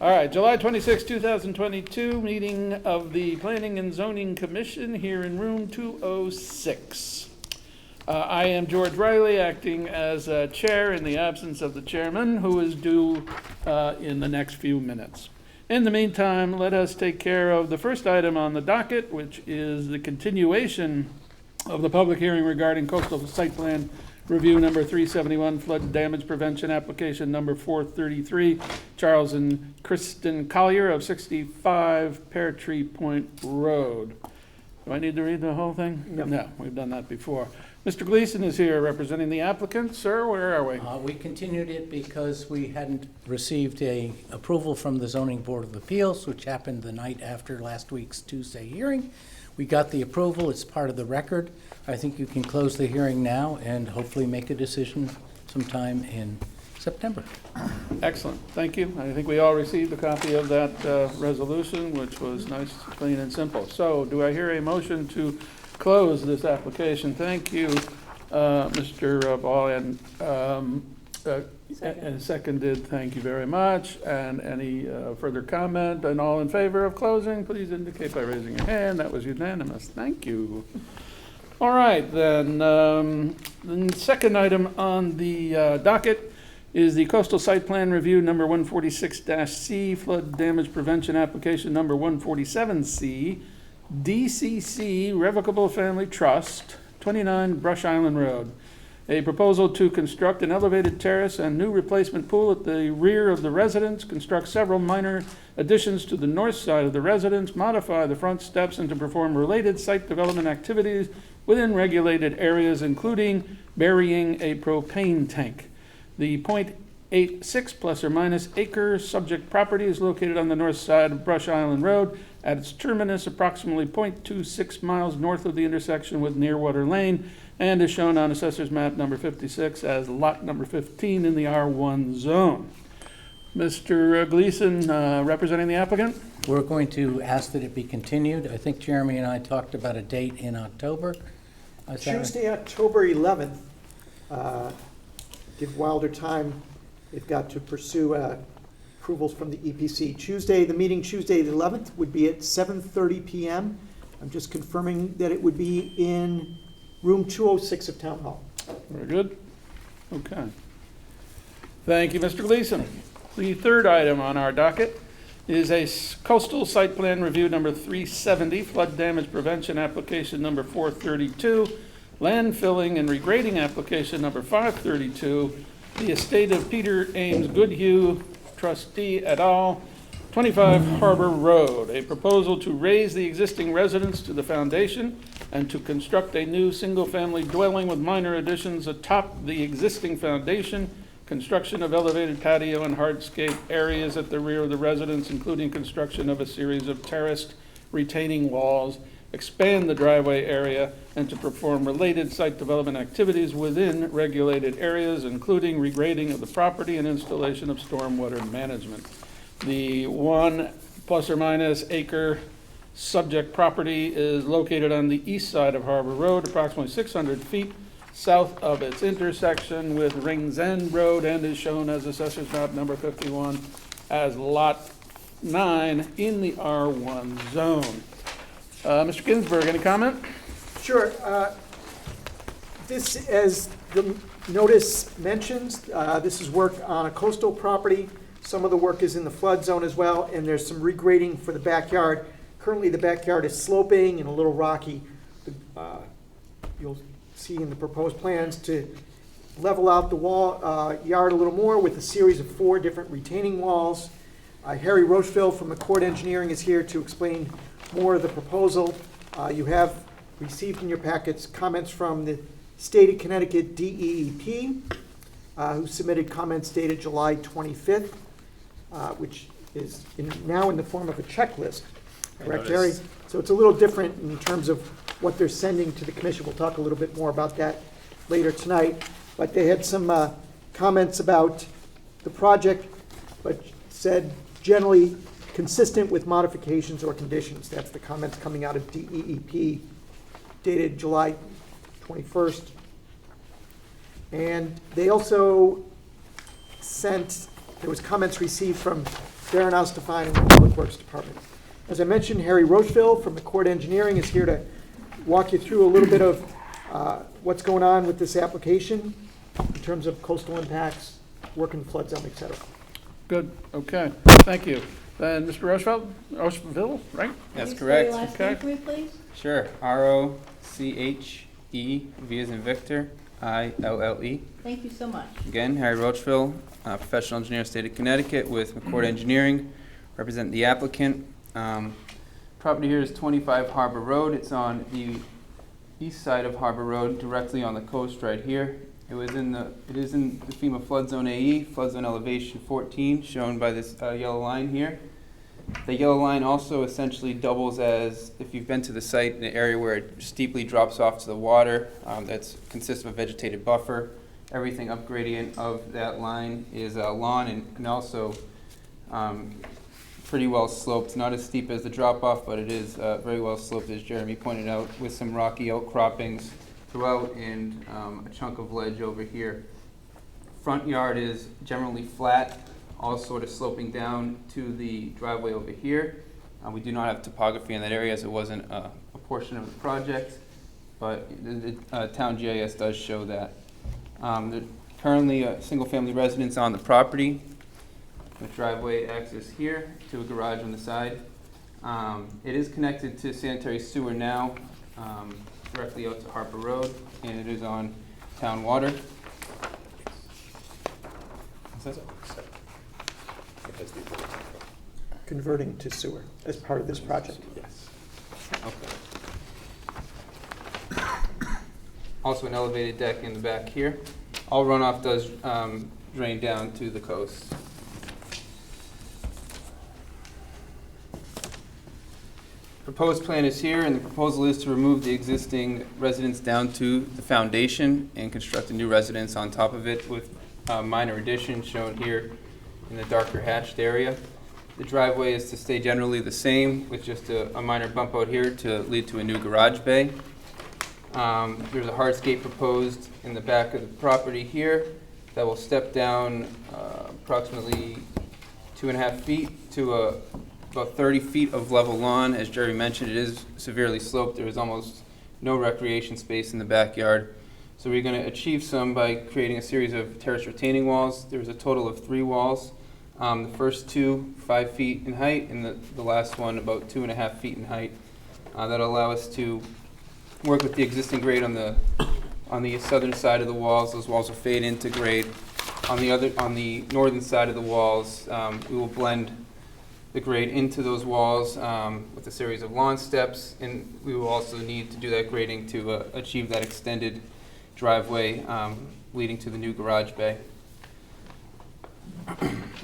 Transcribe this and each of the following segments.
All right, July 26, 2022, meeting of the Planning and Zoning Commission here in room 206. I am George Riley, acting as chair in the absence of the chairman, who is due in the next few minutes. In the meantime, let us take care of the first item on the docket, which is the continuation of the public hearing regarding coastal site plan review number 371, flood damage prevention application number 433, Charles and Kristen Collier of 65 Pear Tree Point Road. Do I need to read the whole thing? No, we've done that before. Mr. Gleason is here representing the applicant. Sir, where are we? We continued it because we hadn't received a approval from the Zoning Board of Appeals, which happened the night after last week's Tuesday hearing. We got the approval. It's part of the record. I think you can close the hearing now and hopefully make a decision sometime in September. Excellent. Thank you. I think we all received a copy of that resolution, which was nice, clean, and simple. So do I hear a motion to close this application? Thank you, Mr. Ball, and seconded. Thank you very much. And any further comment? And all in favor of closing, please indicate by raising your hand. That was unanimous. Thank you. All right, then. The second item on the docket is the coastal site plan review number 146-C, flood damage prevention application number 147C, DCC Revocable Family Trust, 29 Brush Island Road. A proposal to construct an elevated terrace and new replacement pool at the rear of the residence, construct several minor additions to the north side of the residence, modify the front steps, and to perform related site development activities within regulated areas, including burying a propane tank. The .86 plus or minus acre subject property is located on the north side of Brush Island Road at its terminus, approximately 0.26 miles north of the intersection with Nearwater Lane, and is shown on Assessor's map number 56 as lot number 15 in the R1 zone. Mr. Gleason, representing the applicant? We're going to ask that it be continued. I think Jeremy and I talked about a date in October. Tuesday, October 11th. Give Wilder time. They've got to pursue approvals from the EPC. The meeting Tuesday the 11th would be at 7:30 p.m. I'm just confirming that it would be in room 206 of Town Hall. Very good. Okay. Thank you, Mr. Gleason. The third item on our docket is a coastal site plan review number 370, flood damage prevention application number 432, land filling and regrading application number 532, the estate of Peter Ames Goodhue, trustee et al., 25 Harbor Road, a proposal to raise the existing residence to the foundation and to construct a new single-family dwelling with minor additions atop the existing foundation, construction of elevated patio and hardscape areas at the rear of the residence, including construction of a series of terraced retaining walls, expand the driveway area, and to perform related site development activities within regulated areas, including regrading of the property and installation of stormwater management. The 1 plus or minus acre subject property is located on the east side of Harbor Road, approximately 600 feet south of its intersection with Rings End Road, and is shown as Assessor's map number 51 as lot 9 in the R1 zone. Mr. Ginsburg, any comment? Sure. This, as the notice mentions, this is work on a coastal property. Some of the work is in the flood zone as well, and there's some regrading for the backyard. Currently, the backyard is sloping and a little rocky. You'll see in the proposed plans to level out the yard a little more with a series of 4 different retaining walls. Harry Rocheville from McCord Engineering is here to explain more of the proposal. You have received in your packets comments from the state of Connecticut DEEP, who submitted comments dated July 25th, which is now in the form of a checklist. Correct, Harry? So it's a little different in terms of what they're sending to the commission. We'll talk a little bit more about that later tonight. But they had some comments about the project, but said generally consistent with modifications or conditions. That's the comments coming out of DEEP dated July 21st. And they also sent, there was comments received from Darren Ostafine in the Public Works Department. As I mentioned, Harry Rocheville from the Court Engineering is here to walk you through a little bit of what's going on with this application in terms of coastal impacts, work in flood zone, et cetera. Good, okay, thank you. Then Mr. Rocheville, right? That's Can you spell correct. your last Okay. name for me, please? Sure. R-O-C-H-E, V as in Victor, I-L-L-E. Thank you so much. Again, Harry Rocheville, professional engineer, state of Connecticut with McCord Engineering, represent the applicant. Property here is 25 Harbor Road. It's on the east side of Harbor Road, directly on the coast right here. It is in the FEMA flood zone AE, flood zone elevation 14, shown by this yellow line here. The yellow line also essentially doubles as, if you've been to the site, an area where it steeply drops off to the water. That consists of a vegetated buffer. Everything up gradient of that line is lawn and also pretty well sloped. Not as steep as the drop off, but it is very well sloped, as Jeremy pointed out, with some rocky outcroppings throughout and a chunk of ledge over here. Front yard is generally flat, all sort of sloping down to the driveway over here. We do not have topography in that area as it wasn't a portion of the project, but the town GIS does show that. There's currently a single-family residence on the property. The driveway access here to a garage on the side. It is connected to sanitary sewer now, directly out to Harper Road, and it is on town water. Converting to sewer as part of this project. Yes. Okay. Also an elevated deck in the back here. All runoff does drain down to the coast. Proposed plan is here, and the proposal is to remove the existing residence down to the foundation and construct a new residence on top of it with minor additions shown here in the darker hatched area. The driveway is to stay generally the same with just a minor bump out here to lead to a new garage bay. There's a hardscape proposed in the back of the property here that will step down approximately 2.5 feet to about 30 feet of level lawn. As Jerry mentioned, it is severely sloped. There is almost no recreation space in the backyard. So we're going to achieve some by creating a series of terrace retaining walls. There's a total of 3 walls. The first 2, 5 feet in height, and the last one about 2.5 feet in height. That'll allow us to work with the existing grade on the southern side of the walls. Those walls will fade into grade. On the northern side of the walls, we will blend the grade into those walls with a series of lawn steps, and we will also need to do that grading to achieve that extended driveway leading to the new garage bay.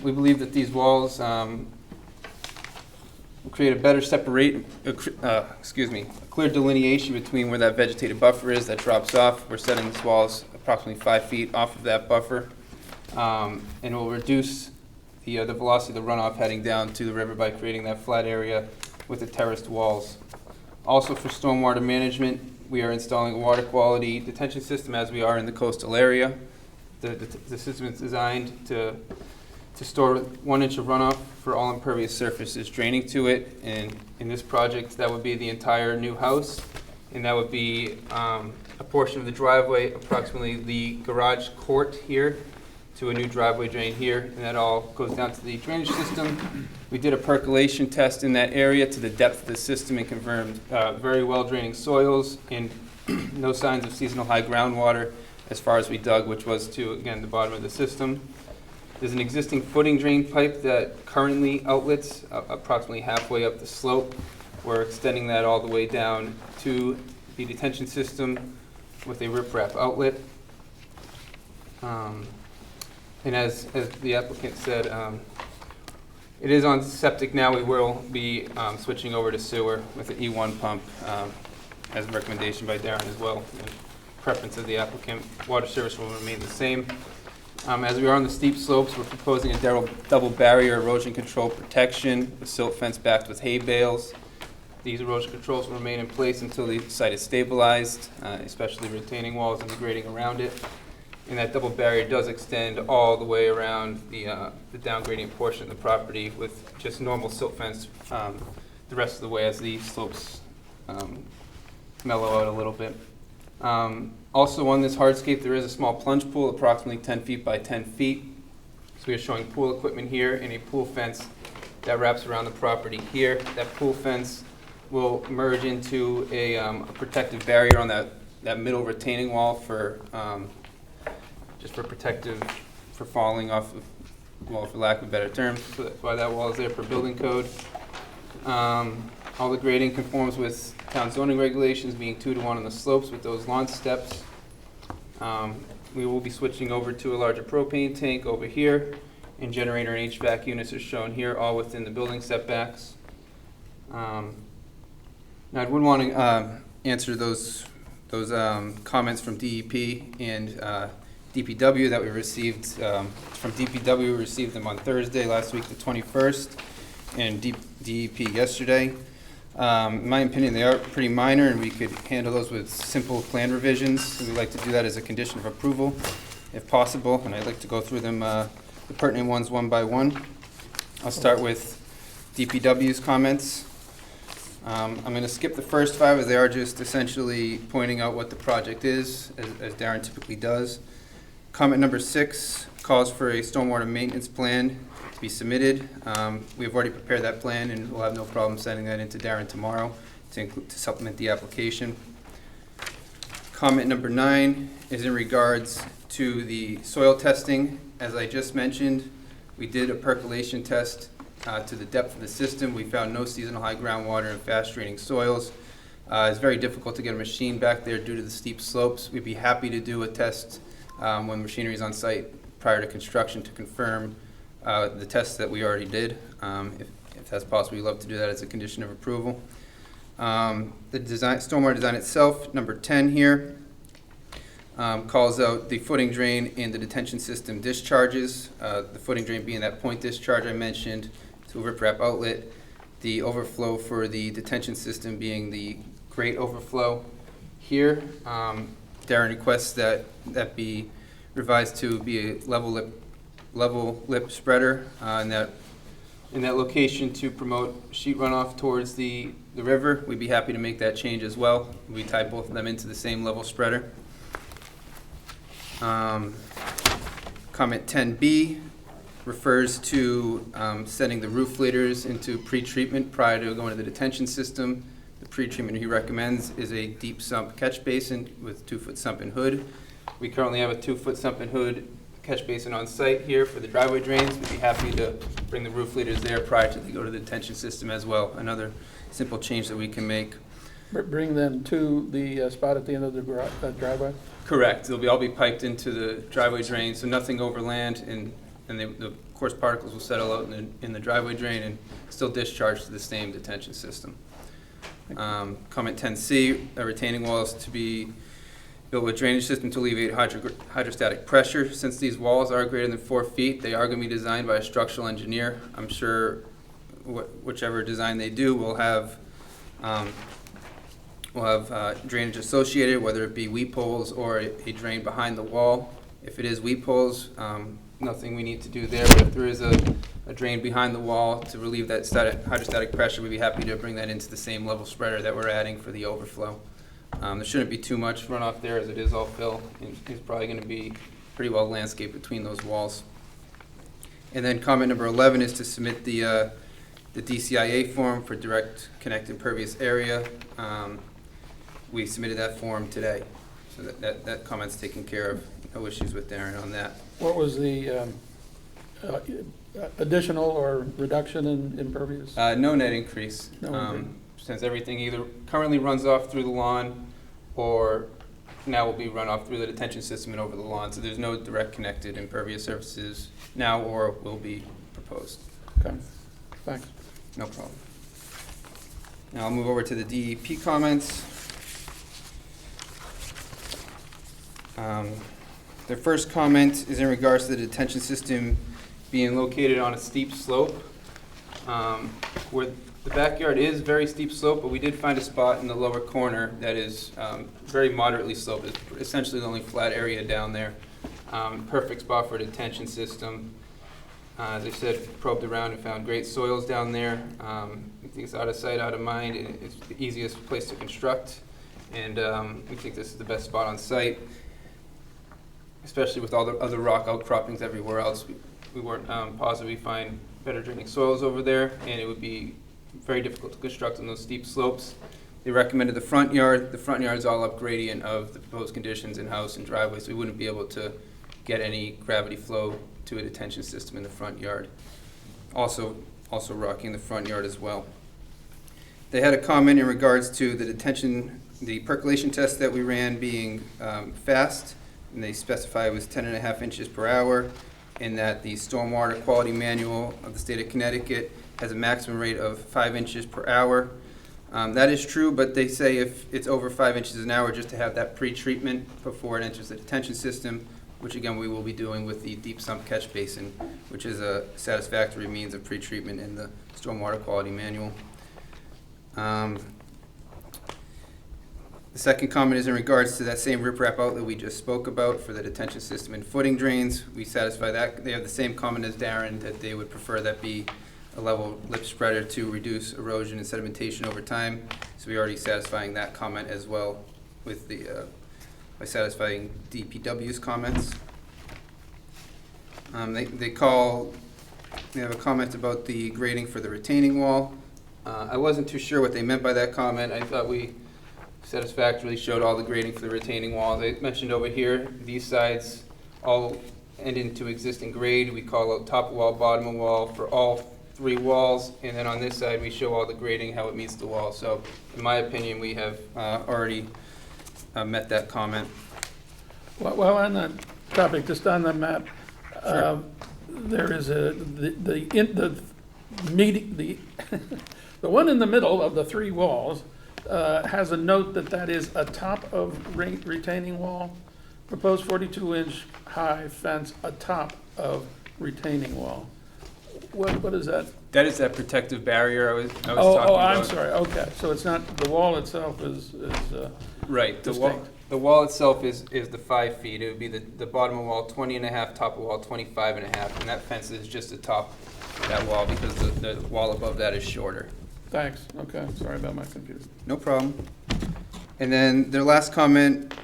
We believe that these walls will create a better a clear delineation between where that vegetated buffer is that drops off. We're setting these walls approximately 5 feet off of that buffer, and will reduce the velocity of the runoff heading down to the river by creating that flat area with the terraced walls. Also for stormwater management, we are installing a water quality detention system as we are in the coastal area. The system is designed to store 1 inch of runoff for all impervious surfaces draining to it. And in this project, that would be the entire new house. And that would be a portion of the driveway, approximately the garage court here, to a new driveway drain here, and that all goes down to the drainage system. We did a percolation test in that area to the depth of the system and confirmed very well draining soils and no signs of seasonal high groundwater as far as we dug, which was to, again, the bottom of the system. There's an existing footing drain pipe that currently outlets approximately halfway up the slope. We're extending that all the way down to the detention system with a riprap outlet. And as the applicant said, it is on septic now. We will be switching over to sewer with an E1 pump as a recommendation by Darien as well. And preference of the applicant, water service will remain the same. As we are on the steep slopes, we're proposing a double barrier erosion control protection, a silt fence backed with hay bales. These erosion controls will remain in place until the site is stabilized, especially retaining walls and the grading around it. And that double barrier does extend all the way around the down gradient portion of the property with just normal silt fence the rest of the way as the slopes mellow out a little bit. Also on this hardscape, there is a small plunge pool, approximately 10 feet by 10 feet. So we are showing pool equipment here and a pool fence that wraps around the property here. That pool fence will merge into a protective barrier on that middle retaining wall for just for falling off of wall, for lack of better terms. So that's why that wall is there for building code. All the grading conforms with town zoning regulations, being 2 to 1 on the slopes with those lawn steps. We will be switching over to a larger propane tank over here, and generator and HVAC units are shown here, all within the building setbacks. Now I would want to answer those comments from DEP and DPW that we received. From DPW, we received them on Thursday, last week, the 21st, and DEP yesterday. In my opinion, they are pretty minor, and we could handle those with simple plan revisions. We'd like to do that as a condition of approval, if possible, and I'd like to go through them, the pertinent ones one by one. I'll start with DPW's comments. I'm going to skip the first 5 as they are just essentially pointing out what the project is, as Darren typically does. Comment number 6 calls for a stormwater maintenance plan to be submitted. We've already prepared that plan, and we'll have no problem sending that into Darren tomorrow to supplement the application. Comment number 9 is in regards to the soil testing. As I just mentioned, we did a percolation test to the depth of the system. We found no seasonal high groundwater and fast draining soils. It's very difficult to get a machine back there due to the steep slopes. We'd be happy to do a test when machinery is on site prior to construction to confirm the tests that we already did. If that's possible, we'd love to do that as a condition of approval. The design, stormwater design itself, number 10 here, calls out the footing drain and the detention system discharges. The footing drain being that point discharge I mentioned to a riprap outlet. The overflow for the detention system being the grate overflow here. Darren requests that be revised to be a level lip spreader in that location to promote sheet runoff towards the river. We'd be happy to make that change as well. We tie both of them into the same level spreader. Comment 10B refers to setting the roof leaders into pre-treatment prior to going to the detention system. The pre-treatment he recommends is a deep sump catch basin with 2-foot sump and hood. We currently have a 2-foot sump and hood catch basin on site here for the driveway drains. We'd be happy to bring the roof leaders there prior to they go to the detention system as well. Another simple change that we can make. Bring them to the spot at the end of the driveway? Correct. They'll all be piped into the driveway drain, so nothing overland, and the coarse particles will settle out in the driveway drain and still discharge to the same detention system. Comment 10C, a retaining wall is to be built with drainage system to alleviate hydrostatic pressure. Since these walls are greater than 4 feet, they are going to be designed by a structural engineer. I'm sure whichever design they do will have drainage associated, whether it be weep holes or a drain behind the wall. If it is weep holes, nothing we need to do there, but if there is a drain behind the wall to relieve that hydrostatic pressure, we'd be happy to bring that into the same level spreader that we're adding for the overflow. There shouldn't be too much runoff there as it is all fill. It's probably going to be pretty well landscaped between those walls. And then comment number 11 is to submit the DCIA form for direct connect impervious area. We submitted that form today, so that comment's taken care of. No issues with Darren on that. What was the additional or reduction in impervious? No net increase. No increase. Since everything either currently runs off through the lawn or now will be run off through the detention system and over the lawn. So there's no direct connected impervious surfaces now or will be proposed. Okay, thanks. No problem. Now I'll move over to the DEP comments. Their first comment is in regards to the detention system being located on a steep slope. Where the backyard is very steep slope, but we did find a spot in the lower corner that is very moderately sloped. It's essentially the only flat area down there. perfect spot for a detention system. As I said, probed around and found great soils down there. I think it's out of sight, out of mind, and it's the easiest place to construct. And we think this is the best spot on site, especially with all the other rock outcroppings everywhere else. We weren't positive we find better draining soils over there, and it would be very difficult to construct on those steep slopes. They recommended the front yard. The front yard is all up gradient of the proposed conditions in house and driveway, so we wouldn't be able to get any gravity flow to a detention system in the front yard. Also rocking the front yard as well. They had a comment in regards to the percolation test that we ran being fast, and they specify it was 10.5 inches per hour, and that the stormwater quality manual of the state of Connecticut has a maximum rate of 5 inches per hour. That is true, but they say if it's over 5 inches an hour, just to have that pre-treatment before it enters the detention system, which again we will be doing with the deep sump catch basin, which is a satisfactory means of pre-treatment in the stormwater quality manual. The second comment is in regards to that same riprap outlet we just spoke about for the detention system and footing drains. We satisfy that. They have the same comment as Darien, that they would prefer that be a level lip spreader to reduce erosion and sedimentation over time. So we're already satisfying that comment as well with the by satisfying DPW's comments. They have a comment about the grading for the retaining wall. I wasn't too sure what they meant by that comment. I thought we satisfactorily showed all the grading for the retaining wall. They mentioned over here, these sides all end into existing grade. We call out top of wall, bottom of wall for all 3 walls, and then on this side we show all the grading, how it meets the wall. So in my opinion, we have already met that comment. Well, on that topic, just on the map, Sure. there is the one in the middle of the 3 walls has a note that is a top of retaining wall, proposed 42-inch high fence atop of retaining wall. What is that? That is that protective barrier I was talking about. Oh, I'm sorry, okay, so it's not, the wall itself is Right, distinct. the wall itself is the 5 feet. It would be the bottom of wall 20.5, top of wall 25.5, and that fence is just atop that wall because the wall above that is shorter. Thanks, okay, sorry about my confusion. No problem. And then their last comment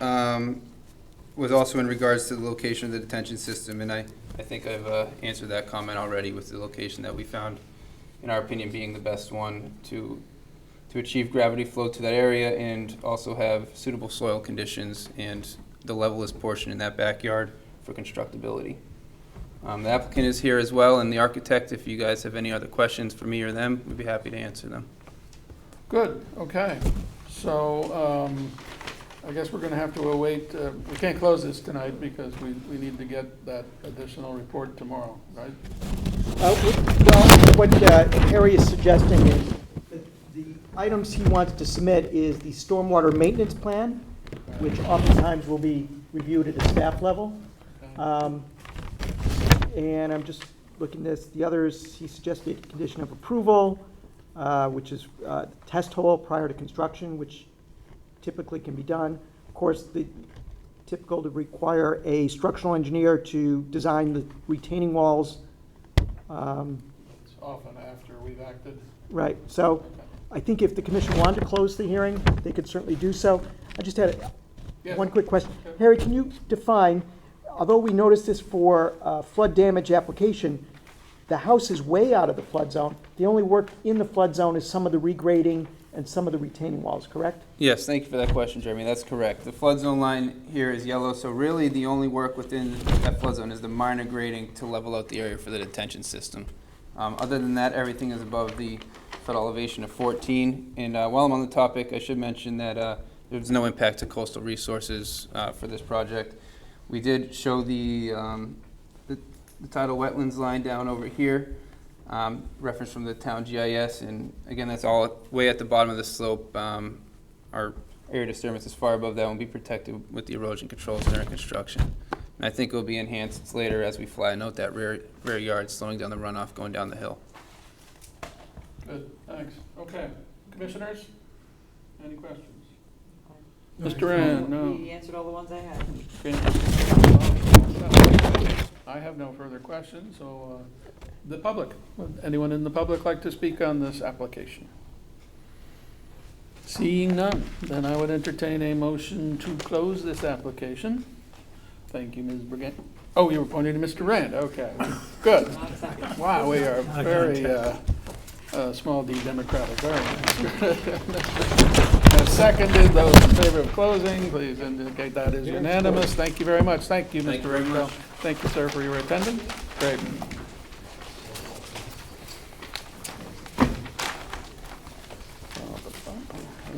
was also in regards to the location of the detention system, and I think I've answered that comment already with the location that we found, in our opinion, being the best one to achieve gravity flow to that area and also have suitable soil conditions and the levelest portion in that backyard for constructability. The applicant is here as well, and the architect. If you guys have any other questions for me or them, we'd be happy to answer them. Good, okay. So I guess we're going to have to await, we can't close this tonight because we need to get that additional report tomorrow, right? Well, what Harry is suggesting is that the items he wants to submit is the stormwater maintenance plan, which oftentimes will be reviewed at a staff level. And I'm just looking at this. The others, he suggested condition of approval, which is test hole prior to construction, which typically can be done. Of course, the typical to require a structural engineer to design the retaining walls. It's often after we've acted. Right. So I think if the commission wanted to close the hearing, they could certainly do so. I just had Yes. one quick question. Okay. Harry, can you define, although we noticed this for flood damage application, the house is way out of the flood zone. The only work in the flood zone is some of the regrading and some of the retaining walls, correct? Yes, thank you for that question, Jeremy. That's correct. The flood zone line here is yellow, so really the only work within that flood zone is the minor grading to level out the area for the detention system. Other than that, everything is above the flood elevation of 14. And while I'm on the topic, I should mention that there's no impact to coastal resources for this project. We did show the tidal wetlands line down over here, reference from the town GIS, and again, that's all way at the bottom of the slope. Our area disturbance is far above that and will be protected with the erosion controls during construction. And I think it will be enhanced later as we flatten out that rear yard, slowing down the runoff going down the hill. Good, thanks. Okay, commissioners, any questions? No, Mr. Rand, no. He answered all the ones I had. Okay. I have no further questions, so the public, would anyone in the public like to speak on this application? Seeing none, then I would entertain a motion to close this application. Thank you, Ms. Brigant. Oh, you were pointing to Mr. Rand, okay, good. Wow, we are very small d democratic, very nice. Seconded, those in favor of closing, please indicate that is unanimous. Thank you very much. Thank you, Mr. Ridealgh. Thank you, sir, for your attendance. Great.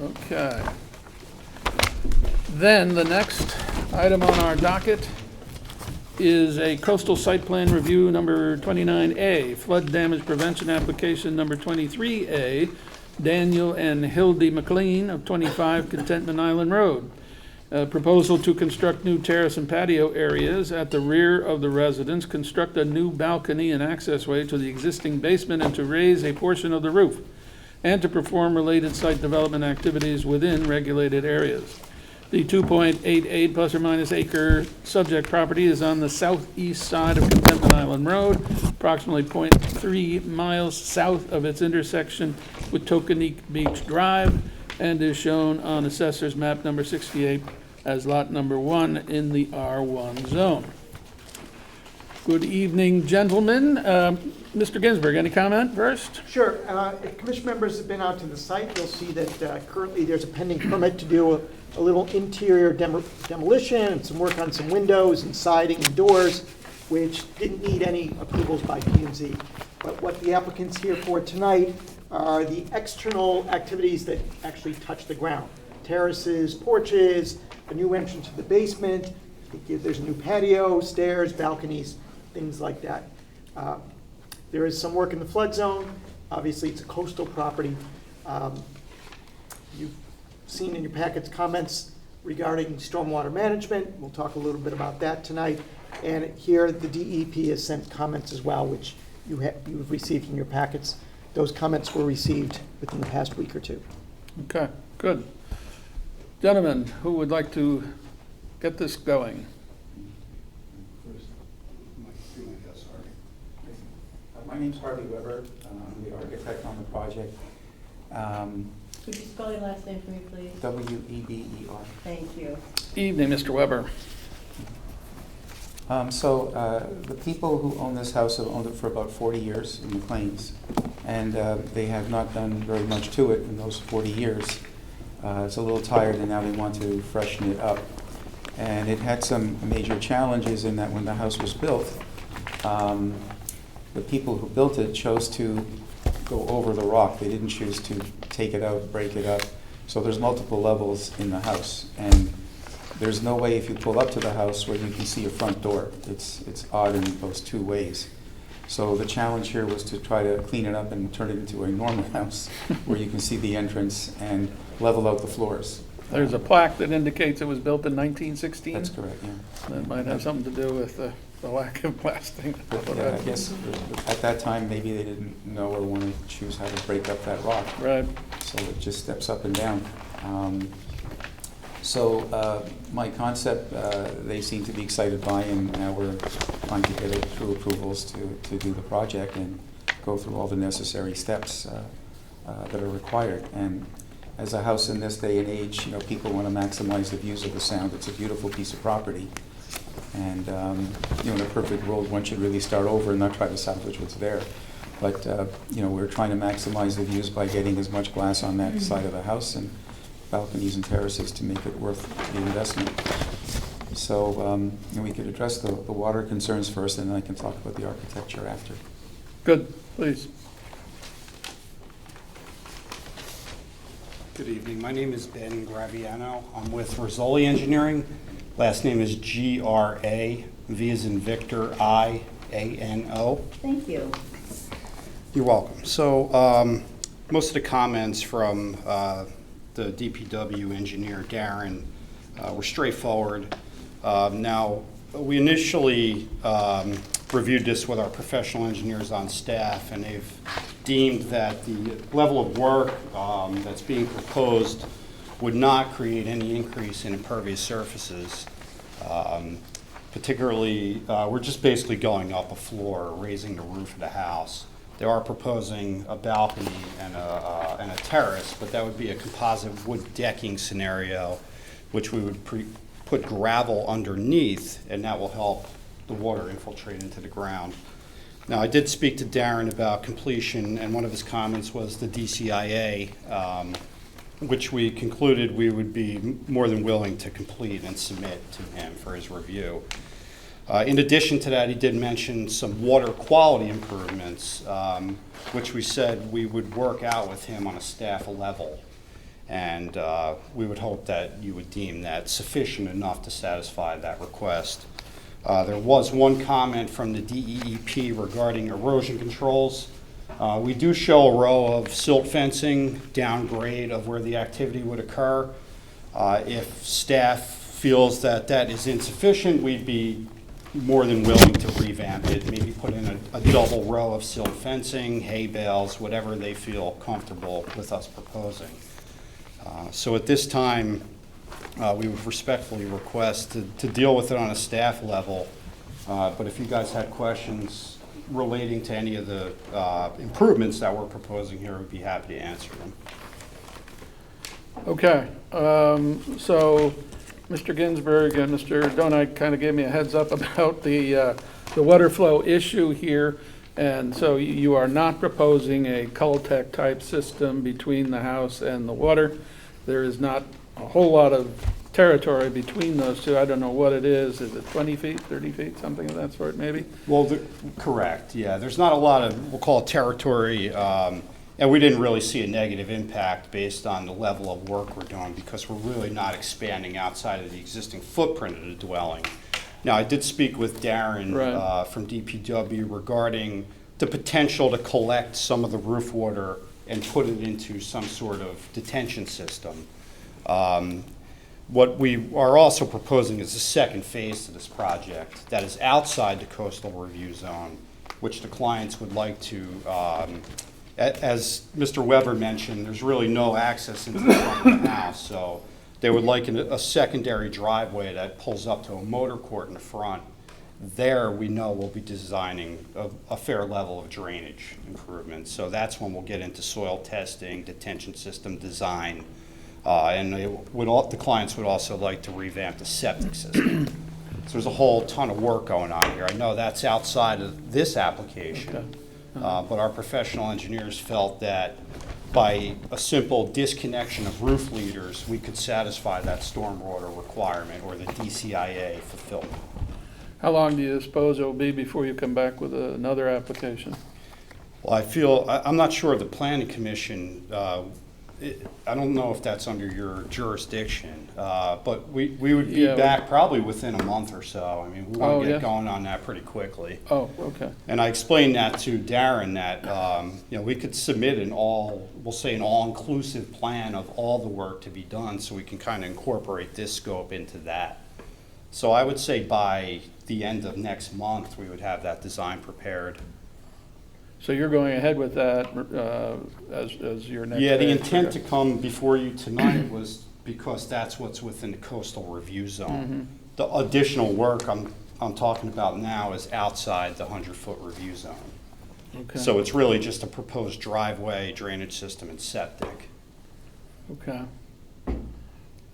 Okay. Then the next item on our docket is a coastal site plan review number 29A, flood damage prevention application number 23A, Daniel and Hildi Maclean of 25 Contentment Island Road. A proposal to construct new terrace and patio areas at the rear of the residence, construct a new balcony and accessway to the existing basement, and to raise a portion of the roof, and to perform related site development activities within regulated areas. The 2.88 plus or minus acre subject property is on the southeast side of Contentment Island Road, approximately 0.3 miles south of its intersection with Tokeneke Beach Drive, and is shown on Assessor's map number 68 as lot number 1 in the R1 zone. Good evening, gentlemen. Mr. Ginsburg, any comment first? Sure. If commission members have been out to the site, you'll see that currently there's a pending permit to do a little interior demolition and some work on some windows and siding and doors, which didn't need any approvals by P&Z. But what the applicant's here for tonight are the external activities that actually touch the ground. Terraces, porches, a new entrance to the basement, there's a new patio, stairs, balconies, things like that. There is some work in the flood zone. Obviously, it's a coastal property. You've seen in your packets comments regarding stormwater management. We'll talk a little bit about that tonight. And here, the DEP has sent comments as well, which you've received in your packets. Those comments were received within the past week or two. Okay, good. Gentlemen, who would like to get this going? My name's Hardy Weber. I'm the architect on the project. Could you spell your last name for me, please? Weber. Thank you. Evening, Mr. Weber. The people who own this house have owned it for about 40 years in Maclean's, and they have not done very much to it in those 40 years. It's a little tired, and now they want to freshen it up. And it had some major challenges in that when the house was built, the people who built it chose to go over the rock. They didn't choose to take it out, break it up. So there's multiple levels in the house, and there's no way if you pull up to the house where you can see a front door. It's odd in those two ways. So the challenge here was to try to clean it up and turn it into a normal house where you can see the entrance and level out the floors. There's a plaque that indicates it was built in 1916. That's correct, yeah. That might have something to do with the lack of blasting. But I guess at that time, maybe they didn't know or want to choose how to break up that rock. Right. So it just steps up and down. My concept, they seem to be excited by, and now we're trying to get it through approvals to do the project and go through all the necessary steps that are required. And as a house in this day and age, people want to maximize the views of the sound. It's a beautiful piece of property. And, in a perfect world, one should really start over and not try to salvage what's there. But, we're trying to maximize the views by getting as much glass on that side of the house and balconies and terraces to make it worth the investment. So we could address the water concerns first, and then I can talk about the architecture after. Good, please. Good evening. My name is Ben Graviano. I'm with Rizzoli Engineering. Last name is G-R-A, V as in Victor, I-A-N-O. Thank you. You're welcome. So most of the comments from the DPW engineer, Darien, were straightforward. Now, we initially reviewed this with our professional engineers on staff, and they've deemed that the level of work that's being proposed would not create any increase in impervious surfaces. particularly, we're just basically going up a floor, raising the roof of the house. They are proposing a balcony and a terrace, but that would be a composite wood decking scenario, which we would put gravel underneath, and that will help the water infiltrate into the ground. Now, I did speak to Darren about completion, and one of his comments was the DCIA, which we concluded we would be more than willing to complete and submit to him for his review. In addition to that, he did mention some water quality improvements, which we said we would work out with him on a staff level. And we would hope that you would deem that sufficient enough to satisfy that request. There was one comment from the DEEP regarding erosion controls. We do show a row of silt fencing downgrade of where the activity would occur. If staff feels that that is insufficient, we'd be more than willing to revamp it, maybe put in a double row of silt fencing, hay bales, whatever they feel comfortable with us proposing. So at this time, we would respectfully request to deal with it on a staff level, but if you guys had questions relating to any of the improvements that we're proposing here, we'd be happy to answer them. Okay, so Mr. Ginsberg and Mr. Donite kind of gave me a heads up about the water flow issue here. And so you are not proposing a Cultec type system between the house and the water. There is not a whole lot of territory between those two. I don't know what it is. Is it 20 feet, 30 feet, something of that sort maybe? Well, correct, yeah. There's not a lot of, we'll call it territory, and we didn't really see a negative impact based on the level of work we're doing because we're really not expanding outside of the existing footprint of the dwelling. Now, I did speak with Darren Right. From DPW regarding the potential to collect some of the roof water and put it into some sort of detention system. What we are also proposing is a second phase to this project that is outside the coastal review zone, which the clients would like to, as Mr. Weber mentioned, there's really no access into the front of the house, so they would like a secondary driveway that pulls up to a motor court in the front. There, we know we'll be designing a fair level of drainage improvements, so that's when we'll get into soil testing, detention system design, and the clients would also like to revamp the septic system. So there's a whole ton of work going on here. I know that's outside of this application, but our professional engineers felt that by a simple disconnection of roof leaders, we could satisfy that stormwater requirement or the DCIA fulfillment. How long do you suppose it will be before you come back with another application? Well, I'm not sure the planning commission, I don't know if that's under your jurisdiction, but we would be Yeah. back probably within a month or so. I mean, we want to yeah. get going on that pretty quickly. Oh, okay. And I explained that to Darren that, we could submit we'll say an all-inclusive plan of all the work to be done so we can kind of incorporate this scope into that. So I would say by the end of next month, we would have that design prepared. So you're going ahead with that as your next Yeah, the phase, intent okay. to come before you tonight was because that's what's within the coastal review zone. The additional work I'm talking about now is outside the 100-foot review zone. Okay. So it's really just a proposed driveway, drainage system, and septic. Okay.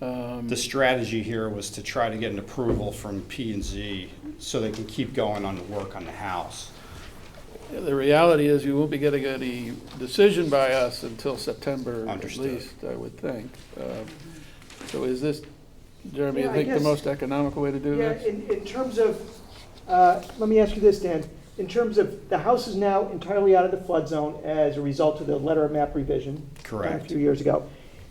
The strategy here was to try to get an approval from P&Z so they can keep going on the work on the house. The reality is you won't be getting any decision by us until September Understood. at least, I would think. So is this, Jeremy, Yeah, you I think the guess- most economical way to do Yeah, this? in terms of, let me ask you this, Dan. In terms of, the house is now entirely out of the flood zone as a result of the letter of map revision done a Correct. few years ago.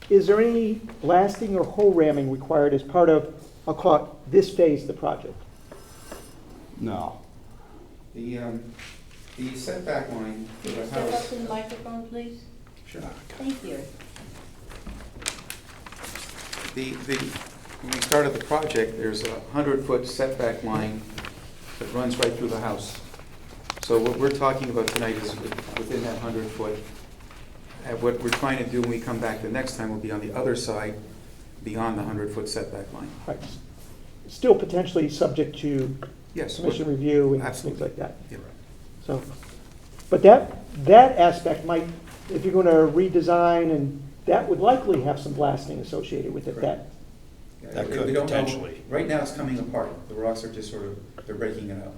Is there any blasting or hole ramming required as part of, I'll call it, this phase of the project? No. The setback line for the Step up house. to the microphone, please. Sure. Thank you. When we started the project, there's a 100-foot setback line that runs right through the house. So what we're talking about tonight is within that 100-foot. And what we're trying to do when we come back the next time will be on the other side, beyond the 100-foot setback line. Right. still potentially subject to Yes. commission review and things Absolutely. like that. Yeah. So, but that aspect might, if you're gonna redesign, and that would likely have some blasting associated with it, Right. that, That We could don't know. potentially. Right now, it's coming apart. The rocks are just sort of, they're breaking it up.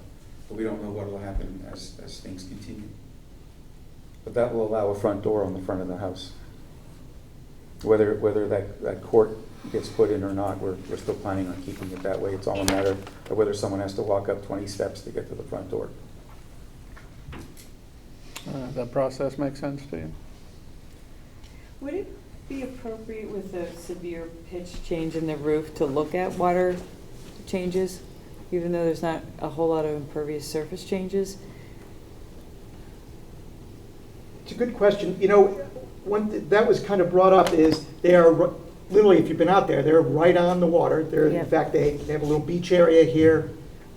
But we don't know what will happen as things continue. But that will allow a front door on the front of the house. Whether that court gets put in or not, we're still planning on keeping it that way. It's all a matter of whether someone has to walk up 20 steps to get to the front door. Does that process make sense to you? Would it be appropriate with a severe pitch change in the roof to look at water changes, even though there's not a whole lot of impervious surface changes? it's a good question. You know, that was kind of brought up is they are, literally, if you've been out there, they're right on the water. They're, Yeah. in fact, they have a little beach area here.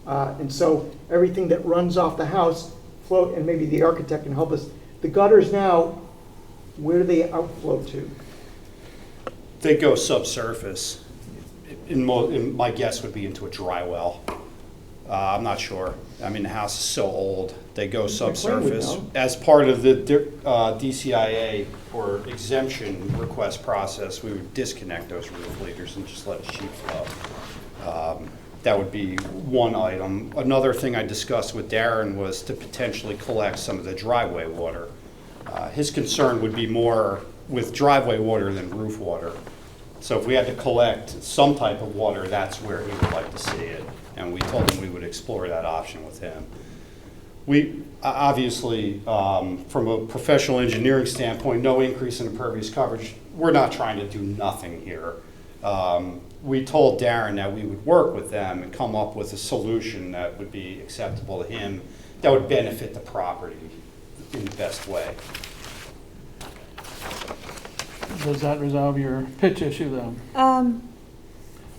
And so everything that runs off the house float, and maybe the architect can help us. The gutters now, where do they outflow to? They go subsurface. My guess would be into a dry well. I'm not sure. I mean, the house is so old. They go Maclean would subsurface. know. As part of the DCIA or exemption request process, we would disconnect those roof leaders and just let it sheet flow. That would be one item. Another thing I discussed with Darren was to potentially collect some of the driveway water. His concern would be more with driveway water than roof water. So if we had to collect some type of water, that's where he would like to see it. And we told him we would explore that option with him. We, obviously, from a professional engineering standpoint, no increase in impervious coverage. We're not trying to do nothing here. We told Darren that we would work with them and come up with a solution that would be acceptable to him, that would benefit the property in the best way. Does that resolve your pitch issue, though?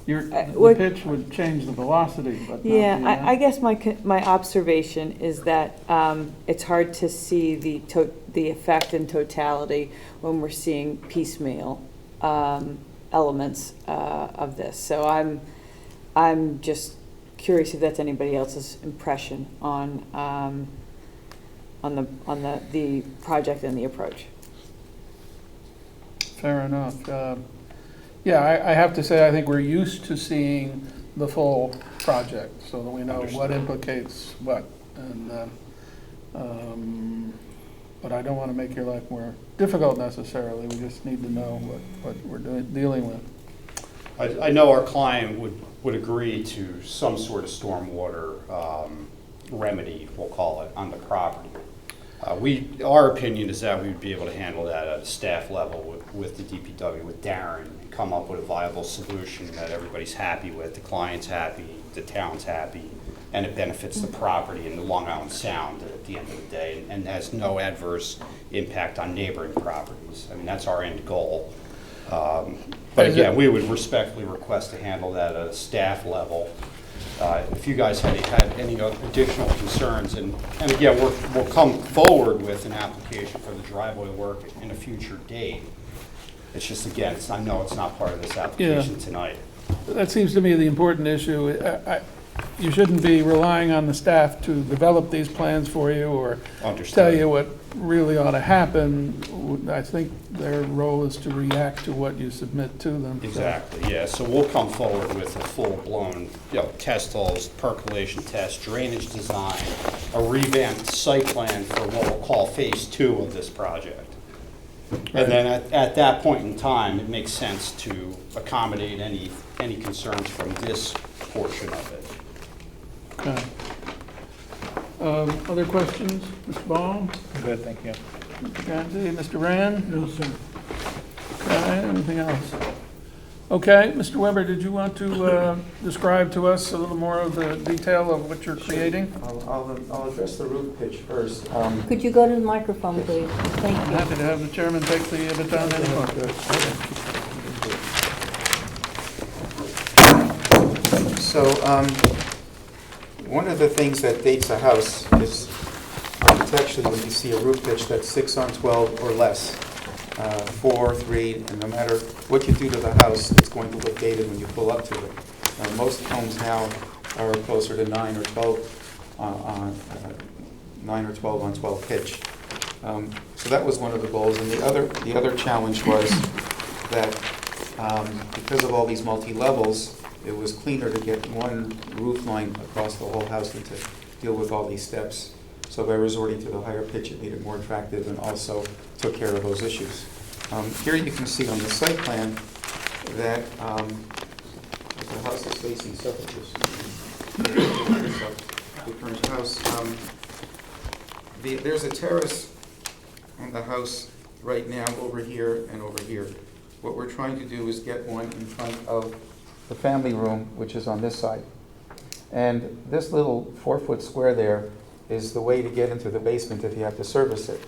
The what- pitch would change the velocity, but not the... Yeah, I guess my observation is that it's hard to see the effect in totality when we're seeing piecemeal elements of this. So I'm just curious if that's anybody else's impression on the project and the approach. Fair enough. Yeah, I have to say, I think we're used to seeing the full project, so that we know what implicates what. And, but I don't want to make your life more difficult necessarily. We just need to know what we're dealing with. I know our client would agree to some sort of stormwater remedy, we'll call it, on the property. Our opinion is that we would be able to handle that at a staff level with the DPW, with Darren, and come up with a viable solution that everybody's happy with, the client's happy, the town's happy, and it benefits the property and the Long Island Sound at the end of the day, and has no adverse impact on neighboring properties. I mean, that's our end goal. But again, we would respectfully request to handle that at a staff level. If you guys had any additional concerns, and again, we'll come forward with an application for the driveway work in a future date. It's just, again, I know it's not part of this application tonight. That seems to me the important issue. You shouldn't be relying on the staff to develop these plans for you or Understood. tell you what really ought to happen. I think their role is to react to what you submit to them. so. Exactly, yeah, so we'll come forward with a full-blown, test holes, percolation test, drainage design, a revamped site plan for what we'll call phase 2 of this project. And then at that point in time, it makes sense to accommodate any concerns from this portion of it. Okay. Other questions? Mr. Ball? Good, thank you. Mr. Ganzi? Mr. Rand? No, sir. Okay, anything else? Okay, Mr. Weber, did you want to describe to us a little more of the detail of what you're creating? I'll address the roof pitch first. Could you go to the microphone, please? Thank I'm you. happy to have the chairman take the baton anymore. So, one of the things that dates a house is architecturally when you see a roof pitch that's 6/12 or less, 4, 3, and no matter what you do to the house, it's going to look dated when you pull up to it. Most homes now are closer to 9 or 12 on 12 pitch. So that was one of the goals. And the other challenge was that because of all these multi-levels, it was cleaner to get one roof line across the whole house than to deal with all these steps. So by resorting to the higher pitch, it made it more attractive and also took care of those issues. Here you can see on the site plan that the house is facing several different house. There's a terrace on the house right now over here and over here. What we're trying to do is get one in front of the family room, which is on this side. And this little 4-foot square there is the way to get into the basement if you have to service it.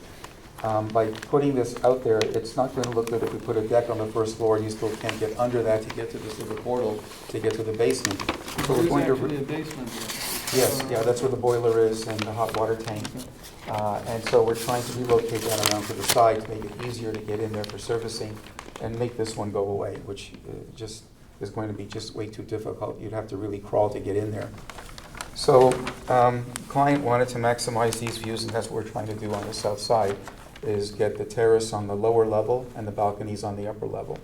By putting this out there, it's not going to look good if we put a deck on the first floor and you still can't get under that to get to this little portal to get to the basement. So we're going to There's actually a basement. Yes, yeah, that's where the boiler is and the hot water tank. And so we're trying to relocate that around to the side to make it easier to get in there for servicing and make this one go away, which just is going to be just way too difficult. You'd have to really crawl to get in there. So client wanted to maximize these views, and that's what we're trying to do on the south side, is get the terrace on the lower level and the balconies on the upper level.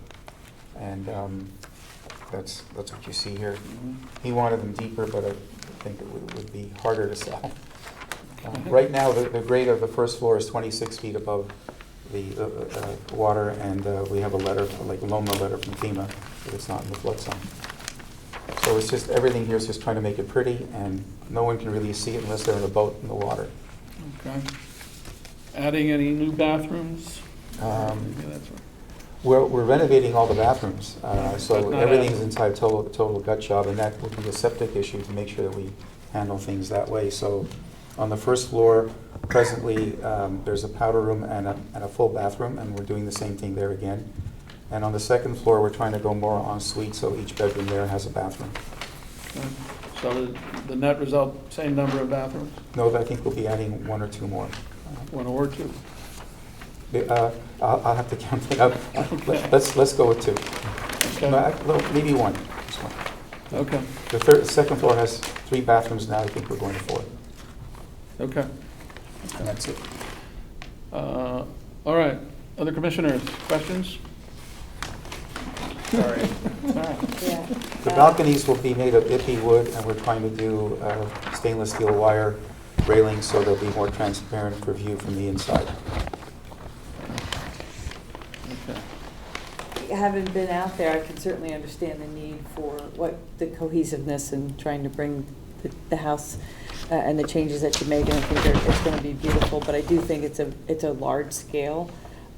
And that's what you see here. He wanted them deeper, but I think it would be harder to sell. Right now, the grade of the first floor is 26 feet above the water, and we have a letter, like a LOMA letter from FEMA, that it's not in the flood zone. So it's just, everything here is just trying to make it pretty, and no one can really see it unless they're in a boat in the water. Okay. Adding any new bathrooms? Yeah, that's right. We're renovating all the bathrooms, But so not everything's adding. inside total gut job, and that will be a septic issue to make sure that we handle things that way. So on the first floor, presently, there's a powder room and a full bathroom, and we're doing the same thing there again. And on the second floor, we're trying to go more en suite, so each bedroom there has a bathroom. Okay. So the net result, same number of bathrooms, No, I think we'll be adding 1 or 2 more. one or two? I'll have to count it up. Okay. Let's go with 2. Okay. No, maybe 1. Just 1. Okay, The second floor has 3 bathrooms now. I think we're going to 4. okay. And that's it. All right, other commissioners, questions? Sorry. Yeah. The balconies will be made of ippy wood, and we're trying to do stainless steel wire railings so they'll be more transparent for view from the inside. Okay. Having been out there, I can certainly understand the need for the cohesiveness and trying to bring the house and the changes that you made. And I think it's going to be beautiful, but I do think it's a large scale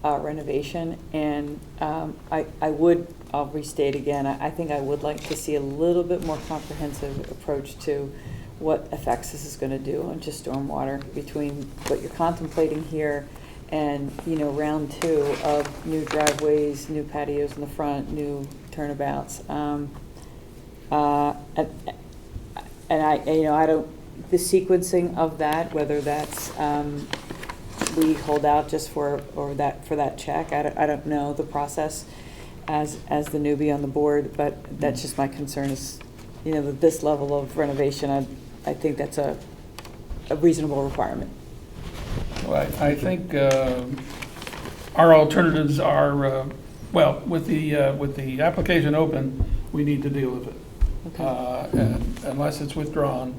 renovation, and I'll restate again, I think I would like to see a little bit more comprehensive approach to what effects this is going to do on just stormwater between what you're contemplating here and, round 2 of new driveways, new patios in the front, new turnabouts. And I don't, the sequencing of that, whether that's we hold out just for that check. I don't know the process as the newbie on the board, but that's just my concern is, this level of renovation, I think that's a reasonable requirement. Well, I think our alternatives are, with the application open, we need to deal with it. Okay. And unless it's withdrawn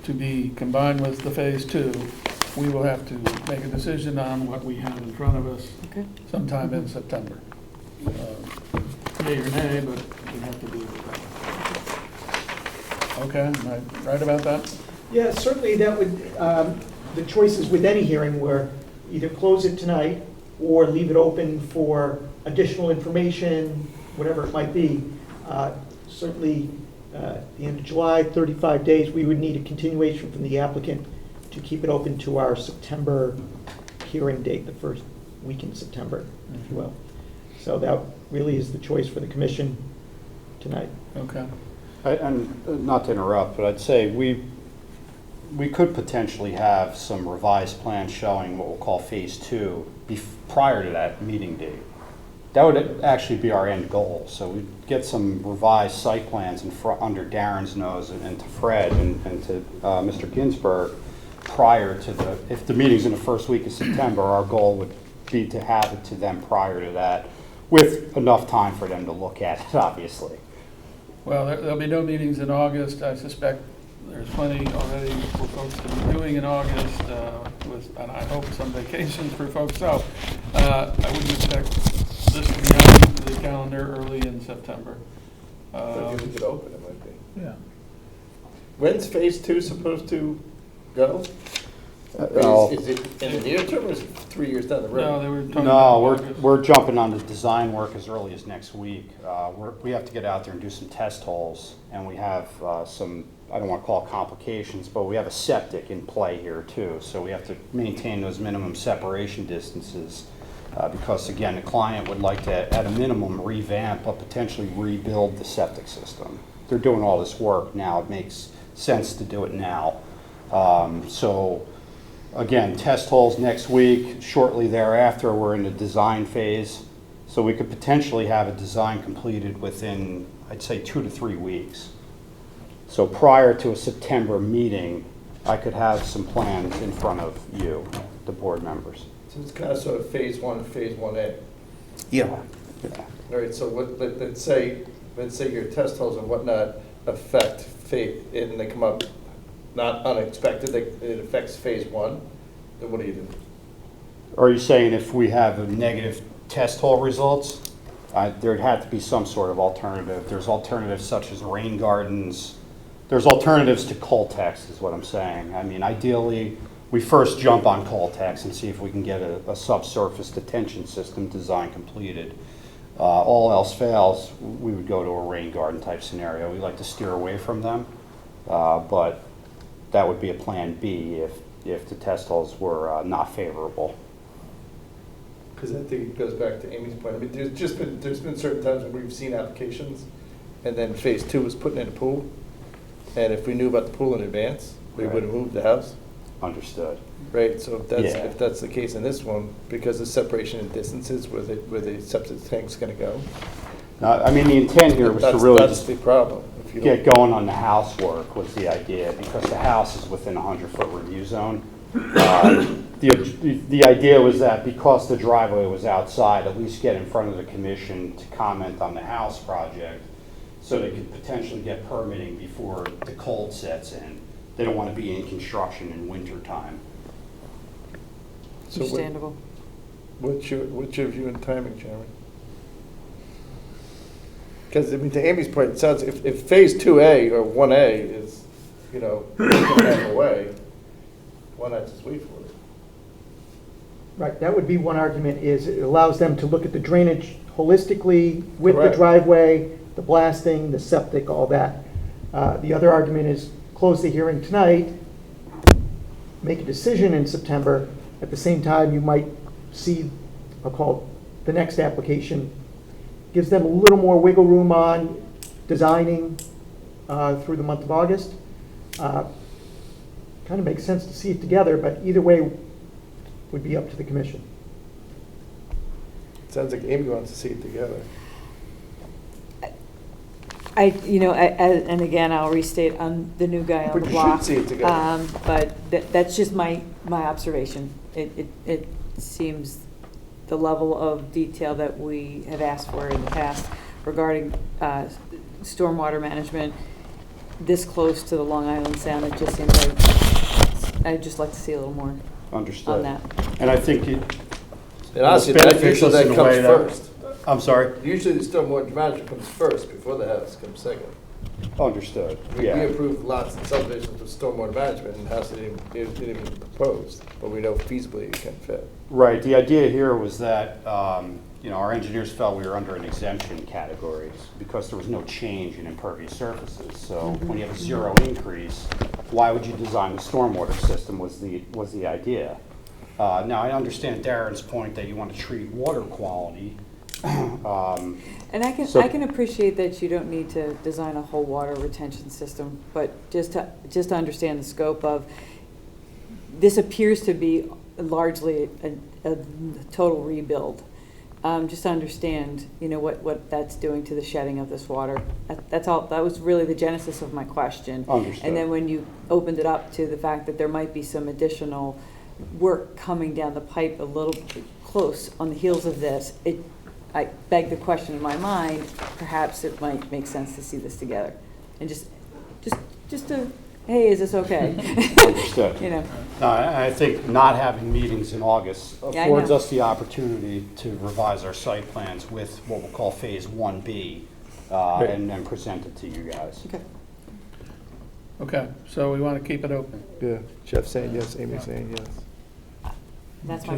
to be combined with the Phase 2, we will have to make a decision on what we have in front of us Okay. sometime in September. Yea or nay, but we have to deal with that. Okay, am I right about that? Yeah, certainly that would, the choices with any hearing were either close it tonight or leave it open for additional information, whatever it might be. Certainly, at the end of July, 35 days, we would need a continuation from the applicant to keep it open to our September hearing date, the first week in September, if you will. So that really is the choice for the commission tonight. Okay. And not to interrupt, but I'd say we could potentially have some revised plans showing what we'll call Phase 2 prior to that meeting date. That would actually be our end goal. So we'd get some revised site plans in front, under Darren's nose and to Fred and to Mr. Ginsberg prior to if the meeting's in the first week of September, our goal would be to have it to them prior to that with enough time for them to look at it, obviously. Well, there'll be no meetings in August. I suspect there's plenty already for folks to be doing in August, and I hope some vacations for folks. So I wouldn't expect this to be on the calendar early in September. If we could open, it might be. Yeah. When's phase 2 supposed to go? Is it in the near term or is it 3 years down the road? No, they were talking No, about August. we're jumping on the design work as early as next week. We have to get out there and do some test holes, and we have some, I don't want to call it complications, but we have a septic in play here too. So we have to maintain those minimum separation distances because, again, the client would like to, at a minimum, revamp but potentially rebuild the septic system. They're doing all this work now. It makes sense to do it now. So again, test holes next week. Shortly thereafter, we're in the design phase. So we could potentially have a design completed within, I'd say, 2 to 3 weeks. So prior to a September meeting, I could have some plans in front of you, the board members. So it's kind of sort of phase 1 and phase 1A. Yeah. All right, so let's say your test holes and whatnot affect phase, and they come up not unexpected, it affects phase 1, then what do you do? Are you saying if we have a negative test hole results, there'd have to be some sort of alternative? There's alternatives such as rain gardens. There's alternatives to Coltex is what I'm saying. I mean, ideally, we first jump on Coltex and see if we can get a subsurface detention system design completed. All else fails, we would go to a rain garden type scenario. We like to steer away from them, but that would be a plan B if the test holes were not favorable. Because I think it goes back to Amy's point. I mean, there's been certain times when we've seen applications, and then phase 2 was putting in a pool, and if we knew about the pool in advance, we would have moved the house. Understood. Right, so Yeah. if that's the case in this one, because of separation in distances where the septic tank's gonna go. I mean, the intent here was to that's really that's just the problem. If you don't- get going on the housework was the idea, because the house is within a 100-foot review zone. The idea was that because the driveway was outside, at least get in front of the commission to comment on the house project so they could potentially get permitting before the cold sets in. They don't want to be in construction in winter time. So what- Understandable. What's your view and timing, Chairman? Because, I mean, to Amy's point, it sounds, if phase 2A or 1A is, half away, why not just wait for it? Right, that would be one argument, is it allows them to look at the drainage holistically with the Correct. driveway, the blasting, the septic, all that. The other argument is close the hearing tonight, make a decision in September. At the same time, you might see, I'll call it the next application, gives them a little more wiggle room on designing through the month of August. Kind of makes sense to see it together, but either way would be up to the commission. Sounds like Amy wants to see it together. And again, I'll restate, I'm the new guy on But the you block. should see it together. But that's just my observation. It seems the level of detail that we have asked for in the past regarding stormwater management, this close to the Long Island Sound, it just seems like, I'd just like to see a little more Understood. on that. And I think And honestly, It's that beneficial usually in that a way comes that- first. I'm sorry, Usually the stormwater management comes first before the house comes second. understood, We yeah. approve lots and subdivisions with stormwater management and the house didn't even proposed, but we know feasibly it can fit. Right, the idea here was that, our engineers felt we were under an exemption category because there was no change in impervious surfaces. So when you have a zero increase, why would you design the stormwater system was the idea. Now, I understand Darren's point that you want to treat water quality. And I So- can appreciate that you don't need to design a whole water retention system, but just to understand the scope of, this appears to be largely a total rebuild. just to understand, what that's doing to the shedding of this water. That's all, that was really the genesis of my question. Understood. And then when you opened it up to the fact that there might be some additional work coming down the pipe a little bit close on the heels of this, I begged the question in my mind, perhaps it might make sense to see this together. And just to, hey, is this okay? Understood. No, I think not having meetings in August Yeah, I affords know. us the opportunity to revise our site plans with what we'll call Phase 1B, and then present it to you guys. Okay. Okay, so we want to keep it open. Yeah, Jeff saying yes, Amy saying yes. That's my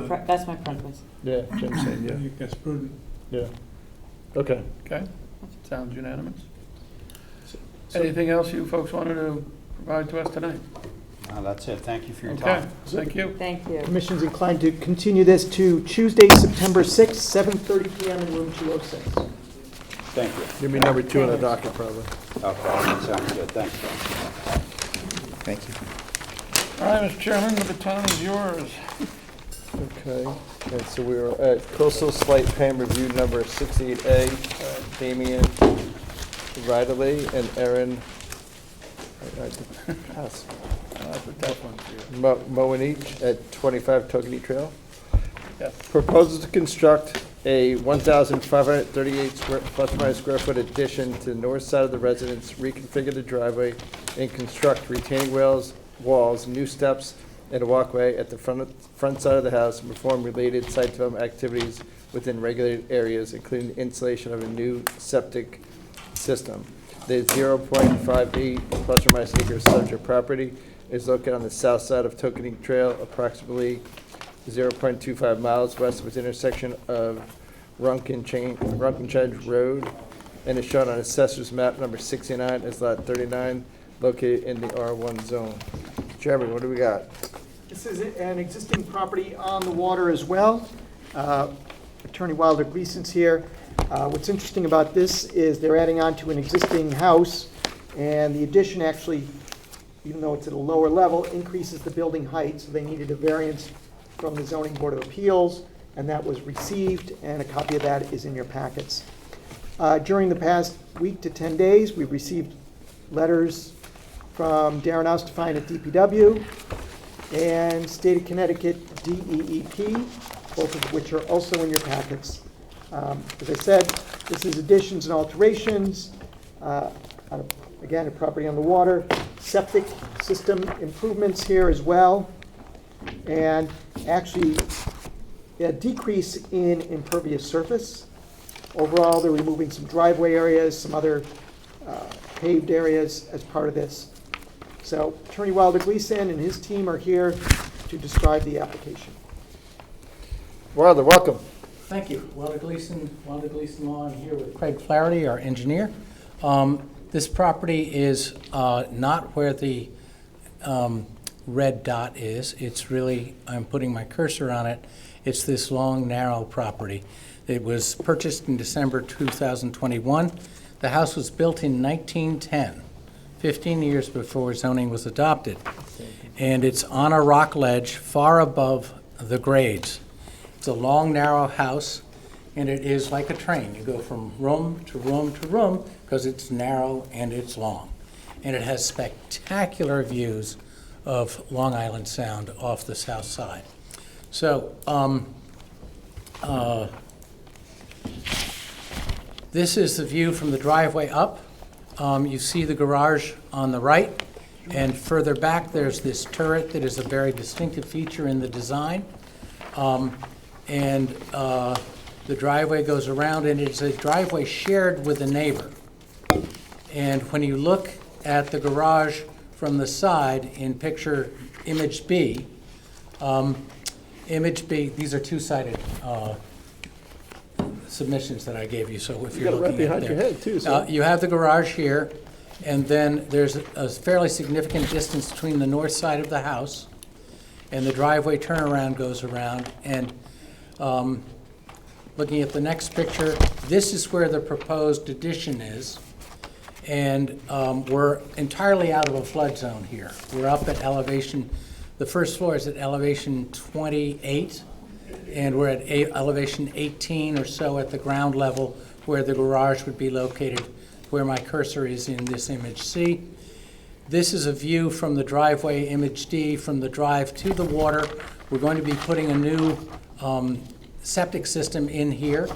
preference. Yeah, Jim saying I yeah. think that's prudent. Yeah. Okay. Okay, sounds unanimous. Anything else you folks wanted to provide to us tonight? That's it. Thank you for your Okay, time. thank you. Thank you. Commission's inclined to continue this to Tuesday, September 6th, 7:30 PM in room 206. Thank you. Give me number 2 on the docket, probably. Okay, sounds good. Thanks. Thank you. All right, Mr. Chairman, the baton is yours. Okay, and so we are at coastal site plan review number 68A, Damian, Ridealgh, and Erin. That's a tough one for you. Moennich at 25 Tokeneke Trail. Yes. Proposal to construct a 1,538 plus or minus square foot addition to the north side of the residence, reconfigure the driveway, and construct retaining walls, new steps, and a walkway at the front side of the house, and perform related site development activities within regulated areas, including the installation of a new septic system. The 0.58 plus or minus acres subject property is located on the south side of Tokeneke Trail, approximately 0.25 miles west of its intersection of Renshaw Road, and is shown on Assessor's map number 69 as lot 39, located in the R1 zone. Chairman, what do we got? This is an existing property on the water as well. Attorney Wilder Gleason's here. What's interesting about this is they're adding on to an existing house, and the addition actually, even though it's at a lower level, increases the building height, so they needed a variance from the Zoning Board of Appeals, and that was received, and a copy of that is in your packets. During the past week to 10 days, we've received letters from Darien Town Clerk at DPW and State of Connecticut DEEP, both of which are also in your packets. As I said, this is additions and alterations, again, a property on the water, septic system improvements here as well, and actually a decrease in impervious surface. Overall, they're removing some driveway areas, some other paved areas as part of this. So Attorney Wilder Gleason and his team are here to describe the application. Wilder, welcome. Thank you. Wilder Gleason Law. I'm here with Craig Flaherty, our engineer. This property is not where the red dot is. It's really, I'm putting my cursor on it, it's this long, narrow property. It was purchased in December 2021. The house was built in 1910, 15 years before zoning was adopted. And it's on a rock ledge far above the grades. It's a long, narrow house, and it is like a train. You go from room to room to room because it's narrow and it's long. And it has spectacular views of Long Island Sound off the south side. So, this is the view from the driveway up. You see the garage on the right, and further back there's this turret that is a very distinctive feature in the design. The driveway goes around, and it's a driveway shared with a neighbor. And when you look at the garage from the side in picture image B, these are two-sided submissions that I gave you, so if You you're got it right looking at behind there. your head, too, so. You have the garage here, and then there's a fairly significant distance between the north side of the house, and the driveway turnaround goes around. And looking at the next picture, this is where the proposed addition is. And we're entirely out of a flood zone here. We're up at elevation, the first floor is at elevation 28, and we're at elevation 18 or so at the ground level where the garage would be located, where my cursor is in this image C. This is a view from the driveway, image D, from the drive to the water. We're going to be putting a new septic system in here.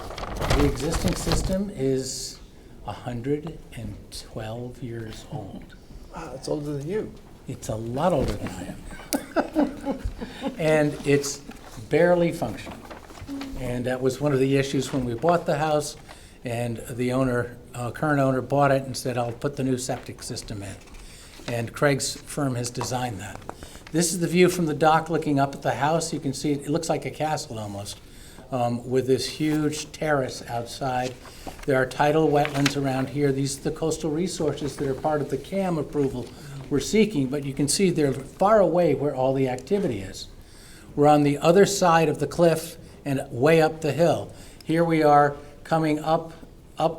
The existing system is 112 years old. Wow, it's older than you. It's a lot older than I am. And it's barely functioning. And that was one of the issues when we bought the house, and the owner, current owner, bought it and said, I'll put the new septic system in. And Craig's firm has designed that. This is the view from the dock looking up at the house. You can see it looks like a castle almost, with this huge terrace outside. There are tidal wetlands around here. These are the coastal resources that are part of the CAM approval we're seeking, but you can see they're far away where all the activity is. We're on the other side of the cliff and way up the hill. Here we are coming up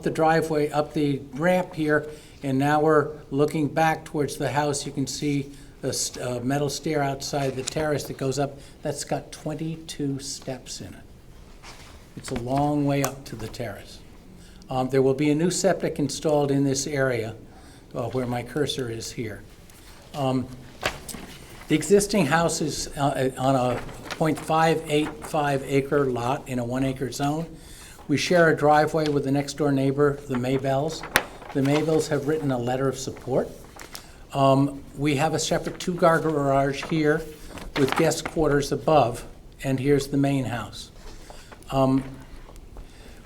the driveway, up the ramp here, and now we're looking back towards the house. You can see the metal stair outside the terrace that goes up. That's got 22 steps in it. It's a long way up to the terrace. There will be a new septic installed in this area where my cursor is here. The existing house is on a 0.585 acre lot in a 1 acre zone. We share a driveway with the next door neighbor, the Maybells. The Maybells have written a letter of support. We have a separate 2-car garage here with guest quarters above, and here's the main house.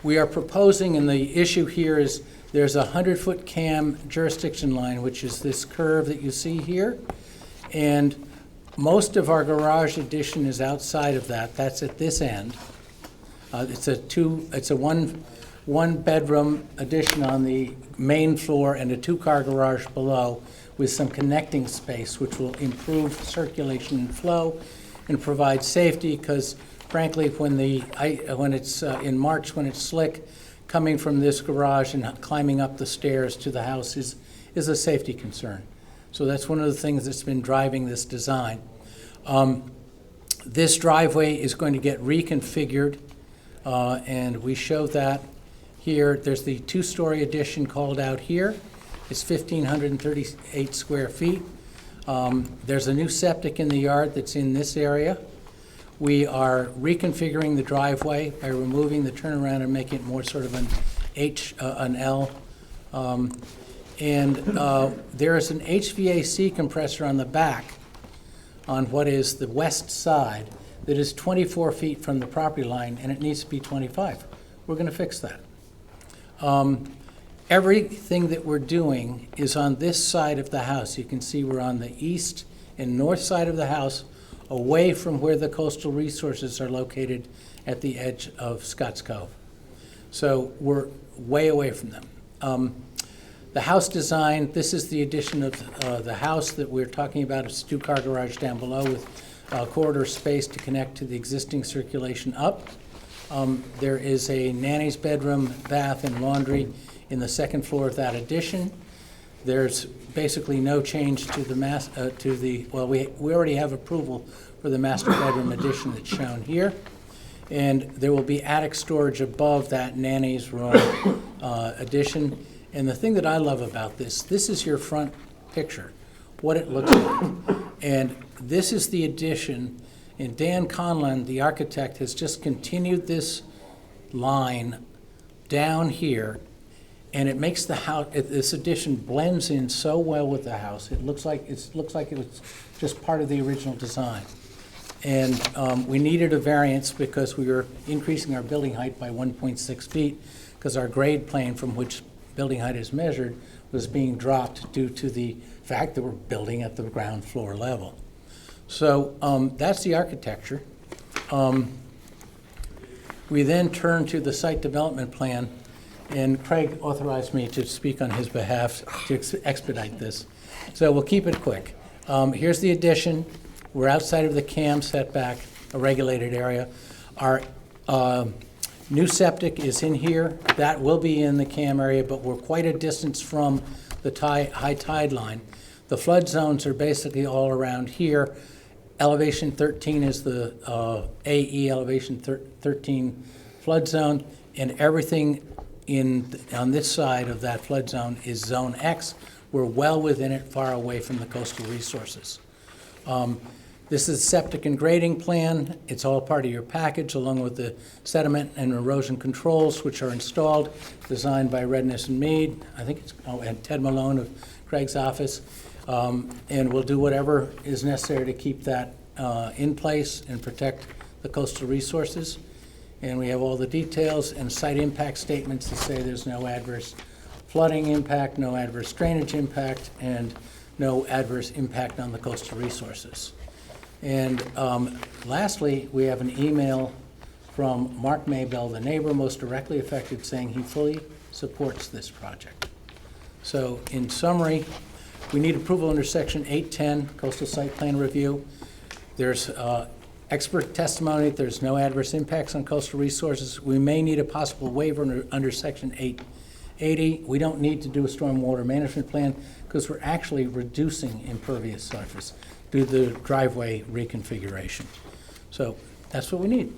We are proposing, and the issue here is there's a 100-foot CAM jurisdiction line, which is this curve that you see here. And most of our garage addition is outside of that. That's at this end. It's a one bedroom addition on the main floor and a 2-car garage below with some connecting space, which will improve circulation and flow and provide safety, because frankly, when it's in March, when it's slick, coming from this garage and climbing up the stairs to the house is a safety concern. So that's one of the things that's been driving this design. This driveway is going to get reconfigured, and we show that here. There's the 2-story addition called out here. It's 1,538 square feet. There's a new septic in the yard that's in this area. We are reconfiguring the driveway by removing the turnaround and making it more sort of an L. There is an HVAC compressor on the back on what is the west side that is 24 feet from the property line, and it needs to be 25. We're going to fix that. Everything that we're doing is on this side of the house. You can see we're on the east and north side of the house, away from where the coastal resources are located at the edge of Scotts Cove. So we're way away from them. The house design, this is the addition of the house that we're talking about. It's a 2-car garage down below with corridor space to connect to the existing circulation up. There is a nanny's bedroom, bath, and laundry in the 2nd floor of that addition. There's basically no change to the we already have approval for the master bedroom addition that's shown here. And there will be attic storage above that nanny's room addition. And the thing that I love about this is your front picture, what it looks like. And this is the addition, and Dan Conlon, the architect, has just continued this line down here, and it makes the house, this addition blends in so well with the house. It looks like it was just part of the original design. And we needed a variance because we were increasing our building height by 1.6 feet, because our grade plane from which building height is measured was being dropped due to the fact that we're building at the ground floor level. So that's the architecture. We then turn to the site development plan, and Craig authorized me to speak on his behalf to expedite this. So we'll keep it quick. Here's the addition. We're outside of the CAM setback, a regulated area. Our new septic is in here. That will be in the CAM area, but we're quite a distance from the high tide line. The flood zones are basically all around here. elevation 13 is the AE elevation 13 flood zone, and everything on this side of that flood zone is Zone X. We're well within it, far away from the coastal resources. This is septic and grading plan. It's all part of your package, along with the sediment and erosion controls, which are installed, designed by Redness and Mead. I think it's, and Ted Malone of Craig's office. And we'll do whatever is necessary to keep that in place and protect the coastal resources. And we have all the details and site impact statements to say there's no adverse flooding impact, no adverse drainage impact, and no adverse impact on the coastal resources. And lastly, we have an email from Mark Maybell, the neighbor most directly affected, saying he fully supports this project. So in summary, we need approval under Section 810, Coastal Site Plan Review. There's expert testimony, there's no adverse impacts on coastal resources. We may need a possible waiver under Section 880. We don't need to do a stormwater management plan because we're actually reducing impervious surface due to the driveway reconfiguration. So that's what we need.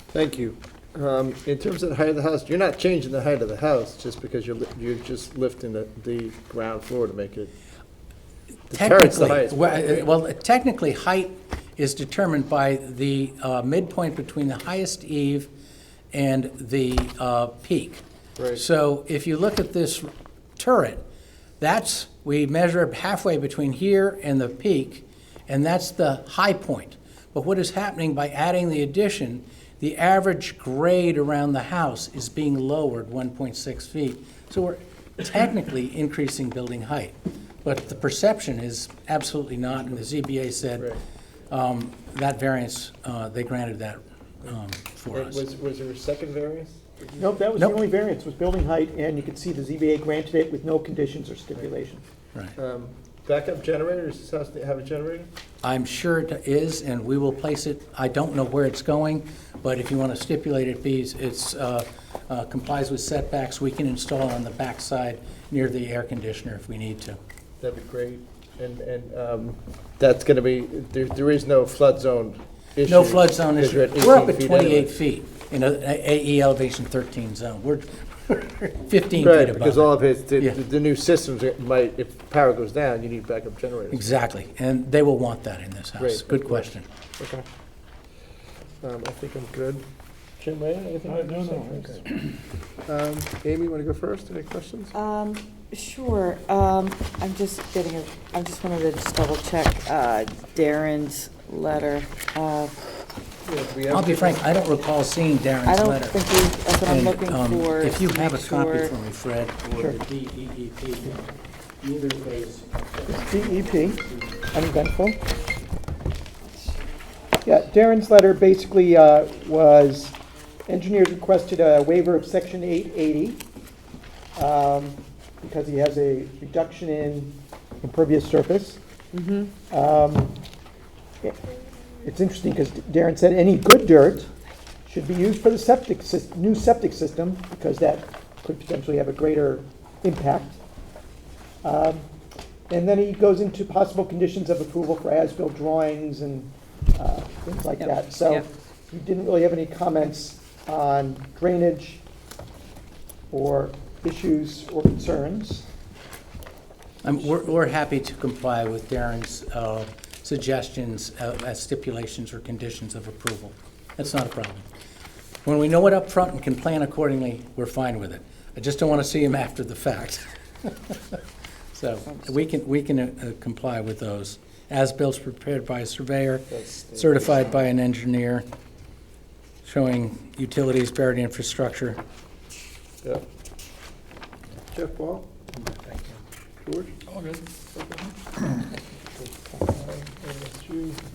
Thank you. In terms of the height of the house, you're not changing the height of the house just because you're just lifting the ground floor to make it. The terrace, the highest point. Well, technically, height is determined by the midpoint between the highest eave and the peak. Right. So if you look at this turret, we measure halfway between here and the peak, and that's the high point. But what is happening by adding the addition, the average grade around the house is being lowered 1.6 feet. So we're technically increasing building height. But the perception is absolutely not, and the ZBA said that variance, they granted that for us. Was there a second variance? Nope, that was Nope. the only variance, was building height, and you can see the ZBA granted it with no conditions or stipulations. Right. Backup generator, does this house have a generator? I'm sure it is, and we will place it, I don't know where it's going, but if you want to stipulate it, it's complies with setbacks, we can install it on the backside near the air conditioner if we need to. That'd be great. And that's going to be, there is no flood zone issue. No flood zone because issue. you're at We're up 18 at 28 anyway. feet in a AE elevation 13 zone. We're 15 feet Right, above. because all of his, Yeah. the new systems might, if power goes down, you need backup generators. Exactly, and they will want that in this house. Great. Good question. Okay. I think I'm good. Jim, Ray, anything? No. Amy, want to go first? Any questions? Sure. I just wanted to just double check Darren's letter. I'll be frank, I don't recall seeing Darren's I don't letter. think that's what I'm And, looking for. If you to have a make copy sure- for me, Fred, or the DEEP, either case. DEP, uneventful. Yeah, Darren's letter basically was, engineers requested a waiver of section 880 because he has a reduction in impervious surface. It's interesting because Darren said any good dirt should be used for the new septic system because that could potentially have a greater impact. And then he goes into possible conditions of approval for as-built drawings and things like that. So Yep. he didn't really have any comments on drainage or issues or concerns. We're happy to comply with Darren's suggestions as stipulations or conditions of approval. That's not a problem. When we know it up front and can plan accordingly, we're fine with it. I just don't want to see him after the fact. So we can comply with those. As-bills prepared by a surveyor, certified by an engineer, showing utilities, buried infrastructure. Yeah. Jeff Ball? George? All good.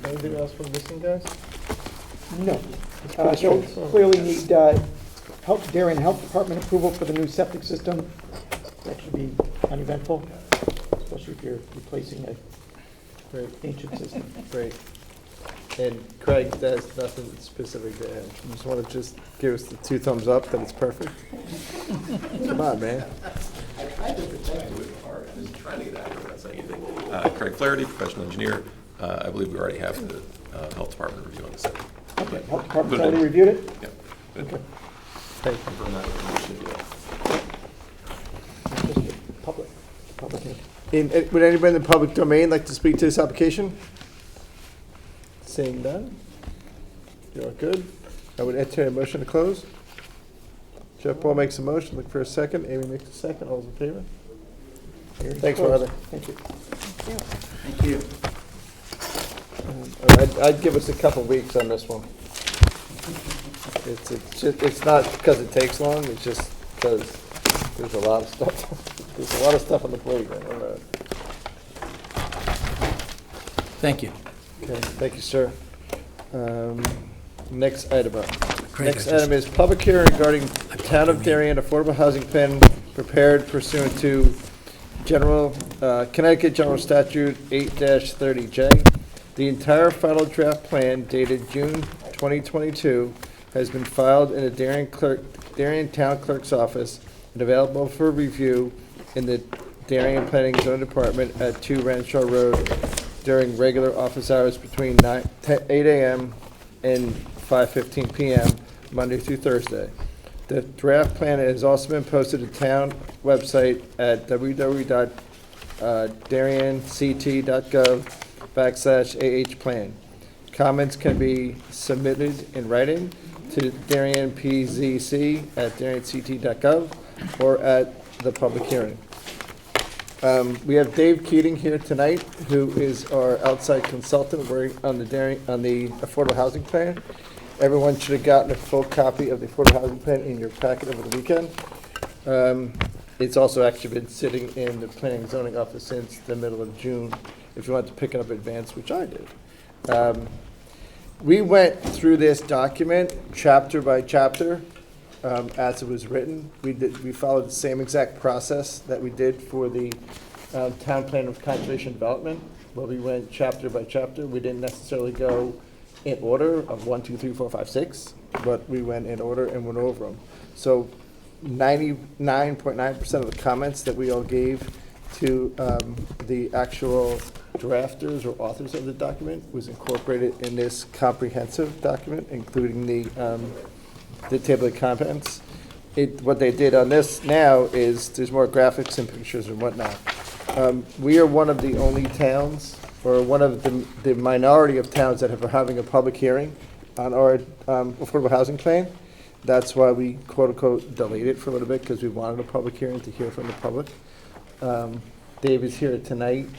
Anything else we're missing, guys? No. He'll clearly need Darien Health Department approval for the new septic system. That should be uneventful, especially if you're replacing an Great, ancient system. great. And Craig, there's nothing specific to add. You just want to just give us the 2 thumbs up that it's perfect? Come on, man. I tried to protect you with art. I was trying to get accurate without saying anything. Craig Flaherty, professional engineer. I believe we already have the health department reviewing the septic. Okay, health department's Good. already reviewed it? Yeah. Good. Okay. Thank you. Confirm that with the issue, yeah. Just the public hearing. Would anybody in the public domain like to speak to this application? Seeing none? You're good? I would entertain a motion to close. Jeff Paul makes a motion, look for a second. Amy makes a second. All those in favor? Thanks, Martha. Thank you. Thank you. I'd give us a couple weeks on this one. It's not because it takes long, it's just because there's a lot of stuff. There's a lot of stuff on the plate right now. Thank you. Okay, thank you, sir. Next item up. Craig, Next I just- item is public hearing regarding Town of Darien Affordable Housing Plan prepared pursuant to Connecticut General Statute 8-30J. The entire final draft plan dated June 2022 has been filed in the Darien Town Clerk's office and available for review in the Darien Planning Zoning Department at 2 Renshaw Road during regular office hours between 8 a.m. and 5:15 p.m. Monday through Thursday. The draft plan has also been posted to the town website at www.dariencT.gov/AHplan. Comments can be submitted in writing to DarienPZC@DarienCT.gov or at the public hearing. We have Dave Keating here tonight, who is our outside consultant working on the affordable housing plan. Everyone should have gotten a full copy of the affordable housing plan in your packet over the weekend. It's also actually been sitting in the planning and zoning office since the middle of June, if you want to pick it up in advance, which I did. We went through this document chapter by chapter as it was written. We followed the same exact process that we did for the town plan of conservation development, where we went chapter by chapter. We didn't necessarily go in order of 1, 2, 3, 4, 5, 6, but we went in order and went over them. So 99.9% of the comments that we all gave to the actual drafters or authors of the document was incorporated in this comprehensive document, including the table of contents. What they did on this now is there's more graphics and pictures and whatnot. We are one of the only towns, or one of the minority of towns that are having a public hearing on our affordable housing plan. That's why we quote-unquote delayed it for a little bit, because we wanted a public hearing to hear from the public. Dave is here tonight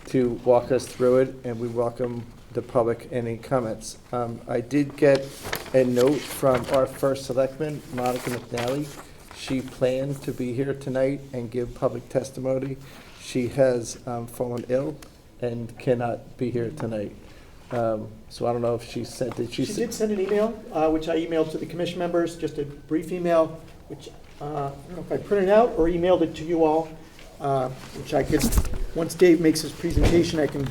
to walk us through it, and we welcome the public. Any comments? I did get a note from our first selectman, Monica McNally. She planned to be here tonight and give public testimony. She has fallen ill and cannot be here tonight. So I don't know if she sent it. She did send an email, which I emailed to the commission members, just a brief email, which I don't know if I printed out or emailed it to you all, which I could, once Dave makes his presentation, I can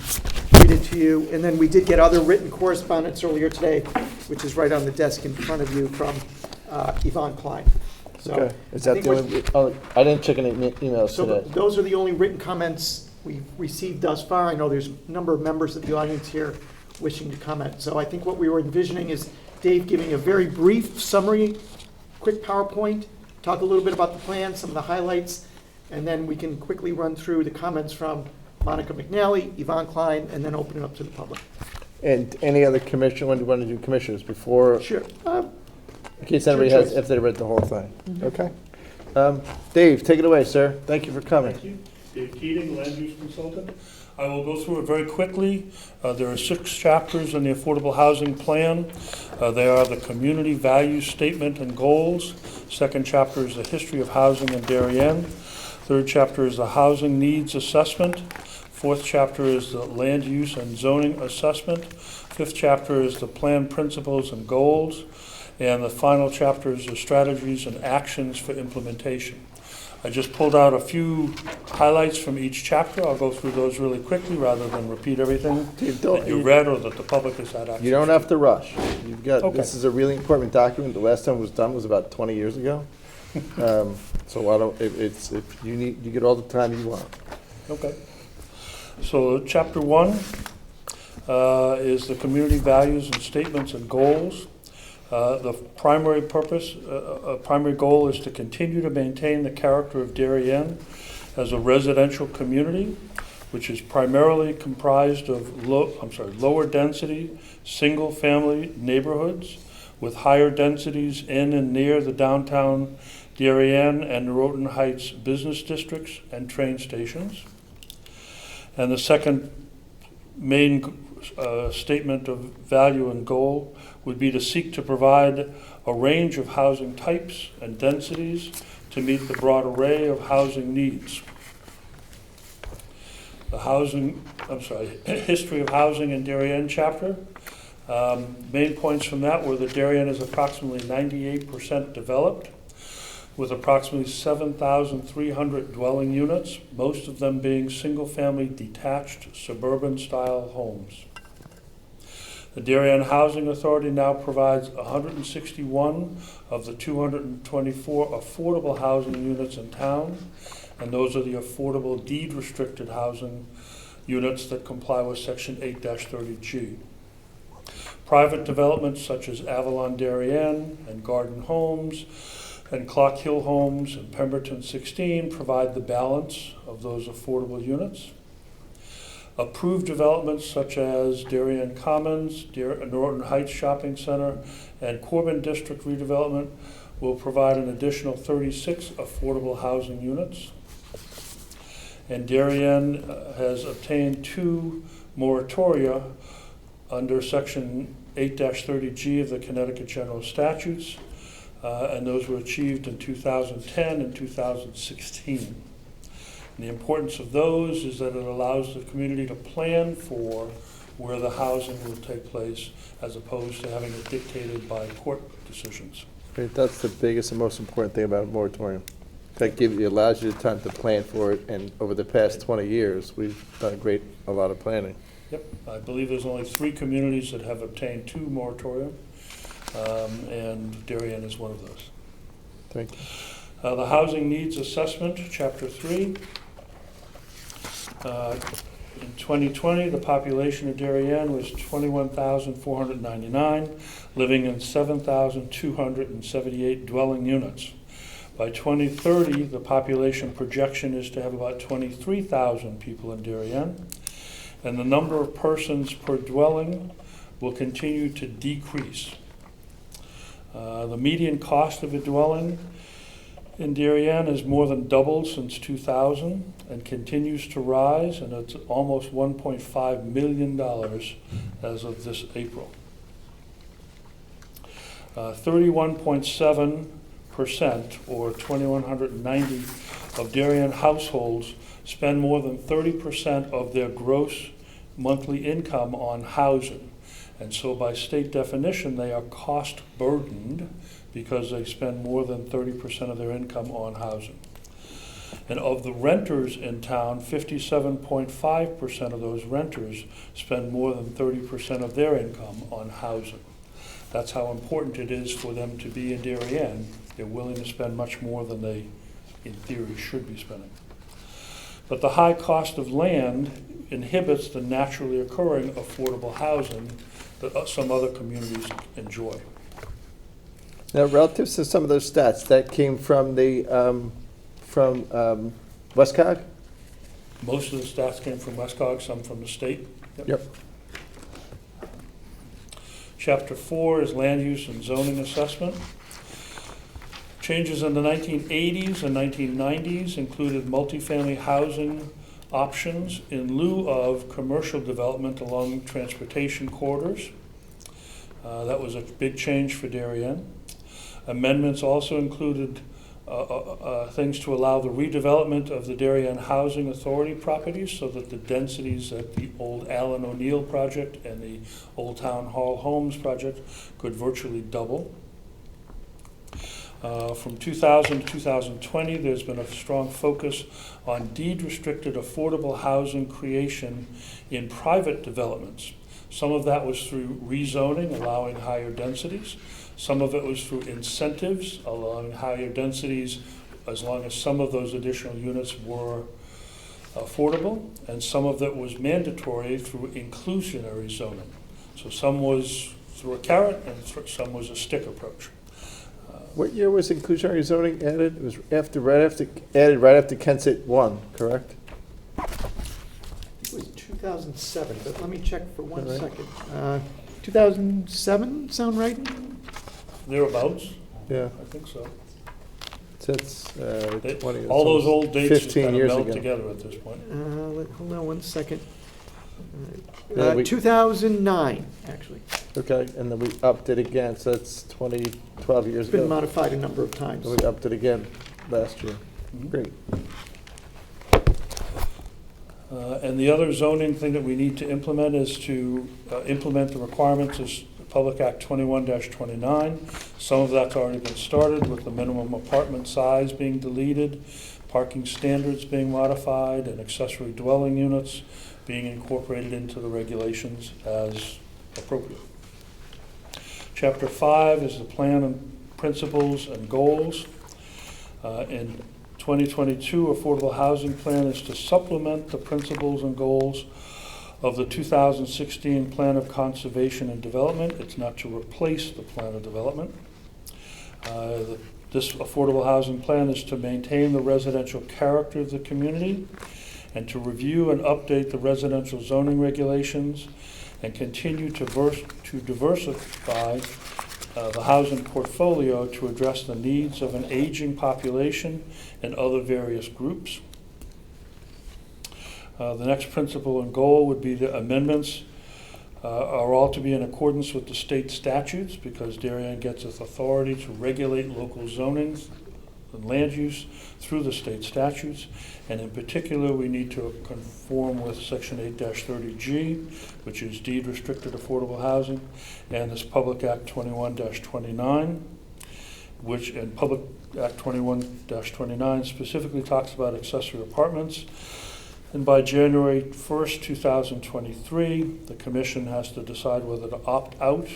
read it to you. And then we did get other written correspondence earlier today, which is right on the desk in front of you from Yvonne Klein. So Okay. Is I that think the only, I didn't check any emails So today. those are the only written comments we've received thus far. I know there's a number of members of the audience here wishing to comment. So I think what we were envisioning is Dave giving a very brief summary, quick PowerPoint, talk a little bit about the plan, some of the highlights, and then we can quickly run through the comments from Monica McNally, Yvonne Klein, and then open it up to the public. And any other commission, when do you want to do commissioners before? Sure. In case anybody has, choice. if they read the whole thing. Okay. Dave, take it away, sir. Thank you for coming. Thank you. Dave Keating, land use consultant. I will go through it very quickly. There are 6 chapters in the Affordable Housing Plan. They are the community value statement and goals. 2nd chapter is the history of housing in Darien. 3rd chapter is the housing needs assessment. 4th chapter is the land use and zoning assessment. 5th chapter is the plan principles and goals. And the final chapter is the strategies and actions for implementation. I just pulled out a few highlights from each chapter. I'll go through those really quickly rather than repeat everything that you read or that the public has had access. You don't have to rush. You've got, Okay. this is a really important document. The last time it was done was about 20 years ago. So I don't, if you need, you get all the time you want. Okay. So chapter 1 is the community values and statements and goals. The primary purpose, primary goal is to continue to maintain the character of Darien as a residential community, which is primarily comprised of lower density, single-family neighborhoods with higher densities in and near the downtown Darien and Norotan Heights business districts and train stations. And the second main statement of value and goal would be to seek to provide a range of housing types and densities to meet the broad array of housing needs. The history of housing in Darien chapter. Main points from that were that Darien is approximately 98% developed, with approximately 7,300 dwelling units, most of them being single-family detached suburban-style homes. The Darien Housing Authority now provides 161 of the 224 affordable housing units in town, and those are the affordable deed-restricted housing units that comply with Section 8-30G. Private developments such as Avalon Darien and Garden Homes and Clock Hill Homes and Pemberton 16 provide the balance of those affordable units. Approved developments such as Darien Commons, Norotan Heights Shopping Center, and Corbin District redevelopment will provide an additional 36 affordable housing units. And Darien has obtained 2 moratoria under Section 8-30G of the Connecticut General Statutes, and those were achieved in 2010 and 2016. And the importance of those is that it allows the community to plan for where the housing will take place as opposed to having it dictated by court decisions. Right, that's the biggest and most important thing about a moratorium. That allows you the time to plan for it, and over the past 20 years, we've done a lot of planning. Yep, I believe there's only 3 communities that have obtained 2 moratoria, and Darien is one of those. Thank you. The Housing Needs Assessment, Chapter 3. In 2020, the population of Darien was 21,499, living in 7,278 dwelling units. By 2030, the population projection is to have about 23,000 people in Darien, and the number of persons per dwelling will continue to decrease. The median cost of a dwelling in Darien has more than doubled since 2000 and continues to rise, and it's almost $1.5 million as of this April. 31.7%, or 2,190 of Darien households spend more than 30% of their gross monthly income on housing. And so by state definition, they are cost burdened because they spend more than 30% of their income on housing. And of the renters in town, 57.5% of those renters spend more than 30% of their income on housing. That's how important it is for them to be in Darien. They're willing to spend much more than they, in theory, should be spending. But the high cost of land inhibits the naturally occurring affordable housing that some other communities enjoy. Now, relative to some of those stats, that came from the Westcog? Most of the stats came from Westcog, some from the state. Yep. Chapter 4 is land use and zoning assessment. Changes in the 1980s and 1990s included multifamily housing options in lieu of commercial development along transportation corridors. That was a big change for Darien. Amendments also included things to allow the redevelopment of the Darien Housing Authority properties so that the densities at the old Allen O'Neill project and the Old Town Hall Homes project could virtually double. From 2000 to 2020, there's been a strong focus on deed-restricted affordable housing creation in private developments. Some of that was through rezoning, allowing higher densities. Some of it was through incentives, allowing higher densities as long as some of those additional units were affordable, and some of that was mandatory through inclusionary zoning. So some was through a carrot and some was a stick approach. What year was inclusionary zoning added? It was added right after Kensett 1, correct? It was 2007, but let me check for one All right. second. 2007, sound right? Thereabouts, Yeah. I think so. Since They- 20. All those old dates just 15 kind of years melt ago. together at this point. Hold on one second. Yeah, we- 2009, actually. Okay, and then we upped it again, so that's 12 years It's been ago. modified a number of times. And we upped it again last year. Mhm. Great. And the other zoning thing that we need to implement is to implement the requirements of Public Act 21-29. Some of that's already been started with the minimum apartment size being deleted, parking standards being modified, and accessory dwelling units being incorporated into the regulations as appropriate. Chapter 5 is the plan and principles and goals. In 2022 Affordable Housing Plan is to supplement the principles and goals of the 2016 Plan of Conservation and Development. It's not to replace the Plan of Development. This Affordable Housing Plan is to maintain the residential character of the community and to review and update the residential zoning regulations and continue to diversify the housing portfolio to address the needs of an aging population and other various groups. The next principle and goal would be the amendments are all to be in accordance with the state statutes because Darien gets its authority to regulate local zonings and land use through the state statutes. And in particular, we need to conform with Section 8-30G, which is deed restricted affordable housing, and this Public Act 21-29, which in Public Act 21-29 specifically talks about accessory apartments. And by January 1st, 2023, the Commission has to decide whether to opt out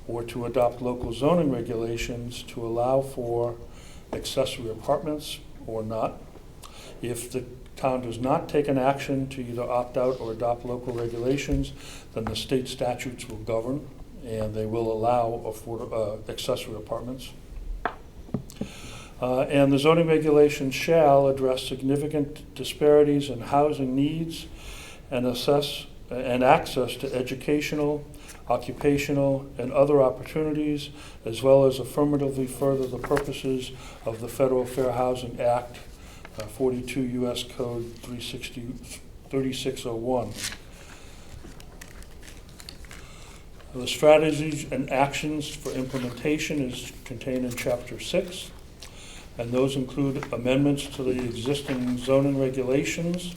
or to adopt local zoning regulations to allow for accessory apartments or not. If the town does not take an action to either opt out or adopt local regulations, then the state statutes will govern and they will allow accessory apartments. And the zoning regulations shall address significant disparities in housing needs and assess and access to educational, occupational, and other opportunities, as well as affirmatively further the purposes of the Federal Fair Housing Act, 42 U.S. Code 3601. The strategies and actions for implementation is contained in Chapter 6. And those include amendments to the existing zoning regulations.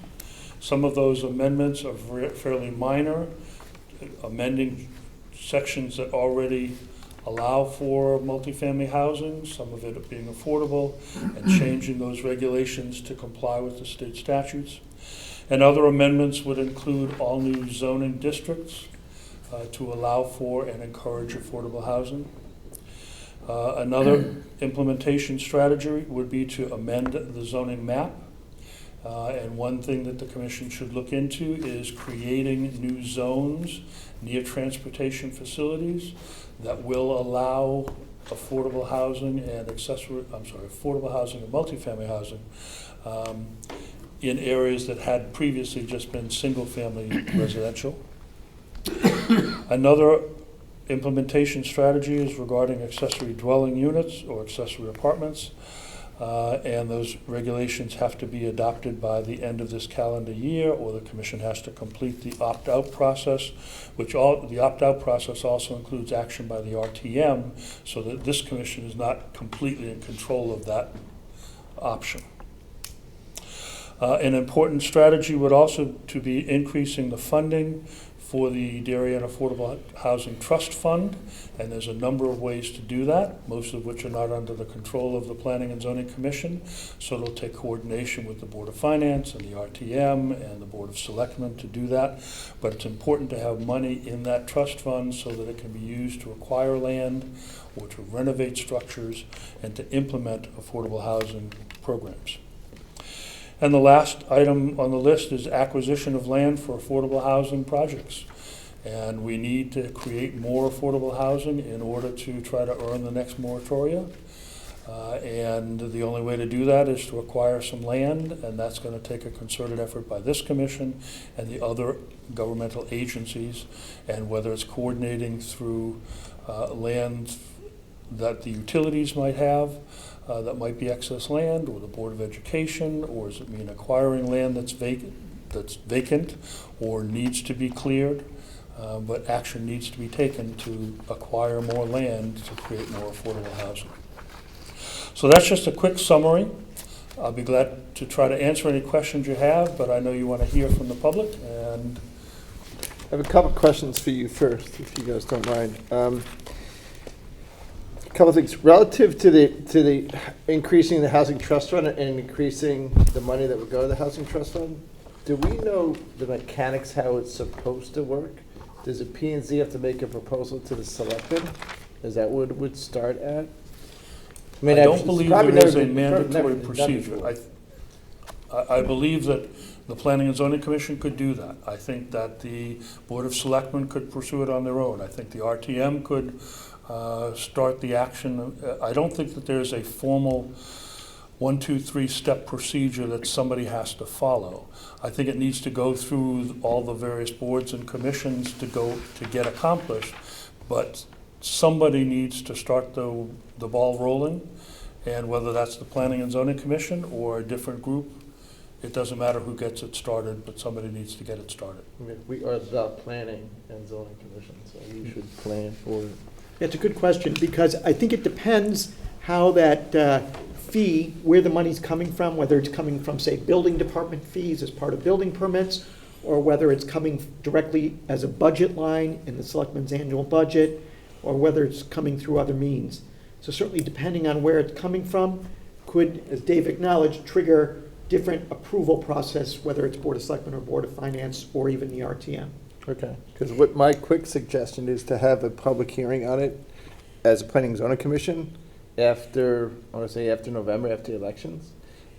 Some of those amendments are fairly minor, amending sections that already allow for multifamily housing, some of it being affordable, and changing those regulations to comply with the state statutes. And other amendments would include all new zoning districts to allow for and encourage affordable housing. Another implementation strategy would be to amend the zoning map. And one thing that the Commission should look into is creating new zones near transportation facilities that will allow affordable housing and affordable housing and multifamily housing in areas that had previously just been single-family residential. Another implementation strategy is regarding accessory dwelling units or accessory apartments, and those regulations have to be adopted by the end of this calendar year, or the Commission has to complete the opt-out process, the opt-out process also includes action by the RTM, so that this Commission is not completely in control of that option. An important strategy would also to be increasing the funding for the Darien Affordable Housing Trust Fund, and there's a number of ways to do that, most of which are not under the control of the Planning and Zoning Commission, so it'll take coordination with the Board of Finance and the RTM and the Board of Selectmen to do that, but it's important to have money in that trust fund so that it can be used to acquire land or to renovate structures and to implement affordable housing programs. And the last item on the list is acquisition of land for affordable housing projects. And we need to create more affordable housing in order to try to earn the next moratoria. And the only way to do that is to acquire some land, and that's going to take a concerted effort by this commission and the other governmental agencies, and whether it's coordinating through land that the utilities might have, that might be excess land, or the Board of Education, or does it mean acquiring land that's vacant or needs to be cleared? But action needs to be taken to acquire more land to create more affordable housing. So that's just a quick summary. I'll be glad to try to answer any questions you have, but I know you want to hear from the public, and I have a couple questions for you first, if you guys don't mind. A couple things relative to the increasing the housing trust fund and increasing the money that would go to the housing trust fund. Do we know the mechanics how it's supposed to work? Does the P&Z have to make a proposal to the selectmen? Is that what it would start at? I don't it's believe probably there is never a been- mandatory never been done procedure. before. I believe that the Planning and Zoning Commission could do that. I think that the Board of Selectmen could pursue it on their own. I think the RTM could start the action. I don't think that there's a formal 1, 2, 3-step procedure that somebody has to follow. I think it needs to go through all the various boards and commissions to get accomplished, but somebody needs to start the ball rolling, and whether that's the Planning and Zoning Commission or a different group, it doesn't matter who gets it started, but somebody needs to get it started. I mean, we are the Planning and Zoning Commission, so we should plan for it. It's a good question, because I think it depends how that fee, where the money's coming from, whether it's coming from, say, building department fees as part of building permits, or whether it's coming directly as a budget line in the selectmen's annual budget, or whether it's coming through other means. So certainly depending on where it's coming from, could, as Dave acknowledged, trigger different approval process, whether it's Board of Selectmen or Board of Finance or even the RTM. Okay, because what my quick suggestion is to have a public hearing on it as a Planning and Zoning Commission after, I want to say after November, after the elections.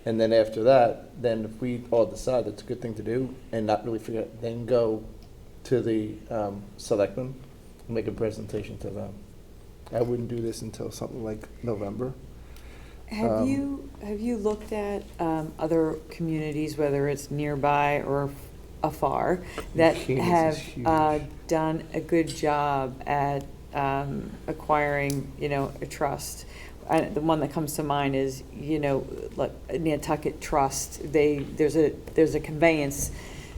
And then after that, then if we all decide that's a good thing to do and not really forget, then go to the selectmen and make a presentation to them. I wouldn't do this until something like November. Have you looked at other communities, whether it's nearby or afar, that New Canaan have is huge. done a good job at acquiring, a trust? The one that comes to mind is, like Nantucket Trust. There's a conveyance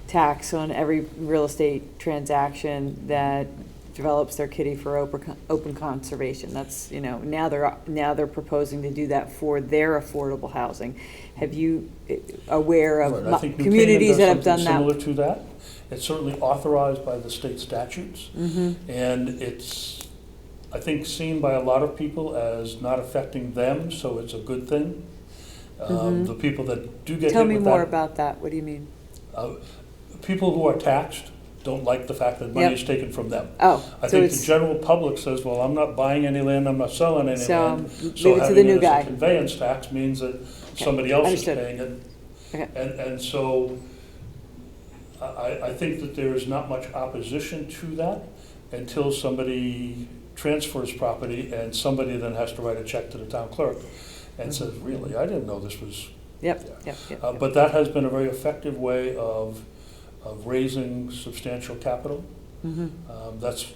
tax on every real estate transaction that develops their kitty for open conservation. That's, now they're proposing to do that for their affordable housing. Have you aware of I think New communities that Canaan have does done something that? similar to that. It's certainly authorized by the state statutes, and it's, I think, seen by a lot of people as not affecting them, so it's a good thing. The people that do get Tell hit me with more that, about that. What do you mean? people who are taxed don't like the fact that money Yep. is taken from them. Oh, I so think the it's, general public says, well, I'm not buying any land, I'm not selling any So, land. leave it to the new guy. Having it as a conveyance tax means that somebody else is Understood. paying it. Okay. And so I think that there is not much opposition to that until somebody transfers property and somebody then has to write a check to the town clerk and says, really, I didn't know this was. yep. But that has been a very effective way of raising substantial capital. That's,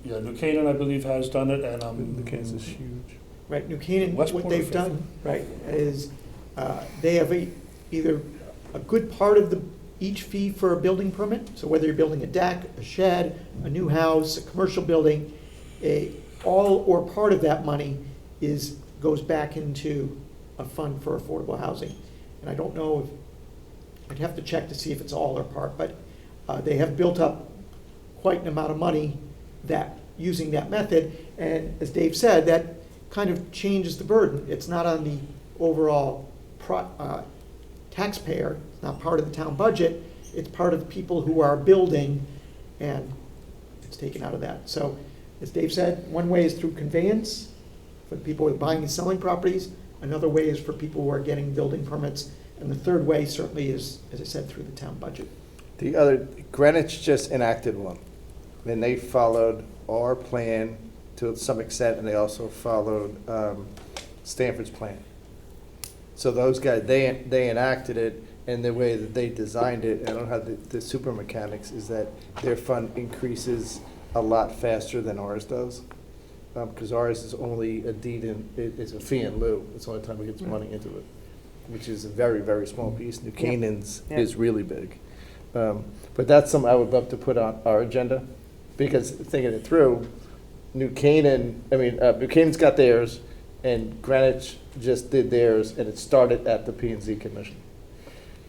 New Canaan, I believe, has done it, and New Canaan is huge. Right, New Canaan, Westport what or they've Fifth? done, right, is they have either a good part of each fee for a building permit, so whether you're building a deck, a shed, a new house, a commercial building, all or part of that money goes back into a fund for affordable housing. And I don't know I'd have to check to see if it's all or part, but they have built up quite an amount of money using that method. And as Dave said, that kind of changes the burden. It's not on the overall taxpayer, it's not part of the town budget, it's part of people who are building, and it's taken out of that. So, as Dave said, one way is through conveyance for the people who are buying and selling properties. Another way is for people who are getting building permits And the third way certainly is, as I said, through the town budget. The other, Greenwich just enacted one, and they followed our plan to some extent, and they also followed Stanford's plan. So those guys, they enacted it, and the way that they designed it, I don't have the super mechanics, is that their fund increases a lot faster than ours does. Because ours is only a deed in, it's a fee in lieu. It's the only time we get some money into it, which is a very, very small piece. New Canaan's is really big. But that's something I would love to put on our agenda, because thinking it through, New Canaan got theirs, and Greenwich just did theirs, and it started at the P&Z Commission.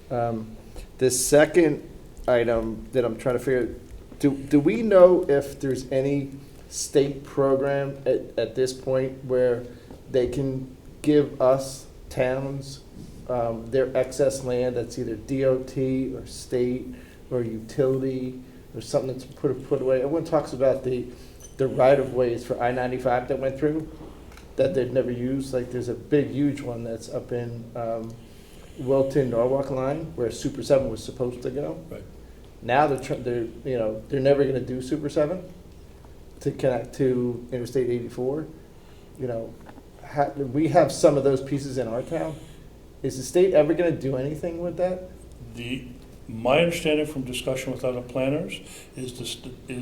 The second item that I'm trying to figure, do we know if there's any state program at this point where they can give us towns their excess land that's either DOT or state or utility or something that's put away? Everyone talks about the right-of-ways for I-95 that went through that they've never used. Like there's a big, huge one that's up in Wilton, Norwalk line where Super 7 was supposed to go. Right. Now they're never going to do Super 7 to connect to Interstate 84. We have some of those pieces in our town. Is the state ever going to do anything with that? My understanding from discussion with other planners is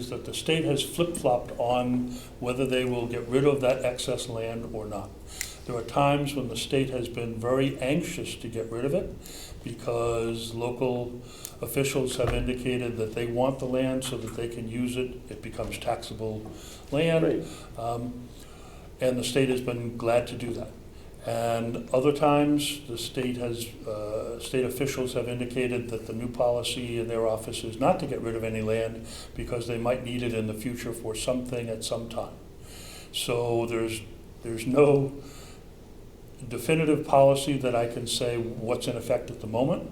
that the state has flip-flopped on whether they will get rid of that excess land or not. There are times when the state has been very anxious to get rid of it because local officials have indicated that they want the land so that they can use it. It becomes taxable land. Right. And the state has been glad to do that. And other times, the state officials have indicated that the new policy in their office is not to get rid of any land because they might need it in the future for something at some time. So there's no definitive policy that I can say what's in effect at the moment.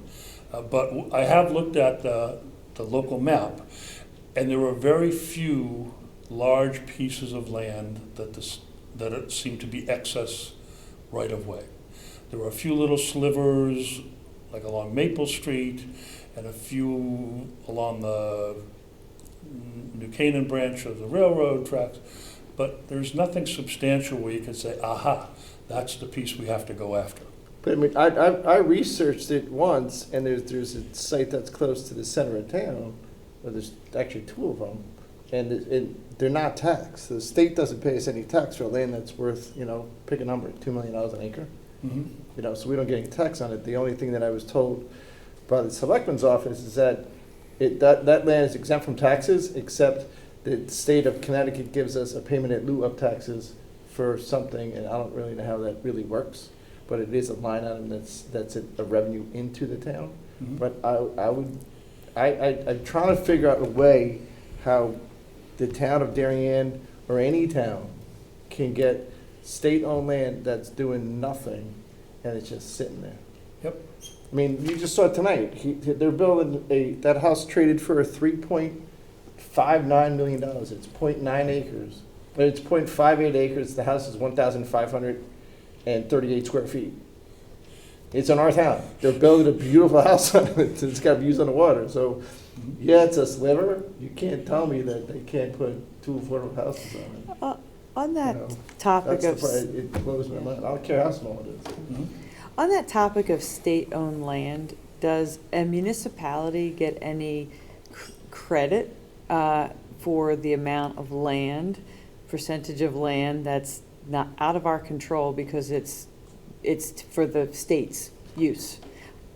But I have looked at the local map, and there are very few large pieces of land that seem to be excess right of way. There are a few little slivers, like along Maple Street, and a few along the New Canaan branch of the railroad tracks, but there's nothing substantial where you can say, aha, that's the piece we have to go after. But I mean, I researched it once, and there's a site that's close to the center of town, where there's actually two of them, and they're not taxed. The state doesn't pay us any tax for land that's worth, pick a number, $2 million an acre. Mm-hmm. So we don't get any tax on it. The only thing that I was told by the selectman's office is that that land is exempt from taxes, except the state of Connecticut gives us a payment in lieu of taxes for something, and I don't really know how that really works, but it is a line item that's a revenue into the town. Mm-hmm. But I'm trying to figure out a way how the town of Darien or any town can get state-owned land that's doing nothing and it's just sitting there. Yep. I mean, you just saw it tonight. They're building that house traded for $3.59 million. It's 0.9 acres. But it's 0.58 acres. The house is 1,538 square feet. It's in our town. They're building a beautiful house on it. It's got views on the water. So, yeah, it's a sliver. You can't tell me that they can't put two affordable houses on it. On that topic of... It blows my mind. I don't care how small it is. Mm-hmm. On that topic of state-owned land, does a municipality get any credit for the amount of land, percentage of land that's not out of our control because it's for the state's use?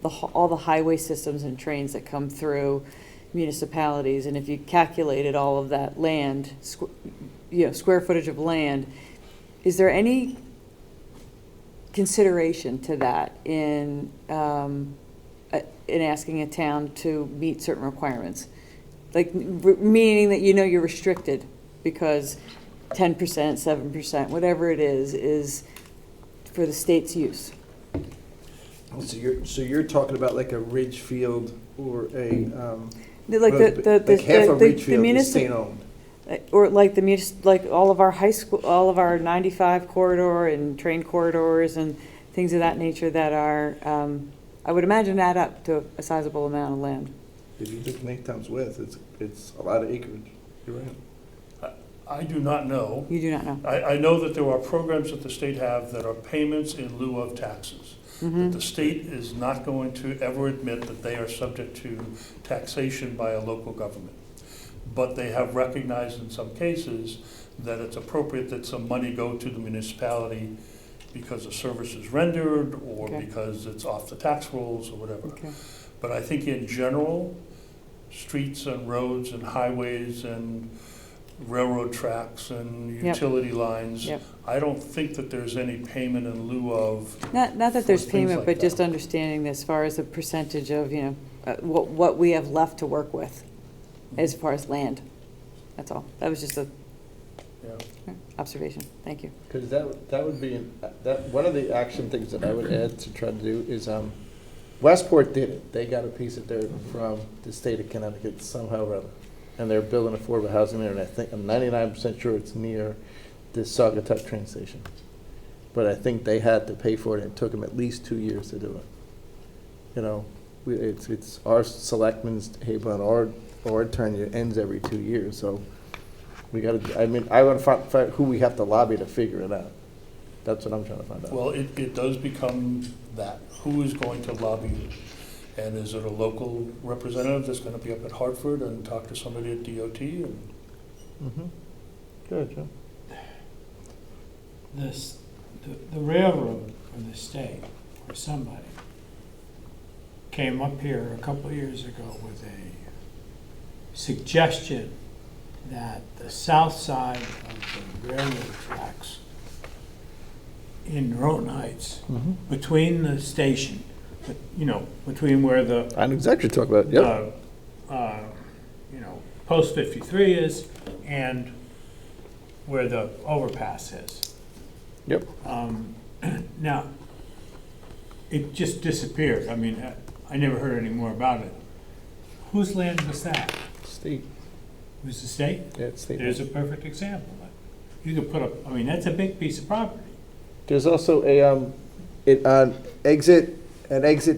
All the highway systems and trains that come through municipalities, and if you calculated all of that land, square footage of land, is there any consideration to that in asking a town to meet certain requirements? Like, meaning that you're restricted because 10%, 7%, whatever it is for the state's use. So you're talking about like a ridge field or a Like half a ridge field is state-owned. Or like like all of our high school, all of our 95 corridor and train corridors and things of that nature that are I would imagine add up to a sizable amount of land. If you look at times width, it's a lot of acreage. You're right. I do not know. You do not know. I know that there are programs that the state have that are payments in lieu of taxes. That the state is not going to ever admit that they are subject to taxation by a local government. But they have recognized in some cases that it's appropriate that some money go to the municipality because a service is rendered or Okay. because it's off the tax rolls or whatever. Okay. But I think in general, streets and roads and highways and railroad tracks and Yep. utility lines, Yep. I don't think that there's any payment in lieu of. Not that for there's things payment, like but just that. understanding as far as the percentage of, what we have left to work with as far as land. That's all. That was just a Yeah. observation. Thank you. Because that would be, one of the action things that I would add to try to do is, Westport did it. They got a piece of dirt from the state of Connecticut somehow or other. And they're building affordable housing there, and I'm 99% sure it's near the Saugatuck train station. But I think they had to pay for it, and it took them at least 2 years to do it. It's our selectmen's table, and our tenure ends every 2 years, so we gotta, I want to find who we have to lobby to figure it out. That's what I'm trying to find out. Well, it does become that. Who is going to lobby you? And is it a local representative that's going to be up at Hartford and talk to somebody at DOT? And Good, Joe. The railroad or the state or somebody came up here a couple of years ago with a suggestion that the south side of the railroad tracks in Roten Heights, between the station, between where the I know exactly what you're talking about, yep. Post 53 is and where the overpass is. Yep. Now, it just disappeared. I never heard any more about it. Whose land was that? State. It was the state? Yeah, it's state. There's a perfect example. You could put up, that's a big piece of property. There's also on exit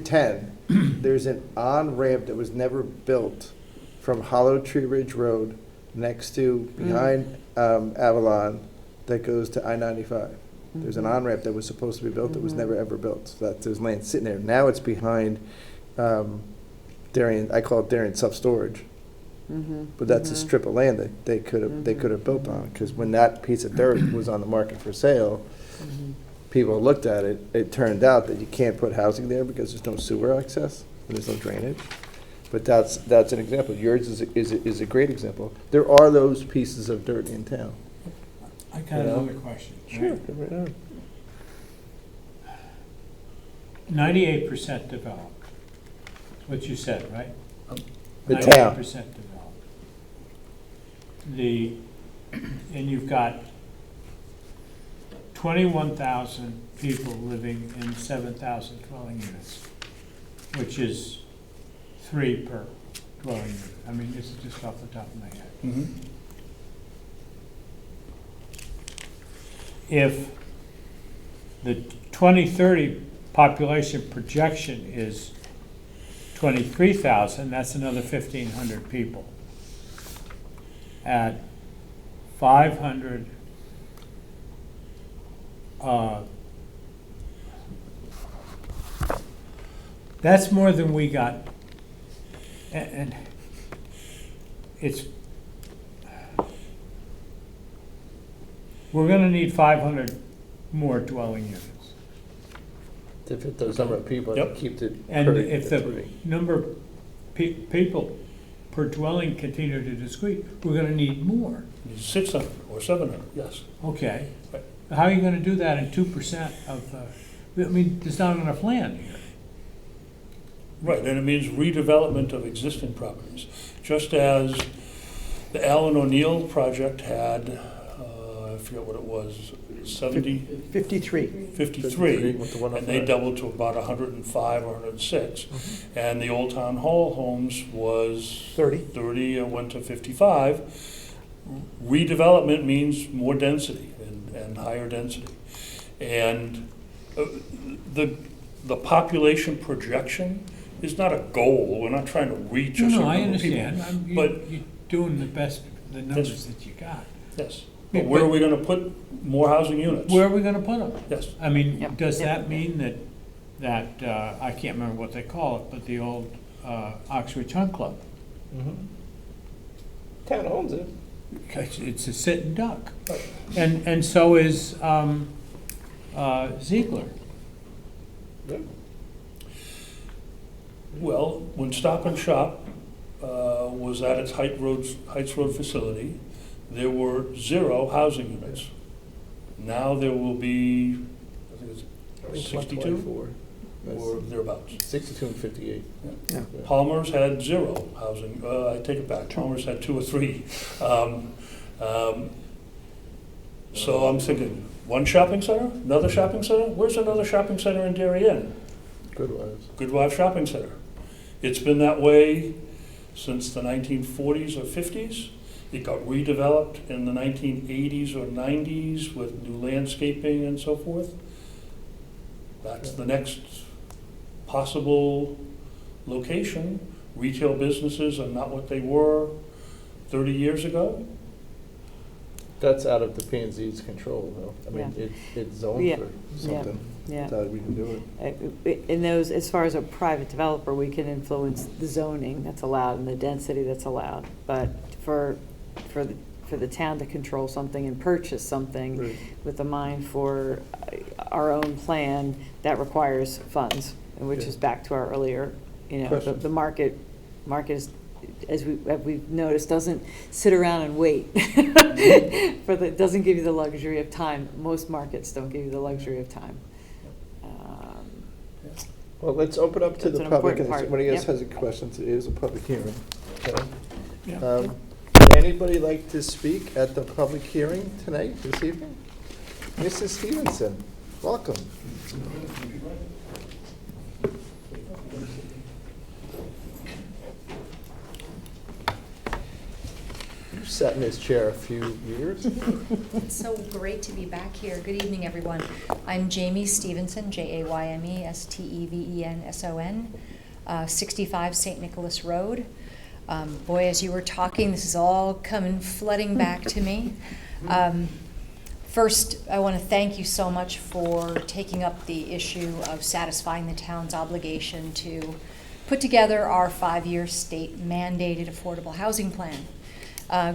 10, there's an on-ramp that was never built from Hollow Tree Ridge Road next to, behind Avalon, that goes to I-95. There's an on-ramp that was supposed to be built that was never ever built. So there's land sitting there. Now it's behind Darien, I call it Darien Self-Storage. But that's a strip of land that they could have built on, because when that piece of dirt was on the market for sale, people looked at it, it turned out that you can't put housing there because there's no sewer access and there's no drainage. But that's an example. Yours is a great example. There are those pieces of dirt in town. I got another question. Sure. Go right on. 98% developed. That's what you said, right? The town. 98% developed. And you've got 21,000 people living in 7,000 dwelling units, which is 3 per dwelling unit. This is just off the top of my head. If the 2030 population projection is 23,000, that's another 1,500 people. At 500, that's more than we got. And it's, we're gonna need 500 more dwelling units. To fit those number of people Yep. and keep it. And per- if the three. number of people per dwelling continue to decrease, we're gonna need more. 600 or 700, yes. Okay, how are you gonna do that in 2% of, there's not enough land here. Right, and it means redevelopment of existing properties. Just as the Allen O'Neill project had, I forget what it was, 70? 53. 53, with the 105. and they doubled to about 105 or 106. And the Old Town Hall homes was 30 and went to 55. Redevelopment means more density and higher density. And the the population projection is not a goal. We're not trying to reach a certain No, I number of people. understand. But You're doing the best, the numbers that you got. yes, Yeah, but where but- are we going to put more housing units? Where are we gonna put them? Yes. I mean, Yep. does that mean that, I can't remember what they call it, but the old Oxford Hunt Club, Town owns it. it's a sitting duck. And so is Ziegler. Well, when Stop and Shop was at its Heights Road facility, there were 0 housing units. Now there will be, I think it's 62 or thereabouts. 62 and 58. Yeah. Palmer's had 0 housing, I take it back, Palmer's had 2 or 3. So I'm thinking, one shopping center, another shopping center? Where's another shopping center in Darien? Goodhue Shopping Center. It's been that way since the 1940s or 50s. It got redeveloped in the 1980s or 90s with new landscaping and so forth. That's the next possible location. Retail businesses are not what they were 30 years ago. That's out of the P&Z's control, though. I mean, it's zoned Yeah. for something. Yeah. That's how we can do it. In those, as far as a private developer, we can influence the zoning that's allowed and the density that's allowed. But for the town to control something and purchase something Right. with a mind for our own plan, that requires funds, and which Yeah. is back to our earlier, the Question. market is, as we've noticed, doesn't sit around and wait. Doesn't give you the luxury of time. Most markets don't give you the luxury of time. Well, let's open up to That's the an public, important and part. if anybody else Yep. has a question, it is a public hearing. Okay? Yeah. Would anybody like to speak at the public hearing tonight, this evening? Mrs. Stevenson, welcome. You've sat in this chair a few years. It's so great to be back here. Good evening, everyone. I'm Jamie Stevenson, Jayme Stevenson, 65 St. Nicholas Road. Boy, as you were talking, this is all coming flooding back to me. First, I want to thank you so much for taking up the issue of satisfying the town's obligation to put together our 5-year state-mandated affordable housing plan.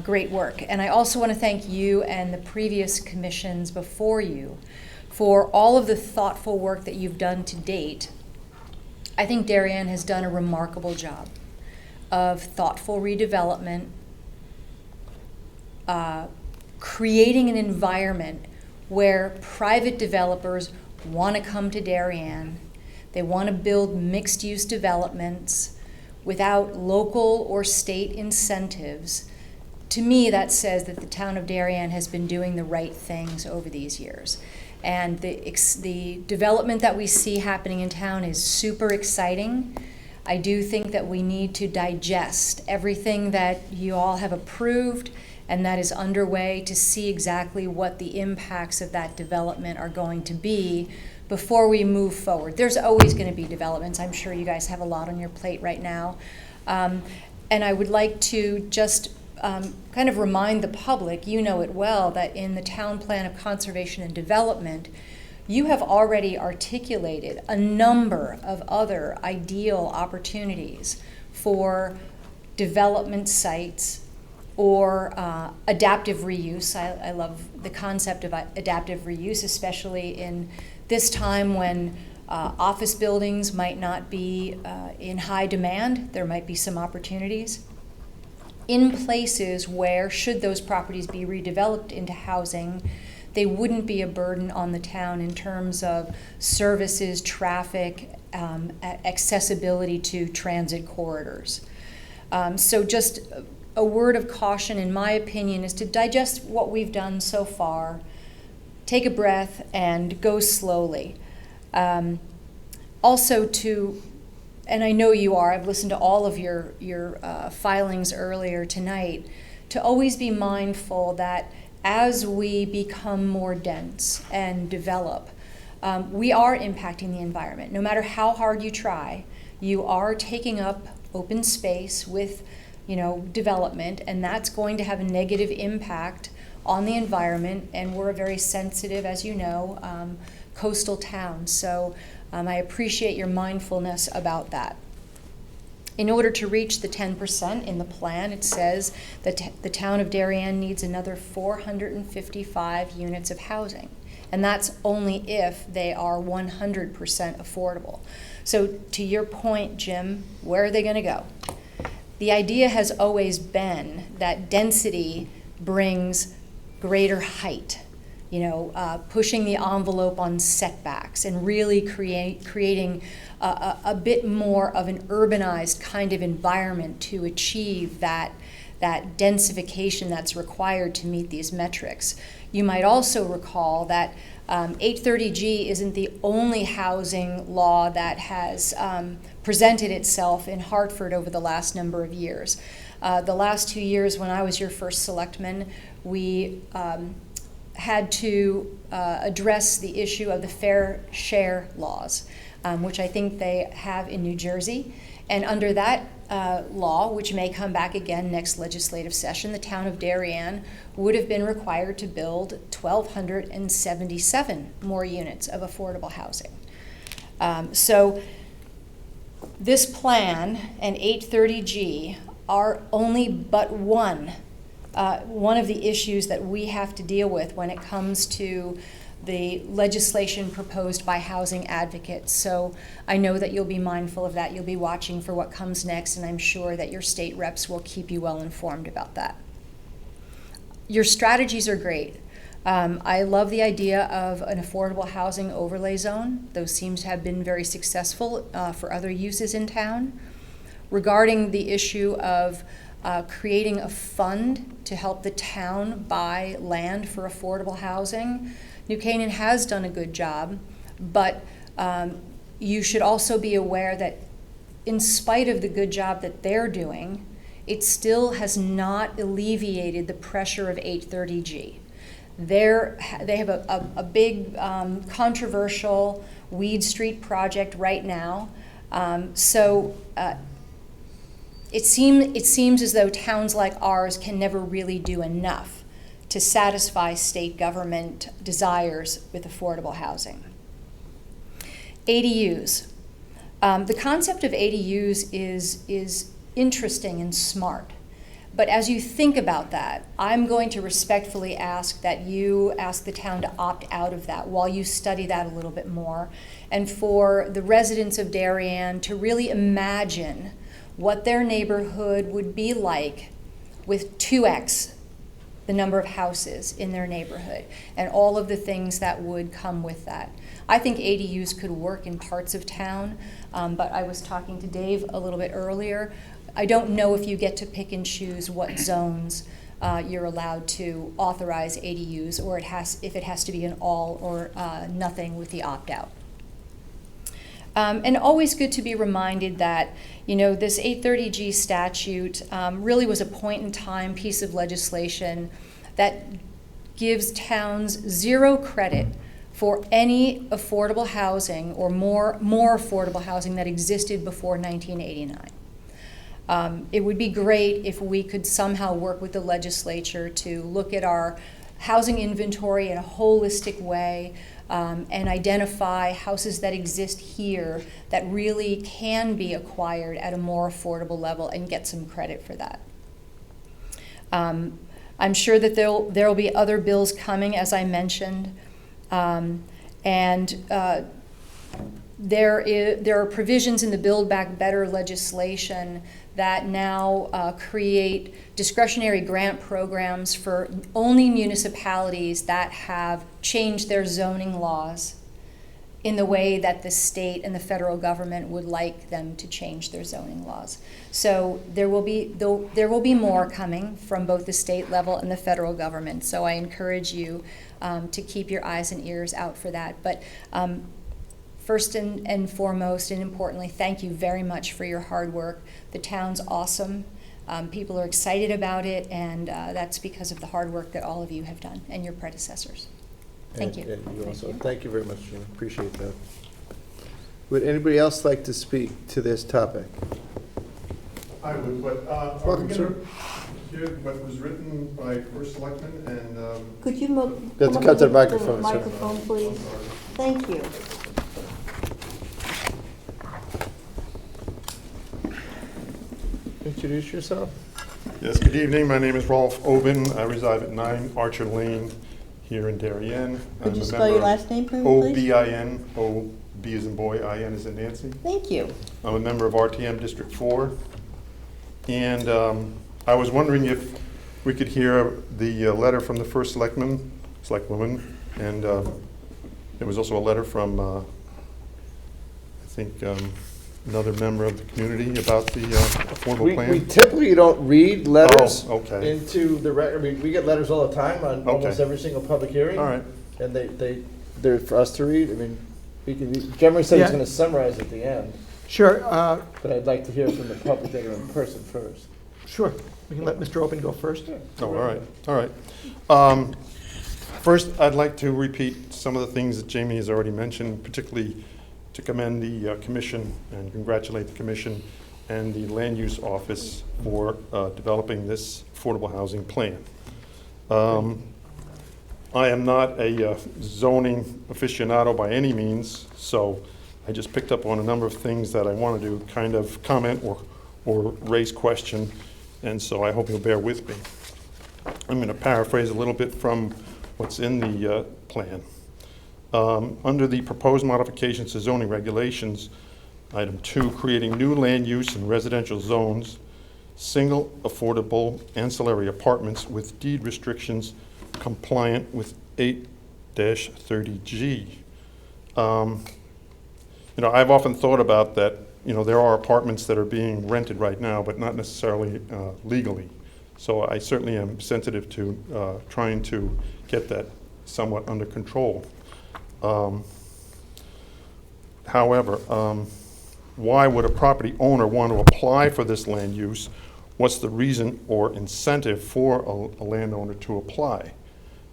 Great work. And I also want to thank you and the previous commissions before you for all of the thoughtful work that you've done to date. I think Darien has done a remarkable job of thoughtful redevelopment, creating an environment where private developers want to come to Darien. They want to build mixed-use developments without local or state incentives. To me, that says that the town of Darien has been doing the right things over these years. And the development that we see happening in town is super exciting. I do think that we need to digest everything that you all have approved and that is underway to see exactly what the impacts of that development are going to be before we move forward. There's always going to be developments. I'm sure you guys have a lot on your plate right now. And I would like to just kind of remind the public, you know it well, that in the Town Plan of Conservation and Development, you have already articulated a number of other ideal opportunities for development sites or adaptive reuse. I love the concept of adaptive reuse, especially in this time when office buildings might not be in high demand. There might be some opportunities in places where, should those properties be redeveloped into housing, they wouldn't be a burden on the town in terms of services, traffic, accessibility to transit corridors. So just a word of caution, in my opinion, is to digest what we've done so far, take a breath, and go slowly. Also to, and I know you are, I've listened to all of your filings earlier tonight, to always be mindful that as we become more dense and develop, we are impacting the environment. No matter how hard you try, you are taking up open space with, development, and that's going to have a negative impact on the environment, and we're a very sensitive, as you know, coastal town. So I appreciate your mindfulness about that. In order to reach the 10% in the plan, it says that the town of Darien needs another 455 units of housing. And that's only if they are 100% affordable. So to your point, Jim, where are they going to go? The idea has always been that density brings greater height, pushing the envelope on setbacks and really creating a bit more of an urbanized kind of environment to achieve that densification that's required to meet these metrics. You might also recall that 830G isn't the only housing law that has presented itself in Hartford over the last number of years. The last 2 years when I was your first selectman, we had to address the issue of the fair share laws, which I think they have in New Jersey. And under that law, which may come back again next legislative session, the town of Darien would have been required to build 1,277 more units of affordable housing. So this plan and 830G are only but one of the issues that we have to deal with when it comes to the legislation proposed by housing advocates. So I know that you'll be mindful of that. You'll be watching for what comes next, and I'm sure that your state reps will keep you well informed about that. Your strategies are great. I love the idea of an affordable housing overlay zone. Those seem to have been very successful for other uses in town. Regarding the issue of creating a fund to help the town buy land for affordable housing, New Canaan has done a good job, but you should also be aware that in spite of the good job that they're doing, it still has not alleviated the pressure of 830G. They have a big controversial Weed Street project right now. It seems as though towns like ours can never really do enough to satisfy state government desires with affordable housing. ADUs. The concept of ADUs is interesting and smart. But as you think about that, I'm going to respectfully ask that you ask the town to opt out of that while you study that a little bit more, and for the residents of Darien to really imagine what their neighborhood would be like with 2x the number of houses in their neighborhood and all of the things that would come with that. I think ADUs could work in parts of town, but I was talking to Dave a little bit earlier. I don't know if you get to pick and choose what zones you're allowed to authorize ADUs, or if it has to be an all or nothing with the opt-out. And always good to be reminded that, this 830G statute really was a point-in-time piece of legislation that gives towns zero credit for any affordable housing or more affordable housing that existed before 1989. It would be great if we could somehow work with the legislature to look at our housing inventory in a holistic way, and identify houses that exist here that really can be acquired at a more affordable level and get some credit for that. I'm sure that there will be other bills coming, as I mentioned, there are provisions in the Build Back Better legislation that now create discretionary grant programs for only municipalities that have changed their zoning laws in the way that the state and the federal government would like them to change their zoning laws. So there will be more coming from both the state level and the federal government. So I encourage you to keep your eyes and ears out for that. But first and foremost, and importantly, thank you very much for your hard work. The town's awesome. People are excited about it, and that's because of the hard work that all of you have done and your predecessors. Thank you. And you also, thank you very much, Jim, appreciate that. Would anybody else like to speak to this topic? I would, but are Welcome, we sir. going to hear what was written by first selectman and? Could you Let's come cut up to the with microphone, sir. microphone, please? Thank you. Introduce yourself. Yes, good evening. My name is Rolf Oben. I reside at 9 Archer Lane here in Darien. Could I'm you a spell member your of last name for me, please? OBIN, O, B as in boy, IN as in Nancy. Thank you. I'm a member of RTM District 4. And I was wondering if we could hear the letter from the first selectwoman, and there was also a letter from, I think, another member of the community about the affordable plan. We typically don't read letters Oh, okay. into the record. I mean, we get letters all the time on almost Okay. every single public hearing. All right. And they're for us to read. I mean, Jeremy said he's Yeah. going to summarize at the end, Sure, but I'd like to hear from the public that are in person first. sure. We can let Mr. Open go first. Oh, all right, all right. First, I'd like to repeat some of the things that Jamie has already mentioned, particularly to commend the commission and congratulate the commission and the land use office for developing this affordable housing plan. I am not a zoning aficionado by any means, so I just picked up on a number of things that I wanted to kind of comment or raise question, and so I hope you'll bear with me. I'm going to paraphrase a little bit from what's in the plan. Under the proposed modifications to zoning regulations, item 2, creating new land use in residential zones, single affordable ancillary apartments with deed restrictions compliant with 8-30G. I've often thought about that. There are apartments that are being rented right now, but not necessarily legally. So I certainly am sensitive to trying to get that somewhat under control. However, why would a property owner want to apply for this land use? What's the reason or incentive for a landowner to apply?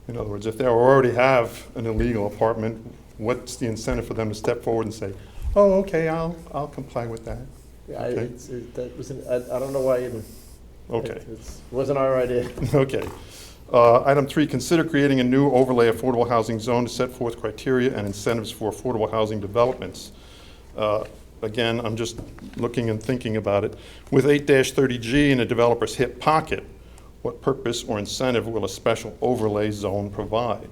In other words, if they already have an illegal apartment, what's the incentive for them to step forward and say, "Oh, okay, I'll comply with that"? Yeah, Okay. I don't know why you. Okay. It wasn't our idea. Okay. Item 3, consider creating a new overlay affordable housing zone to set forth criteria and incentives for affordable housing developments. Again, I'm just looking and thinking about it. With 8-30G in a developer's hip pocket, what purpose or incentive will a special overlay zone provide?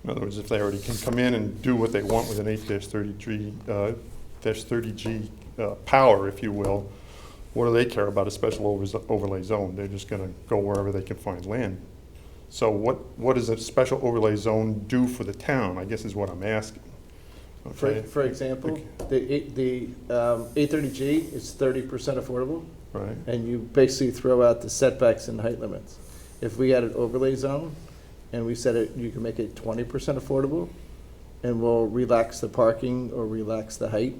In other words, if they already can come in and do what they want with an 8-30G power, if you will, what do they care about a special overlay zone? They're just going to go wherever they can find land. So what does a special overlay zone do for the town, I guess is what I'm asking. Okay. For example, the 830G is 30% affordable. Right. And you basically throw out the setbacks and height limits. If we had an overlay zone and we said you can make it 20% affordable and we'll relax the parking or relax the height,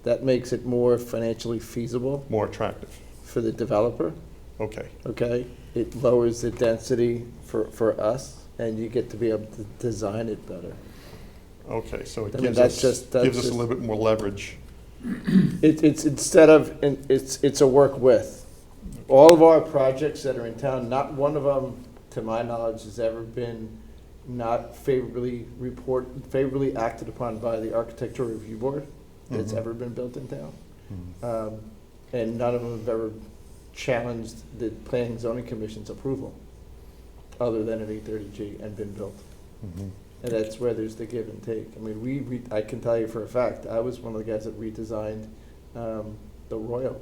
that makes it more financially feasible. More attractive. For the developer. Okay. Okay. It lowers the density for us and you get to be able to design it better. Okay, so it I mean, gives us a little bit more leverage. It's instead of, it's a work with. All of our projects that are in town, not one of them, to my knowledge, has ever been not favorably acted upon by the Architectural Review Board that's ever been built in town. And none of them have ever challenged the Planning and Zoning Commission's approval, other than an 830G, and been built. And that's where there's the give and take. I mean, I can tell you for a fact, I was one of the guys that redesigned the Royal.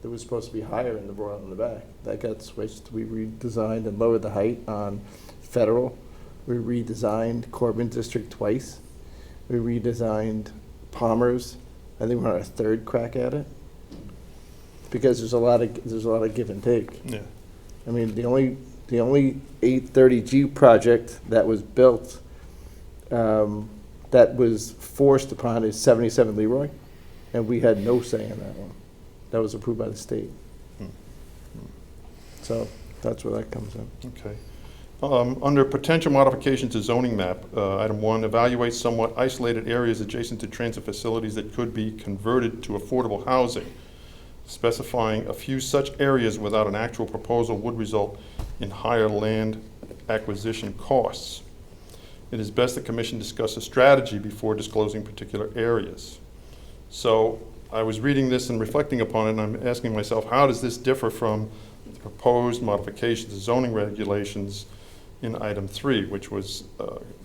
That was supposed to be higher in the Royal in the back. That got switched. We redesigned and lowered the height on Federal. We redesigned Corbin District twice. We redesigned Palmer's. I think we're on our third crack at it. Because there's a lot of give and take. Yeah. I mean, the only 830G project that was built that was forced upon is 77 Leroy, and we had no say in that one. That was approved by the state. So that's where that comes in. Okay. Under potential modifications to zoning map, item 1, evaluate somewhat isolated areas adjacent to transit facilities that could be converted to affordable housing. Specifying a few such areas without an actual proposal would result in higher land acquisition costs. It is best the commission discuss a strategy before disclosing particular areas. So I was reading this and reflecting upon it, and I'm asking myself, how does this differ from the proposed modifications to zoning regulations in item 3, which was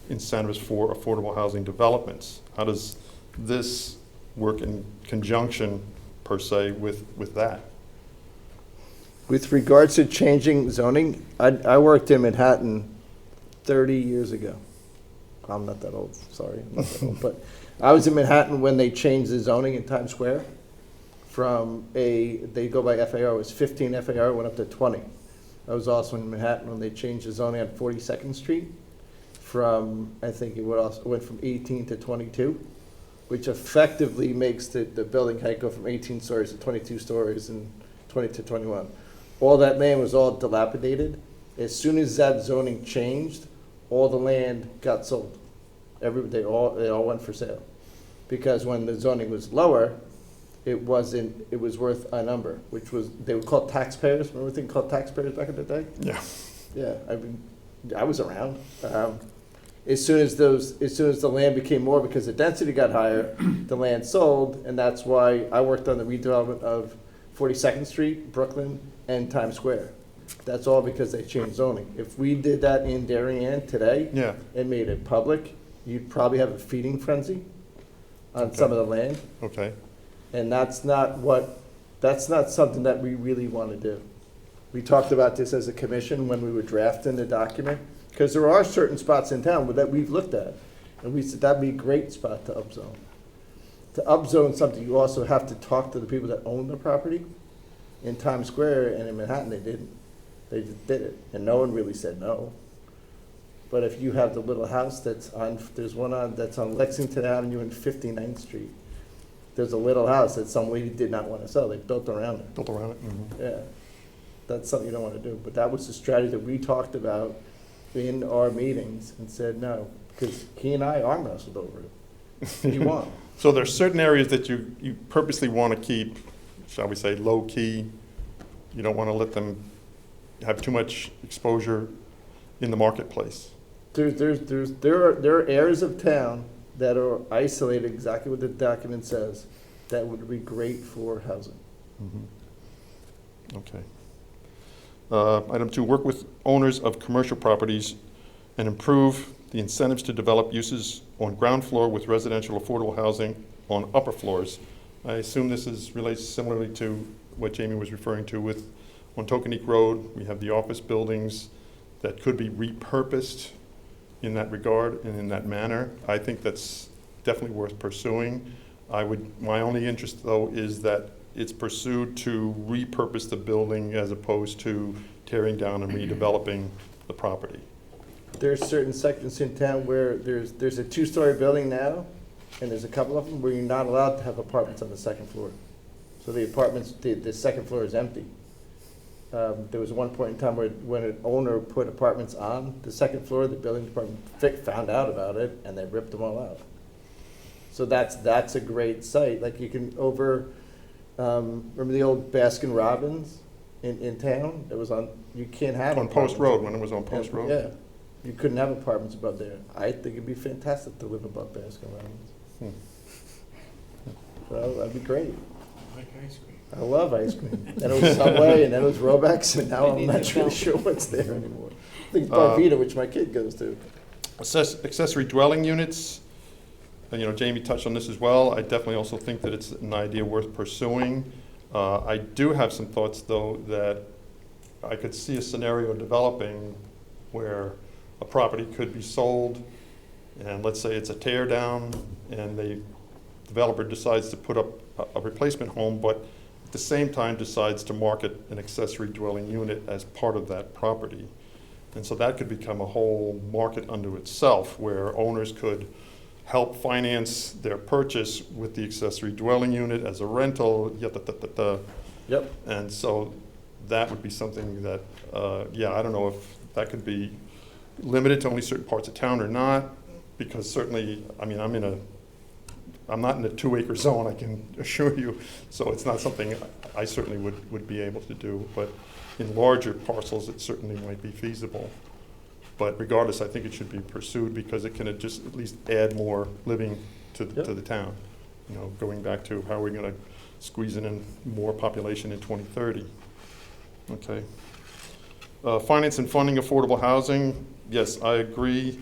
incentives for affordable housing developments? How does this work in conjunction, per se, with that? With regards to changing zoning, I worked in Manhattan 30 years ago. I'm not that old, sorry, I'm not that old, but I was in Manhattan when they changed the zoning in Times Square from they go by FAR, it was 15 FAR, went up to 20. I was also in Manhattan when they changed the zoning on 42nd Street from, I think it went from 18 to 22, which effectively makes the building height go from 18 stories to 22 stories and 20 to 21. All that land was all dilapidated. As soon as that zoning changed, all the land got sold. They all went for sale. Because when the zoning was lower, it was worth a number, which was, they were called taxpayers. Remember the thing called taxpayers back in the day? Yeah. Yeah, I was around. As soon as the land became more, because the density got higher, the land sold, and that's why I worked on the redevelopment of 42nd Street, Brooklyn, and Times Square. That's all because they changed zoning. If we did that in Darien today, Yeah. and made it public, you'd probably have a feeding frenzy on Okay. some of the land. Okay. And that's not something that we really want to do. We talked about this as a commission when we were drafting the document, because there are certain spots in town that we've looked at, and we said that'd be a great spot to upzone. To upzone something, you also have to talk to the people that own the property. In Times Square and in Manhattan, they didn't. They just did it, and no one really said no. But if you have the little house there's one that's on Lexington Avenue and 59th Street. There's a little house that some lady did not want to sell. They built around it. Built around it? Mm-hmm. Yeah. That's something you don't want to do. But that was the strategy that we talked about in our meetings and said no, because he and I arm wrestled over it. He won. So there's certain areas that you purposely want to keep, shall we say, low-key. You don't want to let them have too much exposure in the marketplace. There are areas of town that are isolated, exactly what the document says, that would be great for housing. Mm-hmm. Okay. Item 2, work with owners of commercial properties and improve the incentives to develop uses on ground floor with residential affordable housing on upper floors. I assume this relates similarly to what Jamie was referring to on Tokeneke Road. We have the office buildings that could be repurposed in that regard and in that manner. I think that's definitely worth pursuing. My only interest, though, is that it's pursued to repurpose the building as opposed to tearing down and redeveloping the property. There's certain sections in town where there's a 2-story building now, and there's a couple of them where you're not allowed to have apartments on the second floor. So the apartments, the second floor is empty. There was one point in time when an owner put apartments on the second floor, the building department found out about it, and they ripped them all out. So that's a great site. Like you can remember the old Baskin Robbins in town? It was you can't have on Post Road, when it was on Post Road? Yeah. You couldn't have apartments above there. I think it'd be fantastic to live above Baskin Robbins. So that'd be great. Like ice cream. I love ice cream. Then it was Subway, and then it was Robex, and now I'm not really sure what's there anymore. I think Barvita, which my kid goes to. Accessory dwelling units, Jamie touched on this as well. I definitely also think that it's an idea worth pursuing. I do have some thoughts, though, that I could see a scenario developing where a property could be sold, and let's say it's a tear down, and the developer decides to put up a replacement home, but at the same time decides to market an accessory dwelling unit as part of that property. And so that could become a whole market unto itself, where owners could help finance their purchase with the accessory dwelling unit as a rental, Yep. And so that would be something that, I don't know if that could be limited to only certain parts of town or not, because certainly, I mean, I'm not in a 2-acre zone, I can assure you, so it's not something I certainly would be able to do, but in larger parcels, it certainly might be feasible. But regardless, I think it should be pursued because it can just at least add more living to the town. You know, going back to how we're gonna squeeze in more population in 2030. Okay. Finance and funding affordable housing, yes, I agree.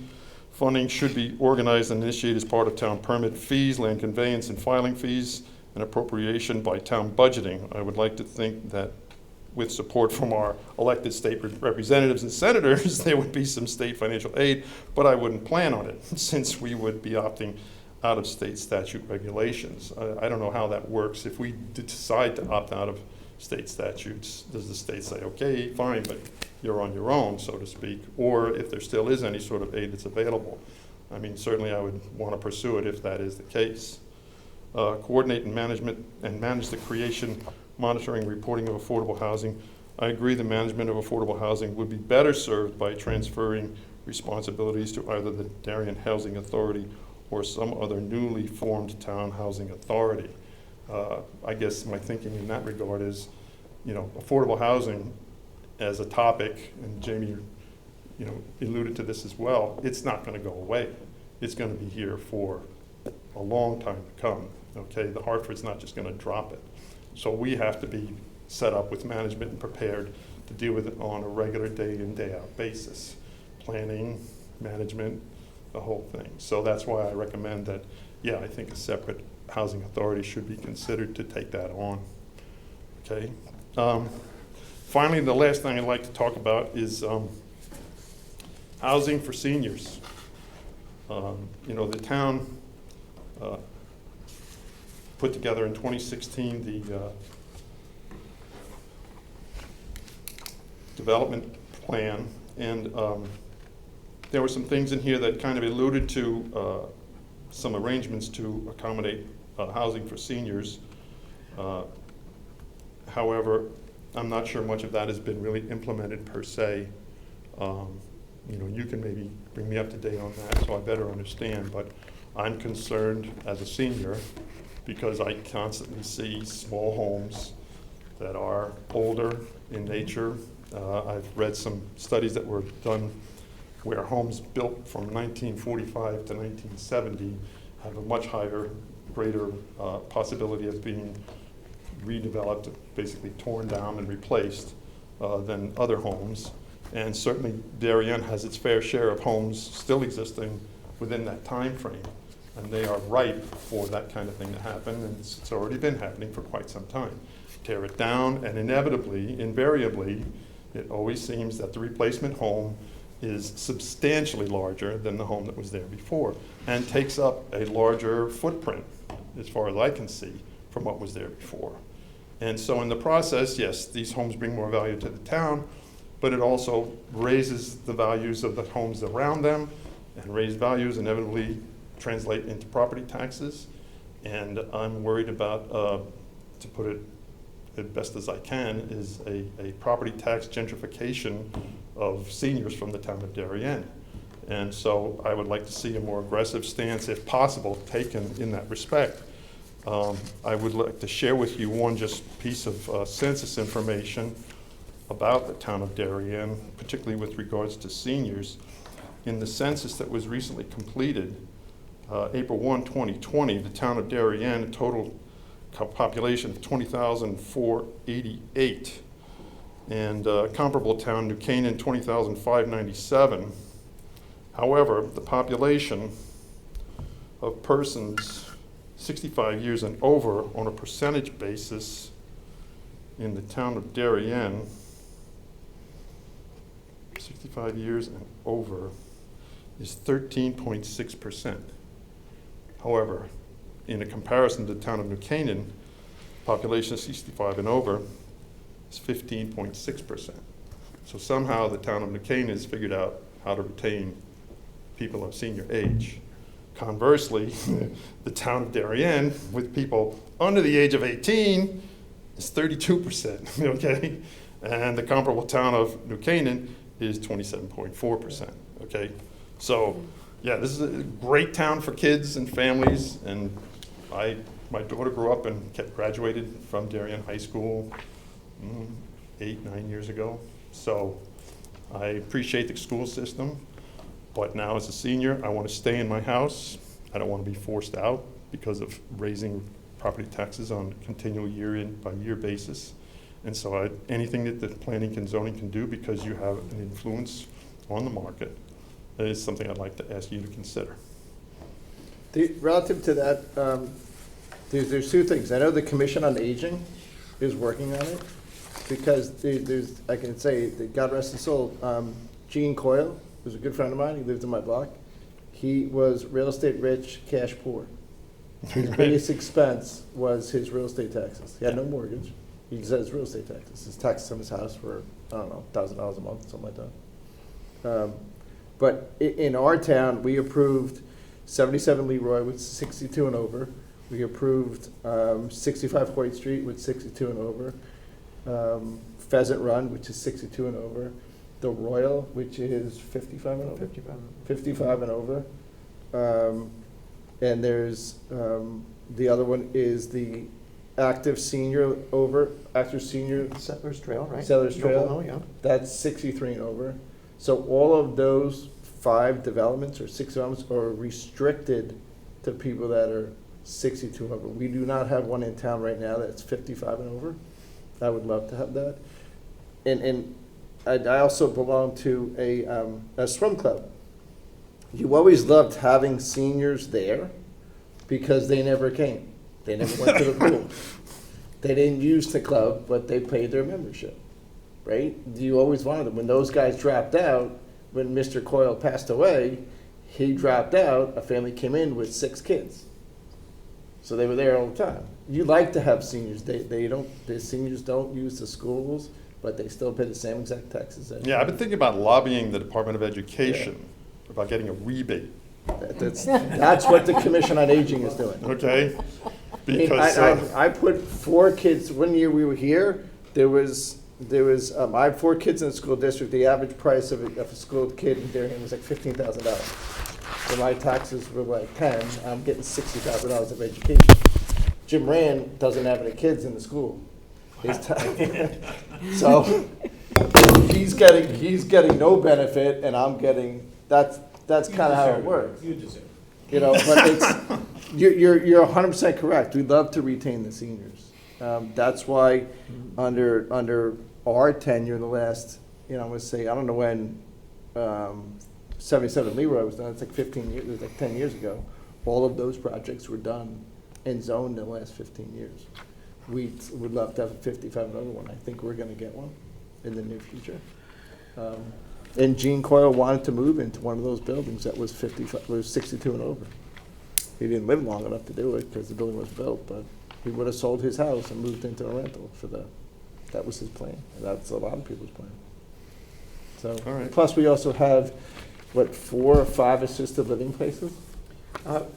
Funding should be organized and initiated as part of town permit fees, land conveyance and filing fees, and appropriation by town budgeting. I would like to think that with support from our elected state representatives and senators, there would be some state financial aid, but I wouldn't plan on it since we would be opting out of state statute regulations. I don't know how that works. If we decide to opt out of state statutes, does the state say, okay, fine, but you're on your own, so to speak, or if there still is any sort of aid that's available? I mean, certainly I would want to pursue it if that is the case. Coordinate and manage the creation, monitoring, reporting of affordable housing. I agree the management of affordable housing would be better served by transferring responsibilities to either the Darien Housing Authority or some other newly formed town housing authority. I guess my thinking in that regard is, you know, affordable housing as a topic, and Jamie, you know, alluded to this as well, it's not going to go away. It's going to be here for a long time to come, okay? The Hartford's not just going to drop it. So we have to be set up with management and prepared to deal with it on a regular day in, day out basis. Planning, management, the whole thing. So that's why I recommend that, yeah, I think a separate housing authority should be considered to take that on, okay? Finally, the last thing I'd like to talk about is housing for seniors. You know, the town put together in 2016 the development plan, and there were some things in here that kind of alluded to some arrangements to accommodate housing for seniors. However, I'm not sure much of that has been really implemented per se. You know, you can maybe bring me up to date on that so I better understand, but I'm concerned as a senior because I constantly see small homes that are older in nature. I've read some studies that were done where homes built from 1945 to 1970 have a much higher, greater possibility of being redeveloped, basically torn down and replaced than other homes. And certainly Darien has its fair share of homes still existing within that time frame. And they are ripe for that kind of thing to happen, and it's already been happening for quite some time. Tear it down, and inevitably, invariably, it always seems that the replacement home is substantially larger than the home that was there before, and takes up a larger footprint, as far as I can see, from what was there before. And so in the process, yes, these homes bring more value to the town, but it also raises the values of the homes around them, and raised values inevitably translate into property taxes. And I'm worried about, to put it as best as I can, is a property tax gentrification of seniors from the town of Darien. And so I would like to see a more aggressive stance, if possible, taken in that respect. I would like to share with you one just piece of census information about the town of Darien, particularly with regards to seniors. In the census that was recently completed, April 1, 2020, the town of Darien, a total population of 20,488. And comparable town, New Canaan, 20,597. However, the population of persons 65 years and over on a percentage basis in the town of Darien, 65 years and over, is 13.6%. However, in a comparison to the town of New Canaan, population of 65 and over is 15.6%. So somehow the town of New Canaan has figured out how to retain people of senior age. Conversely, the town of Darien, with people under the age of 18, is 32%, okay? And the comparable town of New Canaan is 27.4%, okay? So, yeah, this is a great town for kids and families, and my daughter grew up and graduated from Darien High School 8-9 years ago. So I appreciate the school system, but now as a senior, I want to stay in my house. I don't want to be forced out because of raising property taxes on a continual year-by-year basis. And so anything that the planning and zoning can do, because you have an influence on the market, is something I'd like to ask you to consider. Relative to that, there's two things. I know the Commission on Aging is working on it, because there's, I can say, that God rest his soul, Gene Coyle was a good friend of mine. He lived in my block. He was real estate rich, cash poor. His biggest expense was his real estate taxes. He had no mortgage. He just had his real estate taxes. His taxes on his house were, I don't know, $1,000 a month, something like that. But in our town, we approved 77 Leroy with 62 and over. We approved 65 Hoyt Street with 62 and over. Pheasant Run, which is 62 and over. The Royal, which is 55 and over. 55 and over. And there's, the other one is the active senior Settlers Trail, right? Settlers Trail. Oh, yeah. That's 63 and over. So all of those 5 developments or 6 developments are restricted to people that are 62 and over. We do not have one in town right now that's 55 and over. I would love to have that. And I also belong to a swim club. You always loved having seniors there because they never came. They never went to the pool. They didn't use the club, but they paid their membership, right? You always wanted them. When those guys dropped out, when Mr. Coyle passed away, he dropped out, a family came in with 6 kids. So they were there all the time. You like to have seniors. The seniors don't use the schools, but they still pay the same exact taxes. Yeah, I've been thinking about lobbying the Department of Education about getting a rebate. That's what the Commission on Aging is doing. Okay? Because I put 4 kids, one year we were here, I had 4 kids in the school district. The average price of a school kid in Darien was like $15,000. So my taxes were like 10, I'm getting $60,000 of education. Jim Rand doesn't have any kids in the school. So he's getting no benefit, and I'm getting, that's kind of how it works. You deserve it. You know, but it's, you're 100% correct. We'd love to retain the seniors. That's why under our tenure, the last, I'm going to say, I don't know when 77 Leroy was done. It's like 15 years, it was like 10 years ago. All of those projects were done and zoned in the last 15 years. We would love to have a 55 and over one. I think we're going to get one in the near future. And Gene Coyle wanted to move into one of those buildings that was 62 and over. He didn't live long enough to do it because the building was built, but he would have sold his house and moved into a rental for that. That was his plan, and that's a lot of people's plan. So, all right. Plus we also have, 4 or 5 assisted living places?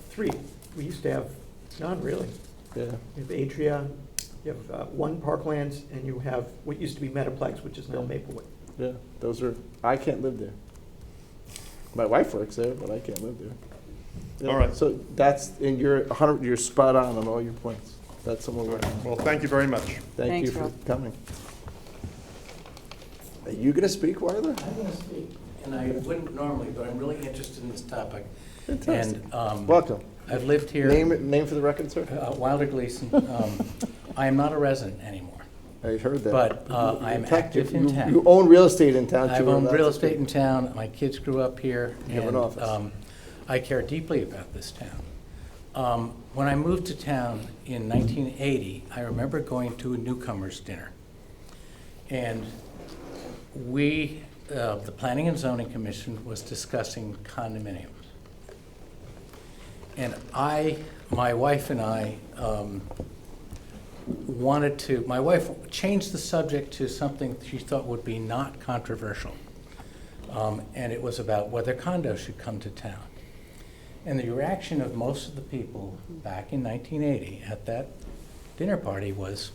3. We used to have none, really. Yeah. You have Adria, you have 1 Parklands, and you have what used to be Metaplex, which is now Maplewood. Yeah, I can't live there. My wife works there, but I can't live there. Yeah, all right. So and you're spot on all your points. That's some of what. Well, thank you very much. Thanks, you for coming. Are you going to speak, Wyler? I'm going to speak, and I wouldn't normally, but I'm really interested in this topic. Fantastic. And welcome. I've lived here. Name for the record, sir? Wilder Gleason. I am not a resident anymore. I heard that. But I'm active in town. You own real estate in town, too. I've owned real estate in town. My kids grew up here. You have an office. I care deeply about this town. When I moved to town in 1980, I remember going to a newcomers dinner. And the Planning and Zoning Commission was discussing condominiums. And my wife and I my wife changed the subject to something she thought would be not controversial. And it was about whether condos should come to town. And the reaction of most of the people back in 1980 at that dinner party was,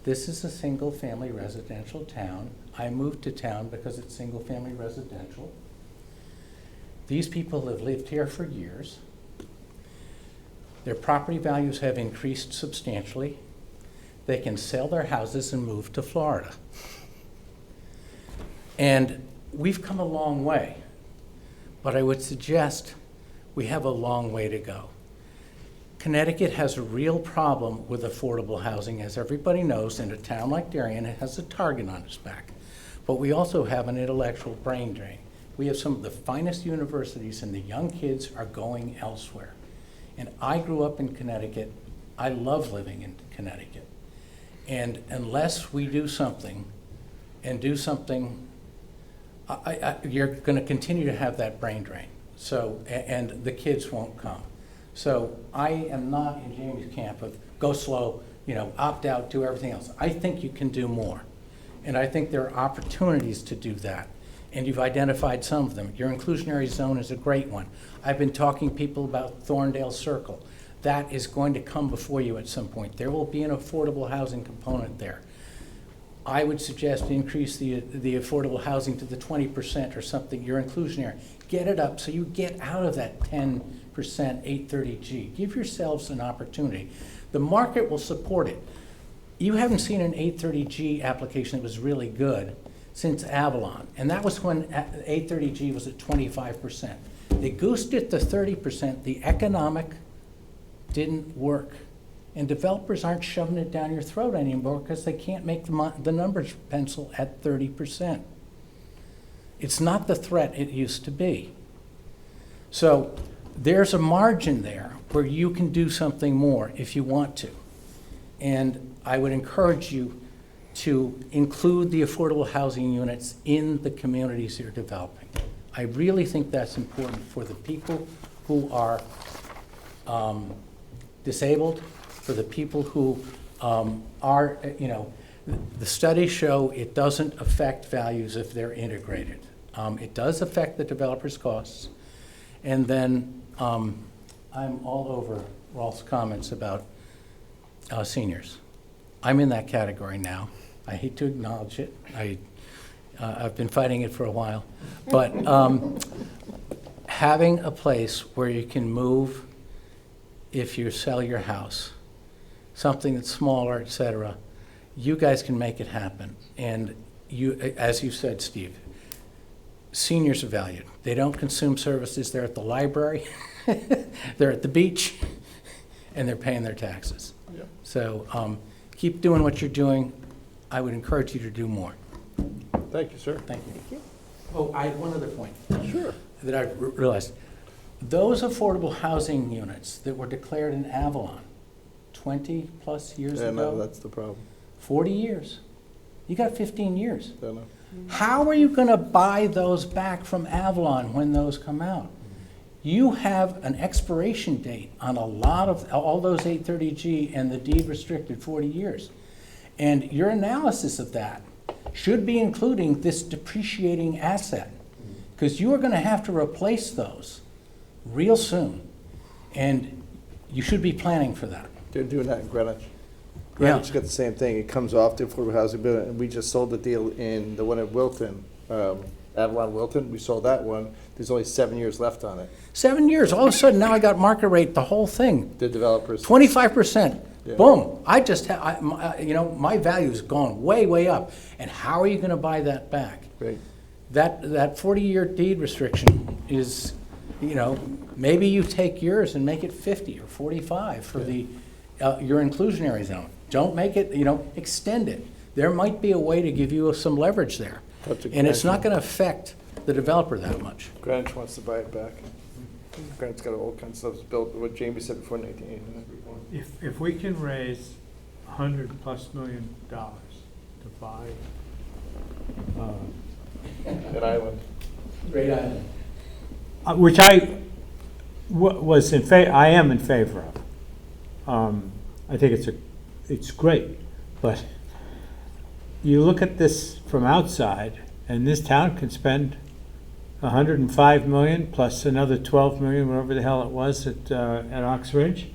This is a single-family residential town. I moved to town because it's single-family residential. These people have lived here for years. Their property values have increased substantially. They can sell their houses and move to Florida. And we've come a long way, but I would suggest we have a long way to go. Connecticut has a real problem with affordable housing, as everybody knows. In a town like Darien, it has a target on its back. But we also have an intellectual brain drain. We have some of the finest universities, and the young kids are going elsewhere. And I grew up in Connecticut. I love living in Connecticut. And unless we do something, you're going to continue to have that brain drain. So, and the kids won't come. So I am not in Jamie's camp of go slow, opt out, do everything else. I think you can do more. And I think there are opportunities to do that. And you've identified some of them. Your inclusionary zone is a great one. I've been talking to people about Thorndale Circle. That is going to come before you at some point. There will be an affordable housing component there. I would suggest increase the affordable housing to the 20% or something. Your inclusionary. Get it up so you get out of that 10% 830G. Give yourselves an opportunity. The market will support it. You haven't seen an 830G application that was really good since Avalon, and that was when 830G was at 25%. They goosed it to 30%. The economic didn't work. And developers aren't shoving it down your throat anymore because they can't make the numbers pencil at 30%. It's not the threat it used to be. So there's a margin there where you can do something more if you want to. And I would encourage you to include the affordable housing units in the communities you're developing. I really think that's important for the people who are disabled, for the people who are, the studies show it doesn't affect values if they're integrated. It does affect the developer's costs. And then I'm all over Rolf's comments about seniors. I'm in that category now. I hate to acknowledge it. I've been fighting it for a while. But having a place where you can move if you sell your house, something that's smaller, et cetera, you guys can make it happen. And you, as you said, Steve, seniors are valued. They don't consume services. They're at the library, they're at the beach, and they're paying their taxes. Yep. So keep doing what you're doing. I would encourage you to do more. Thank you, sir. Thank you. Oh, I had one other point. Sure. That I realized. Those affordable housing units that were declared in Avalon 20 plus years ago. No, that's the problem. 40 years. You got 15 years. I know. How are you going to buy those back from Avalon when those come out? You have an expiration date on a lot of all those 830G and the deed restricted 40 years. And your analysis of that should be including this depreciating asset, because you are going to have to replace those real soon. And you should be planning for that. They're doing that in Greenwich. Greenwich got the same thing. It comes off the affordable housing bill, and we just sold the deal in the one at Wilton, Avalon Wilton. We sold that one. There's only 7 years left on it. 7 years. All of a sudden, now I got market rate, the whole thing. The developers. 25%. Yeah. Boom. I just, my value's gone way, way up. And how are you going to buy that back? Right. That 40-year deed restriction is, maybe you take yours and make it 50 or 45 for your inclusionary zone. Don't make it, extend it. There might be a way to give you some leverage there. And it's not going to affect the developer that much. Greenwich wants to buy it back. Greenwich's got all kinds of stuff built, what Jamie said before 1989. If we can raise $100+ million to buy An island. Great island. which I was in favor. I am in favor of. I think it's great, but you look at this from outside, and this town can spend $105 million plus another $12 million, whatever the hell it was at Ox Ridge.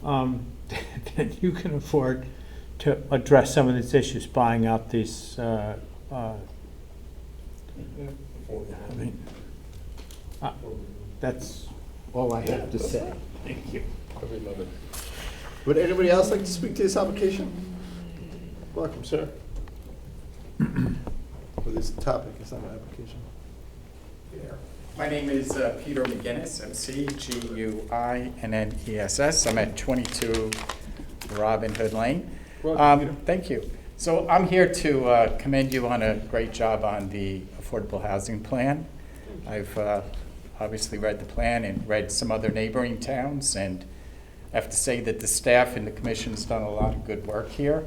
Then you can afford to address some of these issues, buying out these, I mean, that's all I have to say. Thank you. Would anybody else like to speak to this application? Welcome, sir. For this topic, it's not an application. My name is Peter McGinnis, McGuinness. I'm at 22 Robin Hood Lane. Thank you. So I'm here to commend you on a great job on the affordable housing plan. I've obviously read the plan and read some other neighboring towns, and I have to say that the staff and the commission's done a lot of good work here.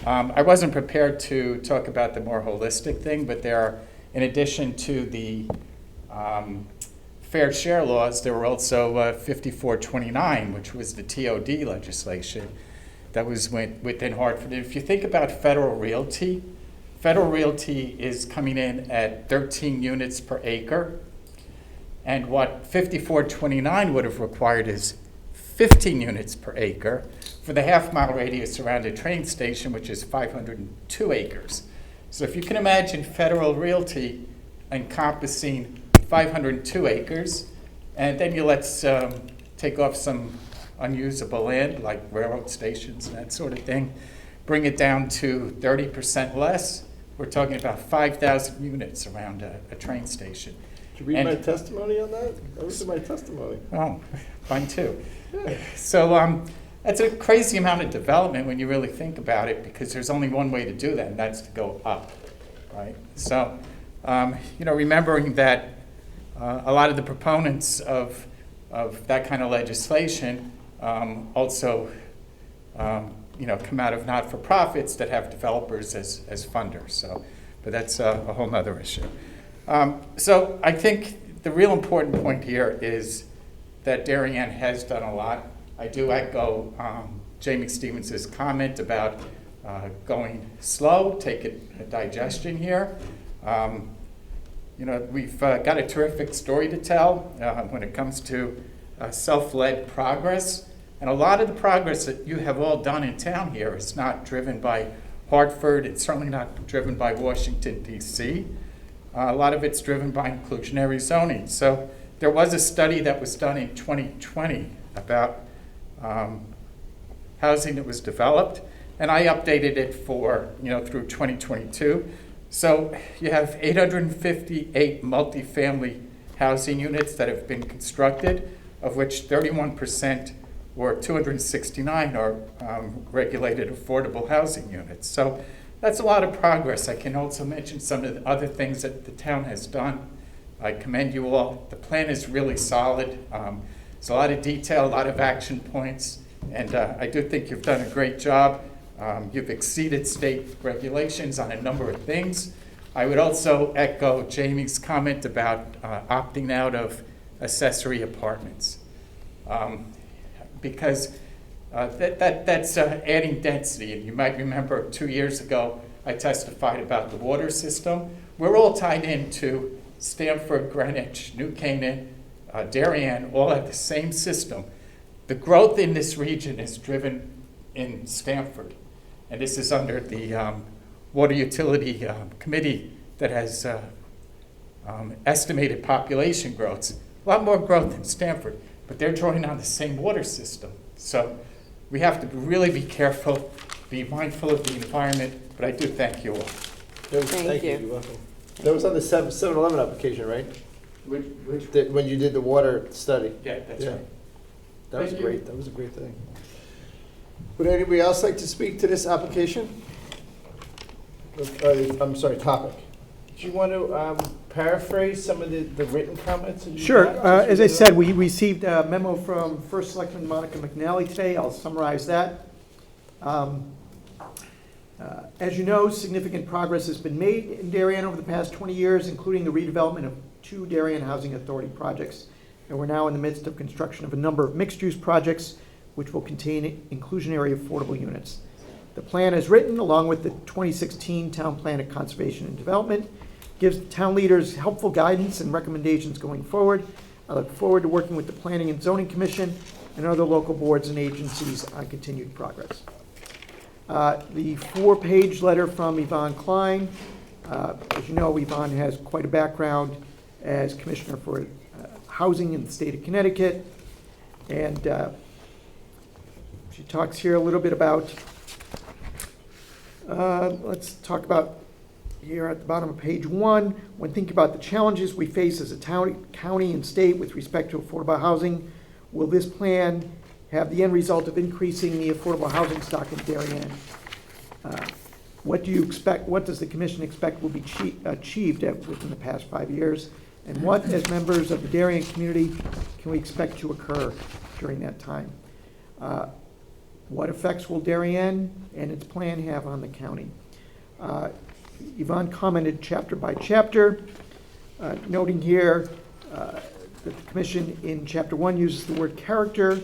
I wasn't prepared to talk about the more holistic thing, but there are, in addition to the fair share laws, there were also 5429, which was the TOD legislation that was within Hartford. If you think about federal realty is coming in at 13 units per acre, and what 5429 would have required is 15 units per acre for the half-mile radius around a train station, which is 502 acres. So if you can imagine federal realty encompassing 502 acres, and then let's take off some unusable land like railroad stations and that sort of thing, bring it down to 30% less, we're talking about 5,000 units around a train station. Did you read my testimony on that? That was my testimony. Oh, mine too. So that's a crazy amount of development when you really think about it, because there's only one way to do that, and that's to go up, right? So, remembering that a lot of the proponents of that kind of legislation also, come out of not-for-profits that have developers as funders. So, but that's a whole other issue. So I think the real important point here is that Darien has done a lot. I do echo Jamie Stevens' comment about going slow, take a digestion here. We've got a terrific story to tell when it comes to self-led progress. And a lot of the progress that you have all done in town here is not driven by Hartford. It's certainly not driven by Washington, D.C. A lot of it's driven by inclusionary zoning. So there was a study that was done in 2020 about housing that was developed, and I updated it for, through 2022. So you have 858 multifamily housing units that have been constructed, of which 31% or 269 are regulated affordable housing units. So that's a lot of progress. I can also mention some of the other things that the town has done. I commend you all. The plan is really solid. There's a lot of detail, a lot of action points, and I do think you've done a great job. You've exceeded state regulations on a number of things. I would also echo Jamie's comment about opting out of accessory apartments. Because that's adding density. And you might remember 2 years ago, I testified about the water system. We're all tied into Stamford, Greenwich, New Canaan, Darien, all have the same system. The growth in this region is driven in Stamford. And this is under the Water Utility Committee that has estimated population growth. A lot more growth in Stamford, but they're drawing on the same water system. So we have to really be careful, be mindful of the environment, but I do thank you all. Thank you. You're welcome. That was on the 7-Eleven application, right? Which? When you did the water study. Yeah, that's right. That was Thank great. you. That was a great thing. Would anybody else like to speak to this application? I'm sorry, topic. Do you want to paraphrase some of the written comments? That you Sure. got? As I said, we received a memo from First Selectman Monica McNally today. I'll summarize that. As you know, significant progress has been made in Darien over the past 20 years, including the redevelopment of 2 Darien Housing Authority projects. And we're now in the midst of construction of a number of mixed-use projects which will contain inclusionary affordable units. The plan as written, along with the 2016 Town Plan of Conservation and Development, gives town leaders helpful guidance and recommendations going forward. I look forward to working with the Planning and Zoning Commission and other local boards and agencies on continued progress. The 4-page letter from Yvonne Klein. As you know, Yvonne has quite a background as Commissioner for Housing in the state of Connecticut. And she talks here a little bit about, let's talk about here at the bottom of page 1, when thinking about the challenges we face as a county and state with respect to affordable housing, will this plan have the end result of increasing the affordable housing stock in Darien? What do you expect, what does the commission expect will be achieved within the past 5 years? And what, as members of the Darien community, can we expect to occur during that time? What effects will Darien and its plan have on the county? Yvonne commented chapter by chapter, noting here that the commission in chapter 1 uses the word character,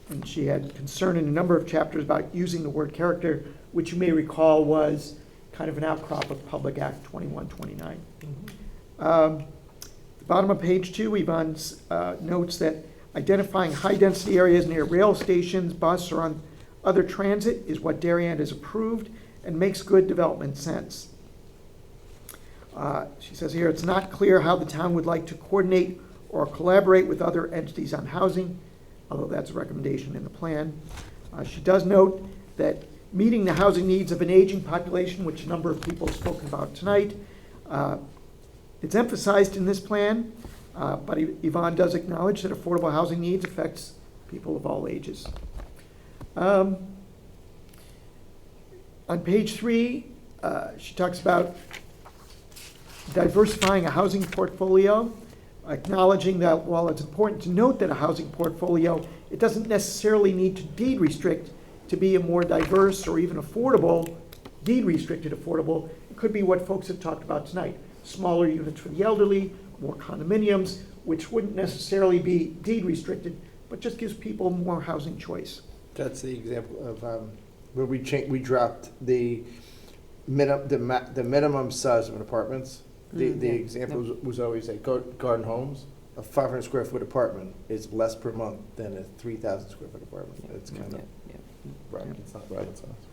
and she had concern in a number of chapters about using the word character, which you may recall was kind of an outcrop of Public Act 2129. The bottom of page 2, Yvonne notes that identifying high-density areas near rail stations, bus, or on other transit is what Darien has approved and makes good development sense. She says here, it's not clear how the town would like to coordinate or collaborate with other entities on housing, although that's a recommendation in the plan. She does note that meeting the housing needs of an aging population, which a number of people have spoken about tonight, it's emphasized in this plan, but Yvonne does acknowledge that affordable housing needs affects people of all ages. On page 3, she talks about diversifying a housing portfolio, acknowledging that while it's important to note that a housing portfolio, it doesn't necessarily need to deed restrict to be a more diverse or even affordable, deed restricted affordable. It could be what folks have talked about tonight. Smaller units for the elderly, more condominiums, which wouldn't necessarily be deed restricted, but just gives people more housing choice. That's the example of where we dropped the minimum size of an apartments. The example was always like garden homes. A 500 square foot apartment is less per month than a 3,000 square foot apartment. It's kind of right. It's not rocket science.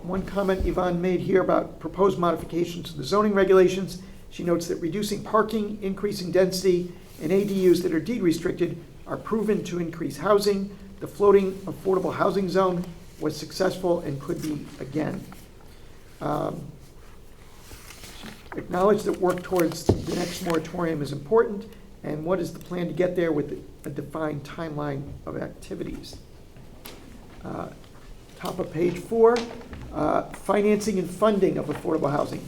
One comment Yvonne made here about proposed modifications to the zoning regulations. She notes that reducing parking, increasing density, and ADUs that are deed restricted are proven to increase housing. The floating affordable housing zone was successful and could be again. Acknowledge that work towards the next moratorium is important, and what is the plan to get there with a defined timeline of activities. Top of page 4, financing and funding of affordable housing.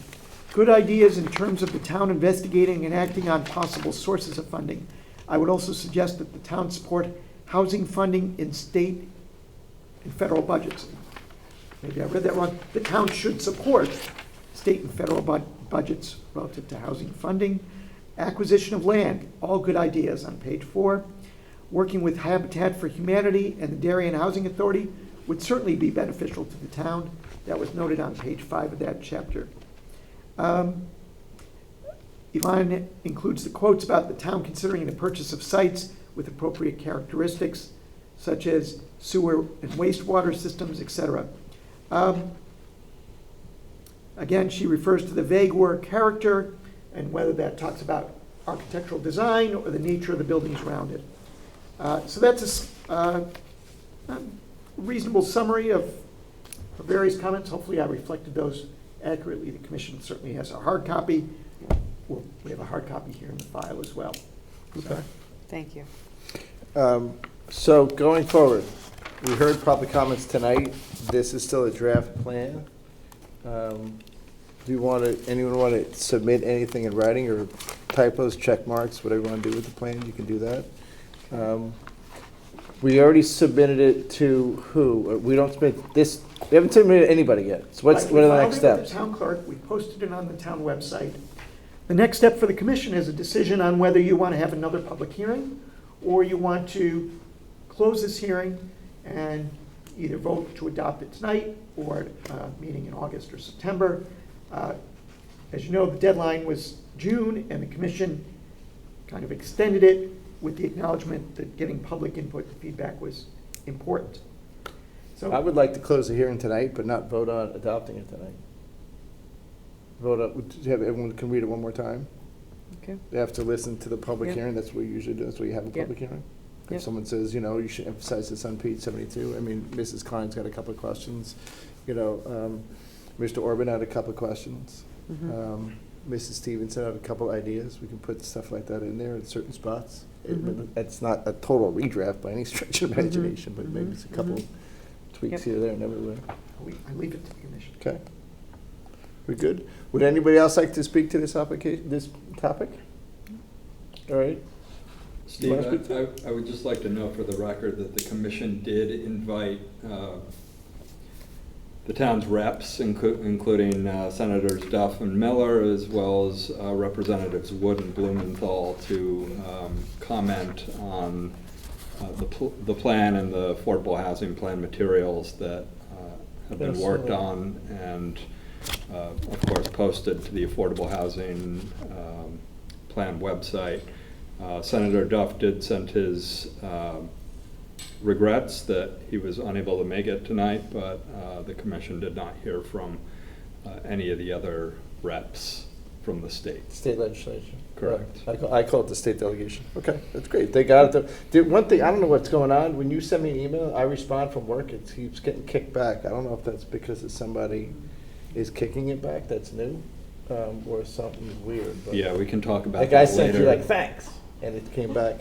Good ideas in terms of the town investigating and acting on possible sources of funding. I would also suggest that the town support housing funding in state and federal budgets. Maybe I read that wrong. The town should support state and federal budgets relative to housing funding. Acquisition of land, all good ideas on page 4. Working with Habitat for Humanity and the Darien Housing Authority would certainly be beneficial to the town. That was noted on page 5 of that chapter. Yvonne includes the quotes about the town considering the purchase of sites with appropriate characteristics, such as sewer and wastewater systems, etc. Again, she refers to the vague word character and whether that talks about architectural design or the nature of the buildings around it. So that's a reasonable summary of various comments. Hopefully I reflected those accurately. The commission certainly has a hard copy. Well, we have a hard copy here in the file as well. Okay. Thank you. So going forward, we heard public comments tonight. This is still a draft plan. Do you want to, anyone want to submit anything in writing or typos, check marks, whatever you want to do with the plan, you can do that. We already submitted it to who? We don't submit this, we haven't submitted to anybody yet. So what are the next steps? The town clerk, we posted it on the town website. The next step for the commission is a decision on whether you want to have another public hearing or you want to close this hearing and either vote to adopt it tonight or meeting in August or September. As you know, the deadline was June, and the commission kind of extended it with the acknowledgement that getting public input and feedback was important. I would like to close the hearing tonight, but not vote on adopting it tonight. Vote on, have everyone can read it one more time. Okay. They have to listen to the public Yep. hearing. That's what we usually do. That's what you have a Yep. public hearing. Yep. If someone says, you should emphasize this on page 72. I mean, Mrs. Klein's got a couple of questions. Mr. Orban had a couple of questions. Mrs. Stevenson had a couple of ideas. We can put stuff like that in there in certain spots. It's not a total redraft by any stretch of imagination, but maybe it's a couple tweaks Yep. here, there, and everywhere. I leave it to the commission. Okay. We good? Would anybody else like to speak to this application, this topic? All right. Steve, You wanna speak to I would just like to note for the record that the commission did invite the town's reps, including Senators Duff and Miller, as well as Representatives Wood and Blumenthal, to comment on the plan and the affordable housing plan materials that have been worked on, and of course posted to the affordable housing plan website. Senator Duff did send his regrets that he was unable to make it tonight, but the commission did not hear from any of the other reps from the state. State legislature. Correct. I call it the state delegation. Okay, that's great. They got it. One thing, I don't know what's going on. When you send me an email, I respond from work. It keeps getting kicked back. I don't know if that's because somebody is kicking it back that's new, or something weird. But Yeah, we can talk about like that I sent you later. like, thanks, and it came back,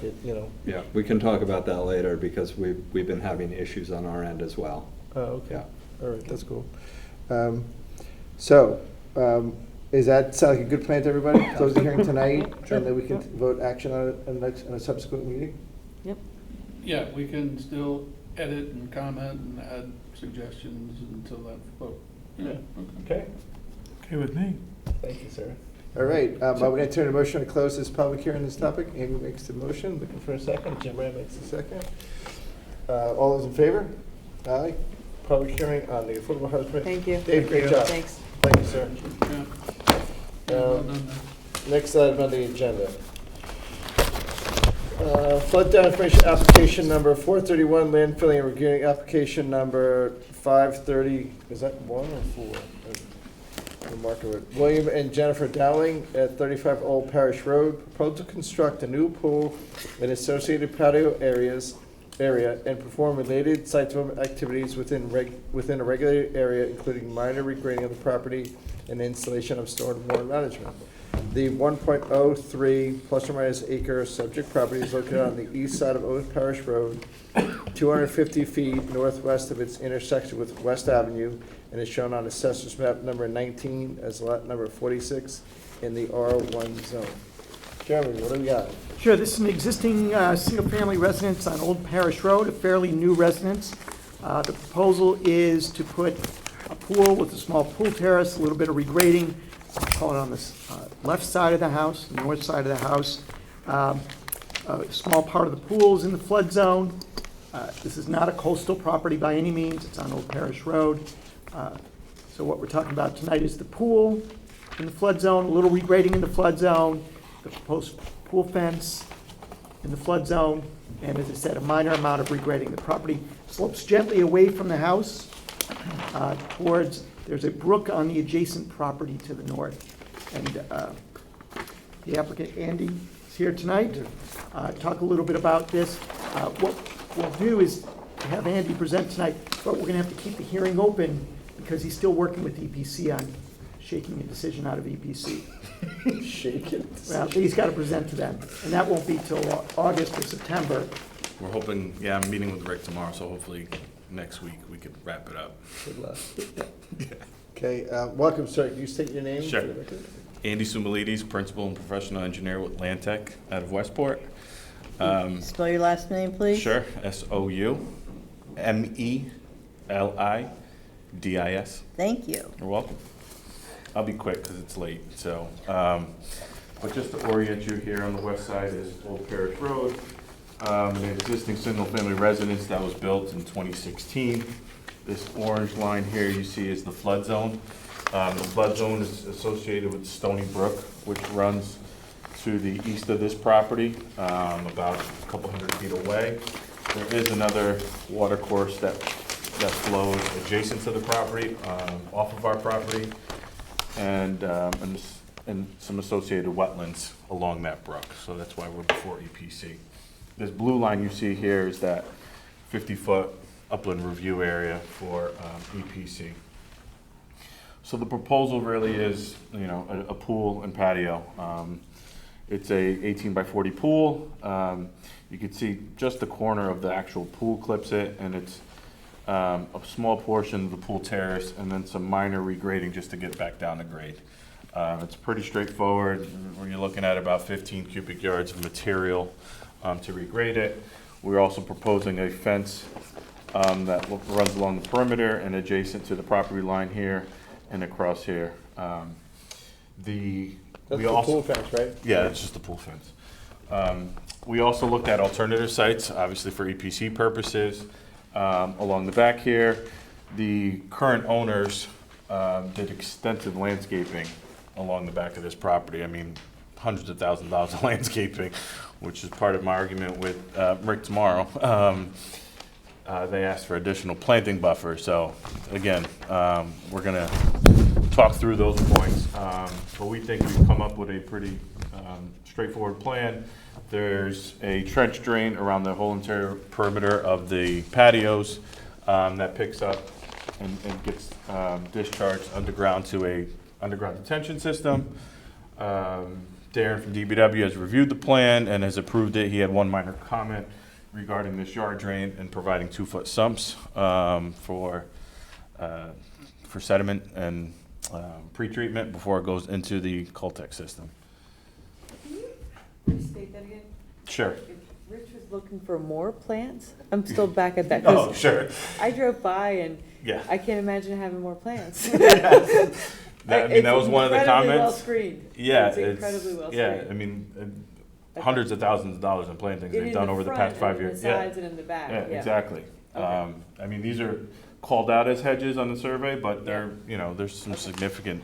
Yeah, we can talk about that later because we've been having issues on our end as well. Oh, okay. Yeah. All right, that's cool. Is that sound like a good plan to everybody? Close the hearing tonight, and then we can vote action on it in a subsequent meeting? Yep. Yeah, we can still edit and comment and add suggestions until that vote. Yeah. Okay. Okay with me. Thank you, sir. All right, I'm going to turn a motion to close this public hearing on this topic. Amy makes the motion, looking for a second. Jim Ram makes the second. All those in favor? Aye. Public hearing on the affordable housing. Thank you. Dave, great job. Thanks. Thank you, sir. Yeah. Well done there. Next item on the agenda. Flood down information application number 431, land filling and regrading application number 530, is that 1 or 4? Remarkable. William and Jennifer Dowling at 35 Old Parish Road, proposed to construct a new pool and associated patio area and perform related site development activities within a regulated area, including minor regrading of the property and installation of stormwater management. The 1.03 plus or minus acre subject property is located on the east side of Old Parish Road, 250 feet northwest of its intersection with West Avenue, and is shown on Assessor's map number 19 as lot number 46 in the R1 zone. Jeremy, what do we got? Sure, this is an existing single-family residence on Old Parish Road, a fairly new residence. The proposal is to put a pool with a small pool terrace, a little bit of regrading, call it on the left side of the house, the north side of the house. A small part of the pool is in the flood zone. This is not a coastal property by any means. It's on Old Parish Road. So what we're talking about tonight is the pool in the flood zone, a little regrading in the flood zone, the proposed pool fence in the flood zone, and as I said, a minor amount of regrading. The property slopes gently away from the house towards, there's a brook on the adjacent property to the north. And the applicant, Andy, is here tonight. Talk a little bit about this. What we'll do is have Andy present tonight, but we're going to have to keep the hearing open because he's still working with EPC on shaking a decision out of EPC. Shake it. Well, he's got to present to them, and that won't be till August or September. We're hoping, I'm meeting with Rick tomorrow, so hopefully next week we could wrap it up. Good luck. Okay, welcome, sir. Can you state your name? Sure. for the record? Andy Sumalides, Principal and Professional Engineer with Landtech out of Westport. Spell your last name, please. Sure, SOUMELIDIS. Thank you. You're welcome. I'll be quick because it's late, so. But just to orient you, here on the west side is Old Parish Road, an existing single-family residence that was built in 2016. This orange line here you see is the flood zone. The flood zone is associated with Stony Brook, which runs to the east of this property, about a couple hundred feet away. There is another water course that that flows adjacent to the property, off of our property, and some associated wetlands along that brook. So that's why we're before EPC. This blue line you see here is that 50-foot upland review area for EPC. So the proposal really is, a pool and patio. It's a 18 by 40 pool. You can see just the corner of the actual pool clips it, and it's a small portion of the pool terrace, and then some minor regrading just to get back down to grade. It's pretty straightforward. You're looking at about 15 cubic yards of material to regrade it. We're also proposing a fence that runs along the perimeter and adjacent to the property line here and across here. That's the pool fence, right? Yeah, it's just the pool fence. We also looked at alternative sites, obviously for EPC purposes. Along the back here, the current owners did extensive landscaping along the back of this property. I mean, hundreds of thousands of dollars of landscaping, which is part of my argument with Rick tomorrow. They asked for additional planting buffer. So again, we're gonna talk through those points. But we think we've come up with a pretty straightforward plan. There's a trench drain around the whole interior perimeter of the patios that picks up and gets discharged underground to a underground detention system. Darren from DBW has reviewed the plan and has approved it. He had one minor comment regarding this yard drain and providing 2-foot sumps for sediment and pre-treatment before it goes into the Contentment system. Can you restate that again? Sure. If Rich was looking for more plants, I'm still back at that. Oh, sure. I drove by and Yeah. I can't imagine having more plants. That was one of the It's incredibly comments. well screened. Yeah, It's incredibly well yeah. screened. I mean, hundreds of thousands of dollars in plantings And they've in done the over the front past 5 and in years. the sides and in the back, yeah. Exactly. Okay. I mean, these are called out as hedges on the survey, but they're, there's some significant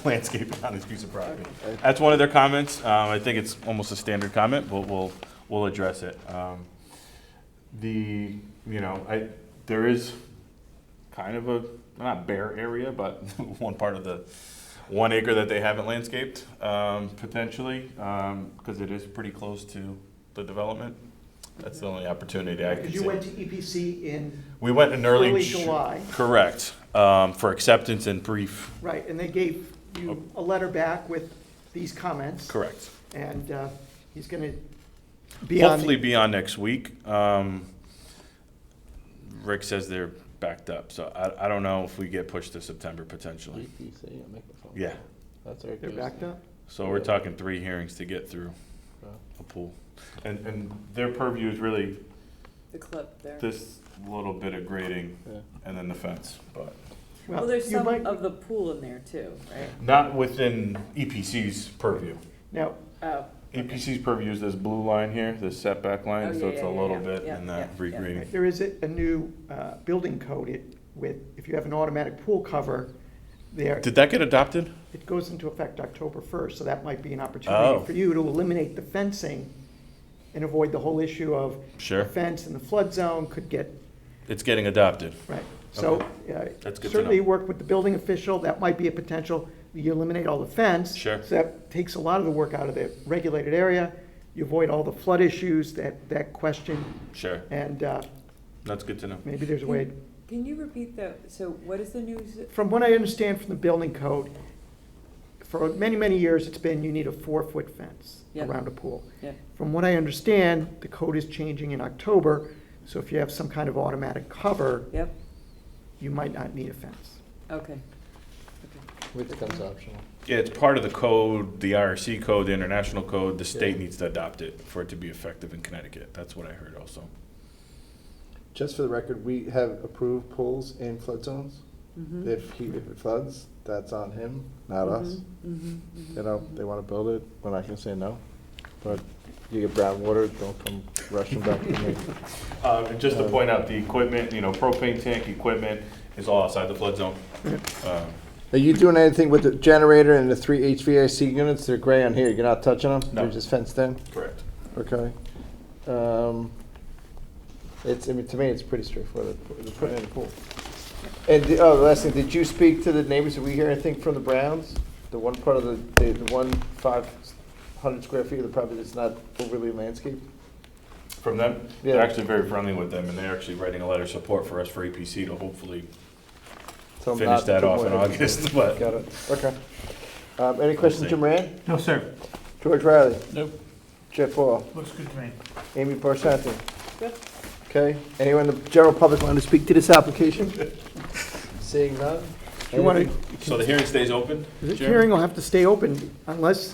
landscaping on this piece of property. Okay. That's one of their comments. I think it's almost a standard comment, but we'll address it. There is kind of a, not bare area, but one part of the 1 acre that they haven't landscaped, potentially, because it is pretty close to the development. That's the only opportunity I could see. Because you went to EPC We went in early July. Correct, for acceptance and brief. Right, and they gave you a letter back with these comments. Correct. And he's going to be on. Hopefully be on next week. Rick says they're backed up, so I don't know if we get pushed to September potentially. EPC, I'm making a phone. Yeah. That's our. They're backed up? So we're talking 3 hearings to get through a pool. And their purview is really The clip there. this little bit of grading and then the fence, but Well, there's you some might- of the pool in there too, right? not within EPC's purview. Now, Oh. EPC's purview is this blue line here, this setback line, Oh, so yeah, it's a yeah, little yeah, bit yeah, in that yeah, yeah. regrading. there is a new building code with, if you have an automatic pool cover, there, Did that get adopted? it goes into effect October 1st, so that might be an Oh. opportunity for you to eliminate the fencing and avoid the whole issue of Sure. the fence in the flood zone could get, It's getting adopted. right. So That's good to certainly know. work with the building official, that might be a potential. You eliminate all the fence. Sure. So that takes a lot of the work out of the regulated area. You avoid all the flood issues, that question, Sure, and that's good to know. maybe there's a way. Can you repeat so what is the new? From what I understand from the building code, for many, many years, it's been you need a 4-foot fence Yeah. around a pool. Yeah. From what I understand, the code is changing in October, so if you have some kind of automatic cover, Yep, you might not need a fence. okay. Which becomes optional. Yeah, it's part of the code, the IRC code, the international code. The state needs to adopt it for it to be effective in Connecticut. That's what I heard also. Just for the record, we have approved pools in flood zones. Mhm. If it floods, that's on him, not us. Mhm, You know, they want to build it, we're not going to say no. But you get brown water, don't come rushing back to me. And just to point out, the equipment, propane tank equipment is all outside the flood zone. Are you doing anything with the generator and the 3 HVAC units? They're gray on here. You're not touching them? No. They're just fenced in? Correct. Okay. I mean, to me, it's pretty straightforward. They're putting in a pool. And, the last thing, did you speak to the neighbors? Did we hear anything from the Browns? The one part of the 500 square feet of the property that's not overly landscaped? From them, Yeah. they're actually very friendly with them, and they're actually writing a letter of support for us for APC to hopefully So finish not that too off in much. August, but. Got it, okay. Any questions, see. Jim Moran? No, sir. George Riley? Nope. Jeff Ball? Looks good to me. Amy Barsanti? Okay, anyone in the general public want to speak to this application? Seeing none? You want So the hearing stays open? The Jeremy? hearing will have to stay open unless,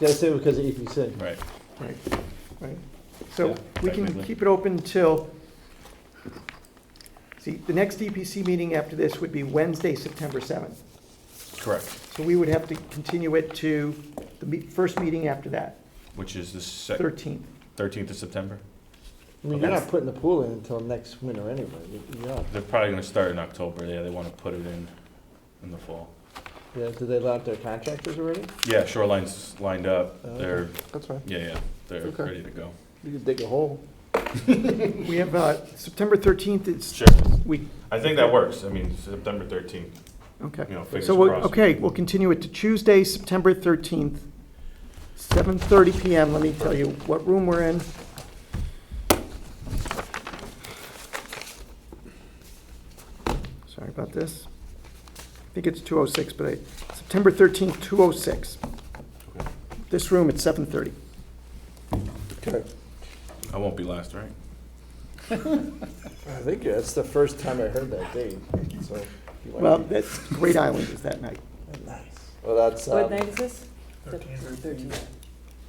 Yeah, say because of EPC. Right. right, so Yeah, we can technically. keep it open till, see, the next DPC meeting after this would be Wednesday, September 7th. Correct, So we would have to continue it to the first meeting after that, which is the 13th. 13th of September. I mean, you're not putting the pool in until next winter anyway. Yeah. They're probably gonna start in October, yeah, they wanna put it in the fall. Yeah, did they allow their contractors already? Yeah, Shoreline's lined up, Okay. they're, That's fine. yeah, they're Okay. ready to go. You can dig a hole. We have September 13th, it's, Sure, we, I think that works, I mean, September 13th, okay. you know, fingers So, crossed. okay, we'll continue it to Tuesday, September 13th, 7:30 PM. Let me tell you what room we're in. Sorry about this. I think it's 206, but September 13th, 206. This room at 7:30. Okay. I won't be last, right? I think that's the first time I heard that date, so. you might Well, be- that's, Great Island is that night. Nice. Well, that's, What night is this? 13th.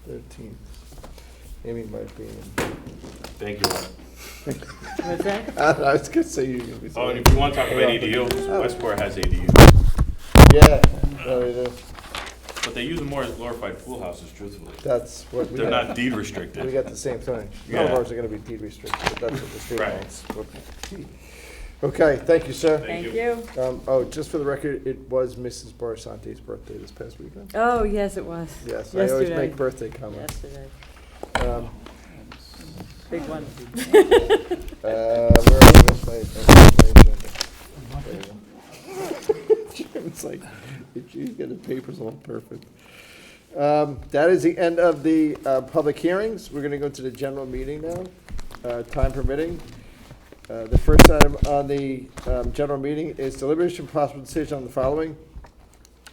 13th. Amy might be in. Thank you. What's that? I was gonna say you're gonna be. Oh, and if you wanna talk about ADU, Westport has ADU, Yeah, oh, they do. but they use them more as glorified pool houses, truthfully. That's what we They're got. not deed We restricted. got the same thing. None of Yeah. ours are gonna be deed restricted, but that's what the state Right. wants. Okay, thank you, sir. Thank you. Oh, just for the record, it was Mrs. Barsanti's birthday this past weekend. Oh, yes, it was. Yes, I always Yesterday. make birthday comments. Yesterday. Um, Big one. where is my agenda? There you go. Jim's like, he's got the papers all perfect. That is the end of the public hearings. We're gonna go to the general meeting now, time permitting. The first item on the general meeting is deliberation and possible decision on the following.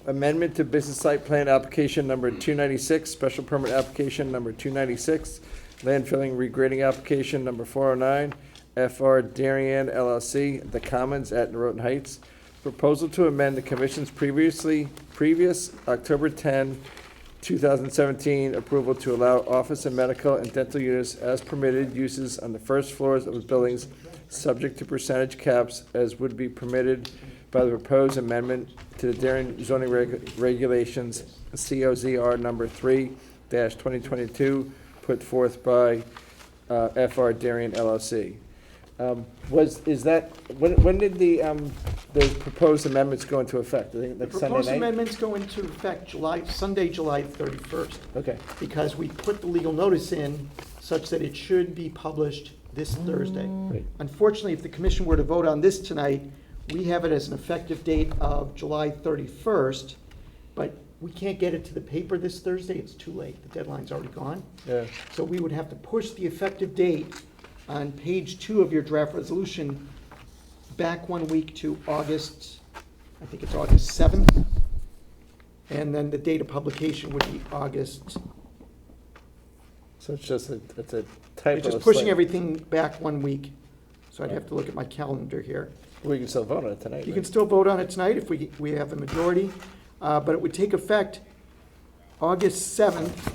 Amendment to business site plan application number 296, special permit application number 296, land filling regrading application number 409, FR Darien LLC, The Commons at Norotan Heights. Proposal to amend the commission's previous October 10, 2017 approval to allow office and medical and dental units as permitted uses on the first floors of the buildings, subject to percentage caps as would be permitted by the proposed amendment to the Darien zoning regulations, COZR number 3-2022, put forth by FR Darien LLC. When did the proposed amendments go into effect? I think The that's Sunday proposed night? amendments go into effect Sunday, July 31st, Okay. because we put the legal notice in such that it should be published this Thursday. Right. Unfortunately, if the commission were to vote on this tonight, we have it as an effective date of July 31st, but we can't get it to the paper this Thursday, it's too late, the deadline's already gone. Yeah. So we would have to push the effective date on page 2 of your draft resolution back 1 week to August, I think it's August 7th. And then the date of publication would be August. So it's just it's a typo. It's just pushing everything back 1 week. So I'd have to look at my calendar here. We can still vote on it tonight. You right? can still vote on it tonight if we have a majority, but it would take effect August 7th,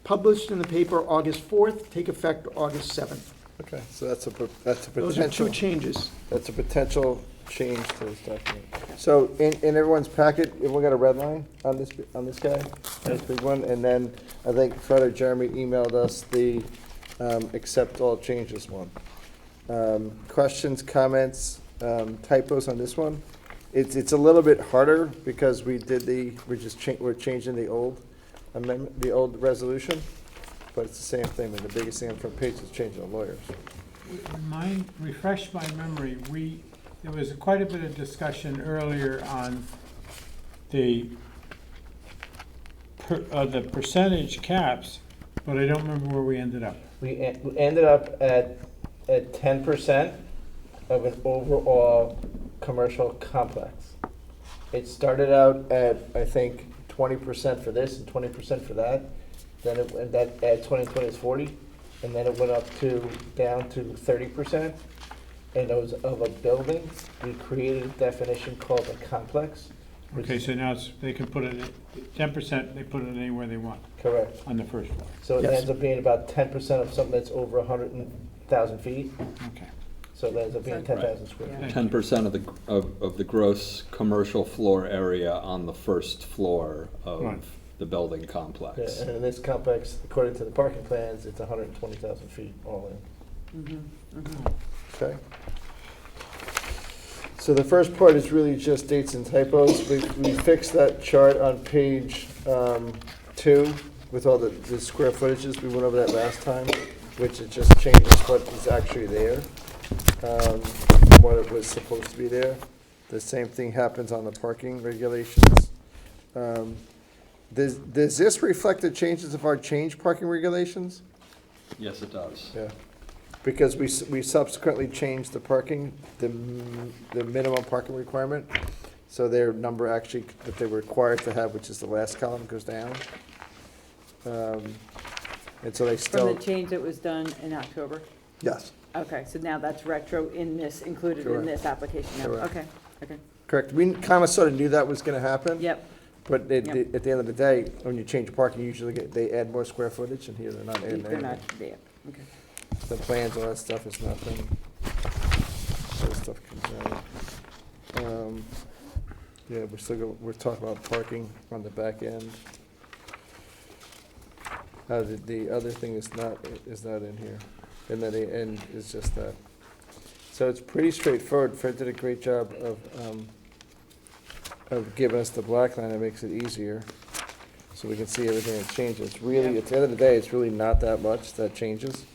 published in the paper August 4th, take effect August 7th. Okay, so that's a potential. Those are two changes. That's a potential change to this document. So in everyone's packet, everyone got a red line on this guy? This big one, and then I think Fred or Jeremy emailed us the accept all changes one. Questions, comments, typos on this one? It's a little bit harder because we're changing the old amendment, the old resolution, but it's the same thing, and the biggest thing on the front page is changing the lawyers. refresh my memory, there was quite a bit of discussion earlier on the percentage caps, but I don't remember where we ended up. We ended up at 10% of an overall commercial complex. It started out at, I think, 20% for this and 20% for that. Then it went at 2020 is 40, and then it went up down to 30%. And it was of a building. We created a definition called a complex. Okay, so now they can put it, 10%, they put it anywhere they want. Correct. On the first floor. So it ends up being about 10% of something that's over 100,000 feet. Okay. So it ends up being 10,000 square feet. 10% of the gross commercial floor area on the first floor of the building complex. Yeah, and in this complex, according to the parking plans, it's 120,000 feet all in. Okay. So the first part is really just dates and typos. We fixed that chart on page 2 with all the square footages. We went over that last time, which it just changes what is actually there, what it was supposed to be there. The same thing happens on the parking regulations. Does this reflect the changes of our change parking regulations? Yes, it does. Yeah. Because we subsequently changed the parking, the minimum parking requirement. So their number actually that they were required to have, which is the last column, goes down. And so they still. From the change that was done in October? Yes. Okay, so now that's retro included in this application now? Correct. Okay. Correct. We kind of sort of knew that was going to happen. Yep. But at the end of the day, when you change parking, usually they add more square footage, and here they're not adding They're not anything. there, okay. The plans, all that stuff is nothing. All that stuff comes out. Yeah, we're talking about parking on the back end. The other thing is not in here, and then the end is just that. So it's pretty straightforward. Fred did a great job of giving us the black line. That makes it easier, so we can see everything that changes. Really, at the end of the day, it's really not that much that changes,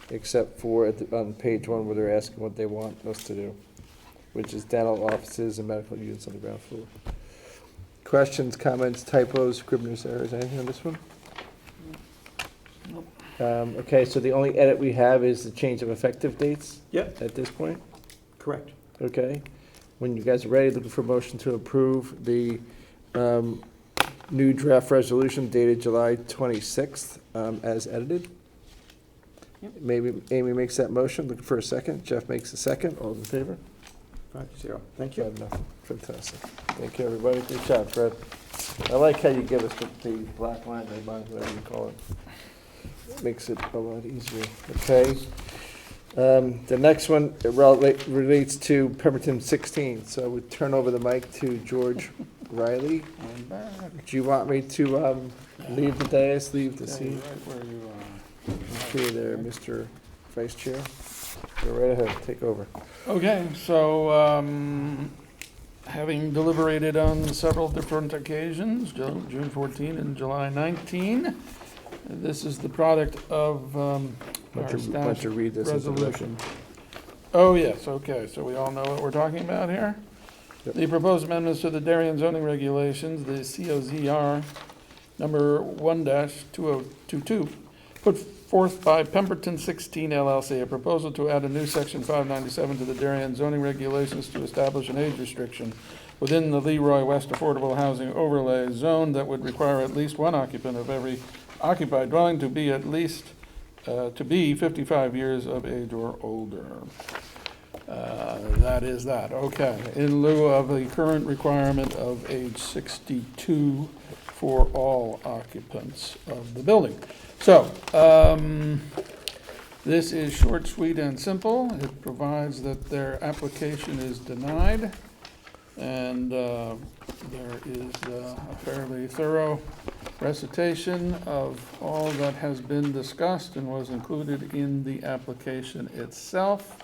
except for on page 1 where they're asking what they want us to do, which is dental offices and medical units on the ground floor. Questions, comments, typos, scrivener's errors, anything on this one? Okay, so the only edit we have is the change of effective dates? Yep. At this point? Correct. Okay. When you guys are ready, looking for a motion to approve the new draft resolution dated July 26th as edited. Yep. Maybe Amy makes that motion, looking for a second. Jeff makes a second. All in favor? 5-0. Thank you. 5-0. Fantastic. Thank you, everybody. Good job, Fred. I like how you give us the black line, red line, whatever you call it. Makes it a lot easier. Okay. The next one relates to Pemberton 16. So we turn over the mic to George Riley. Do you want me to leave the dais, leave the seat? Right where you are. Okay there, Mr. Vice Chair. Go right ahead, take over. Okay, so having deliberated on several different occasions, June 14 and July 19, this is the product of our staff read this into the resolution. Oh, yes, okay, so we all know what we're talking about here? Yep. The proposed amendments to the Darien zoning regulations, the COZR number 1-2022, put forth by Pemberton 16 LLC, a proposal to add a new section 597 to the Darien zoning regulations to establish an age restriction within the Leroy West Affordable Housing Overlay Zone that would require at least one occupant of every occupied dwelling to be 55 years of age or older. That is that, okay. In lieu of the current requirement of age 62 for all occupants of the building. So, this is short, sweet, and simple. It provides that their application is denied, and there is a fairly thorough recitation of all that has been discussed and was included in the application itself,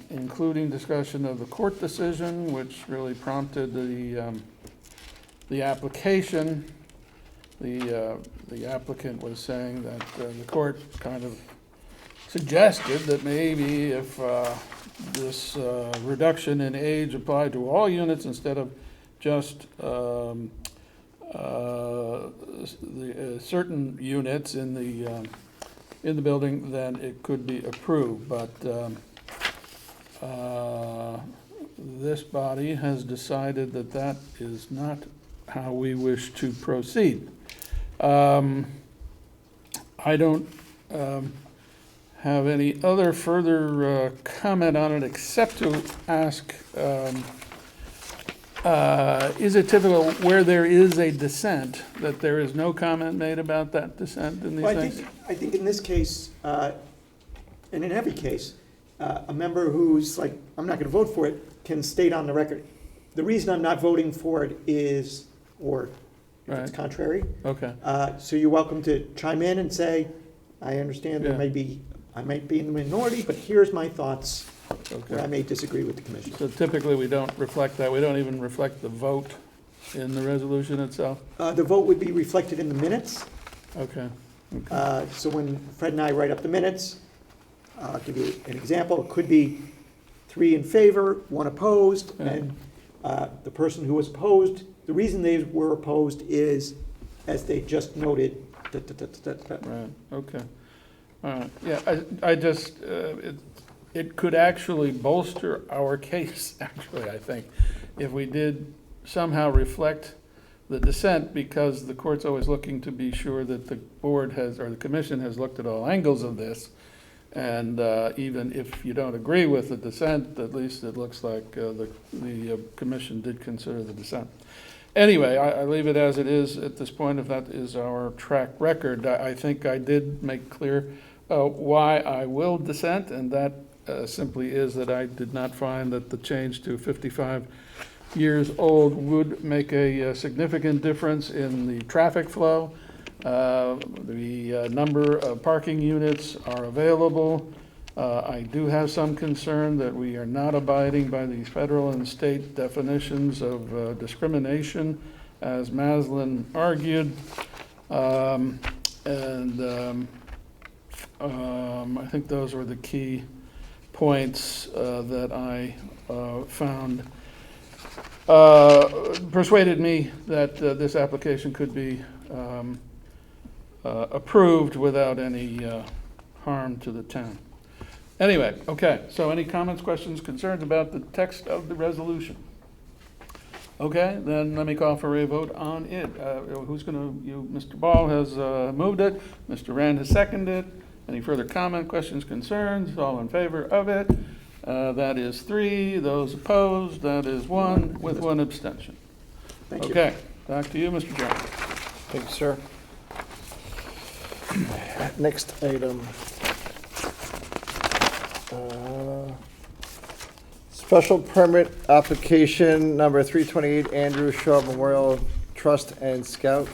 including discussion of the court decision, which really prompted the application. The applicant was saying that the court kind of suggested that maybe if this reduction in age applied to all units instead of just certain units in the building, then it could be approved. But this body has decided that that is not how we wish to proceed. I don't have any other further comment on it except to ask, is it typical where there is a dissent that there is no comment made about that dissent in these Well, things? I think in this case, and in every case, a member who's like, I'm not gonna vote for it, can state on the record, the reason I'm not voting for it is, or if it's Right. contrary. Okay. So you're welcome to chime in and say, I understand Yeah. I might be in the minority, but here's my thoughts, where I Okay. may disagree with the commission. So typically, we don't reflect that. We don't even reflect the vote in the resolution itself? The vote would be reflected in the minutes. Okay. So when Fred and I write up the minutes, I'll give you an example. It could be 3 in favor, 1 opposed, Yeah. and the person who was opposed, the reason they were opposed is, as they just noted, Right, okay. All right, yeah, I just, it could actually bolster our case, actually, I think, if we did somehow reflect the dissent, because the court's always looking to be sure that the board has, or the commission has looked at all angles of this. And even if you don't agree with the dissent, at least it looks like the commission did consider the dissent. Anyway, I leave it as it is at this point, if that is our track record. I think I did make clear why I will dissent, and that simply is that I did not find that the change to 55 years old would make a significant difference in the traffic flow. The number of parking units are available. I do have some concern that we are not abiding by the federal and state definitions of discrimination, as Maslin argued. I think those were the key points that I found persuaded me that this application could be approved without any harm to the town. Anyway, okay, so any comments, questions, concerns about the text of the resolution? Okay, then let me call for a vote on it. Who's gonna, Mr. Ball has moved it, Mr. Rand has seconded it. Any further comment, questions, concerns? All in favor of it? That is 3, those opposed, that is 1, with 1 abstention. Thank you. Okay, back to you, Mr. Jones. Thank you, sir. Next item. Special permit application number 328, Andrew Shaw Memorial Trust and Scout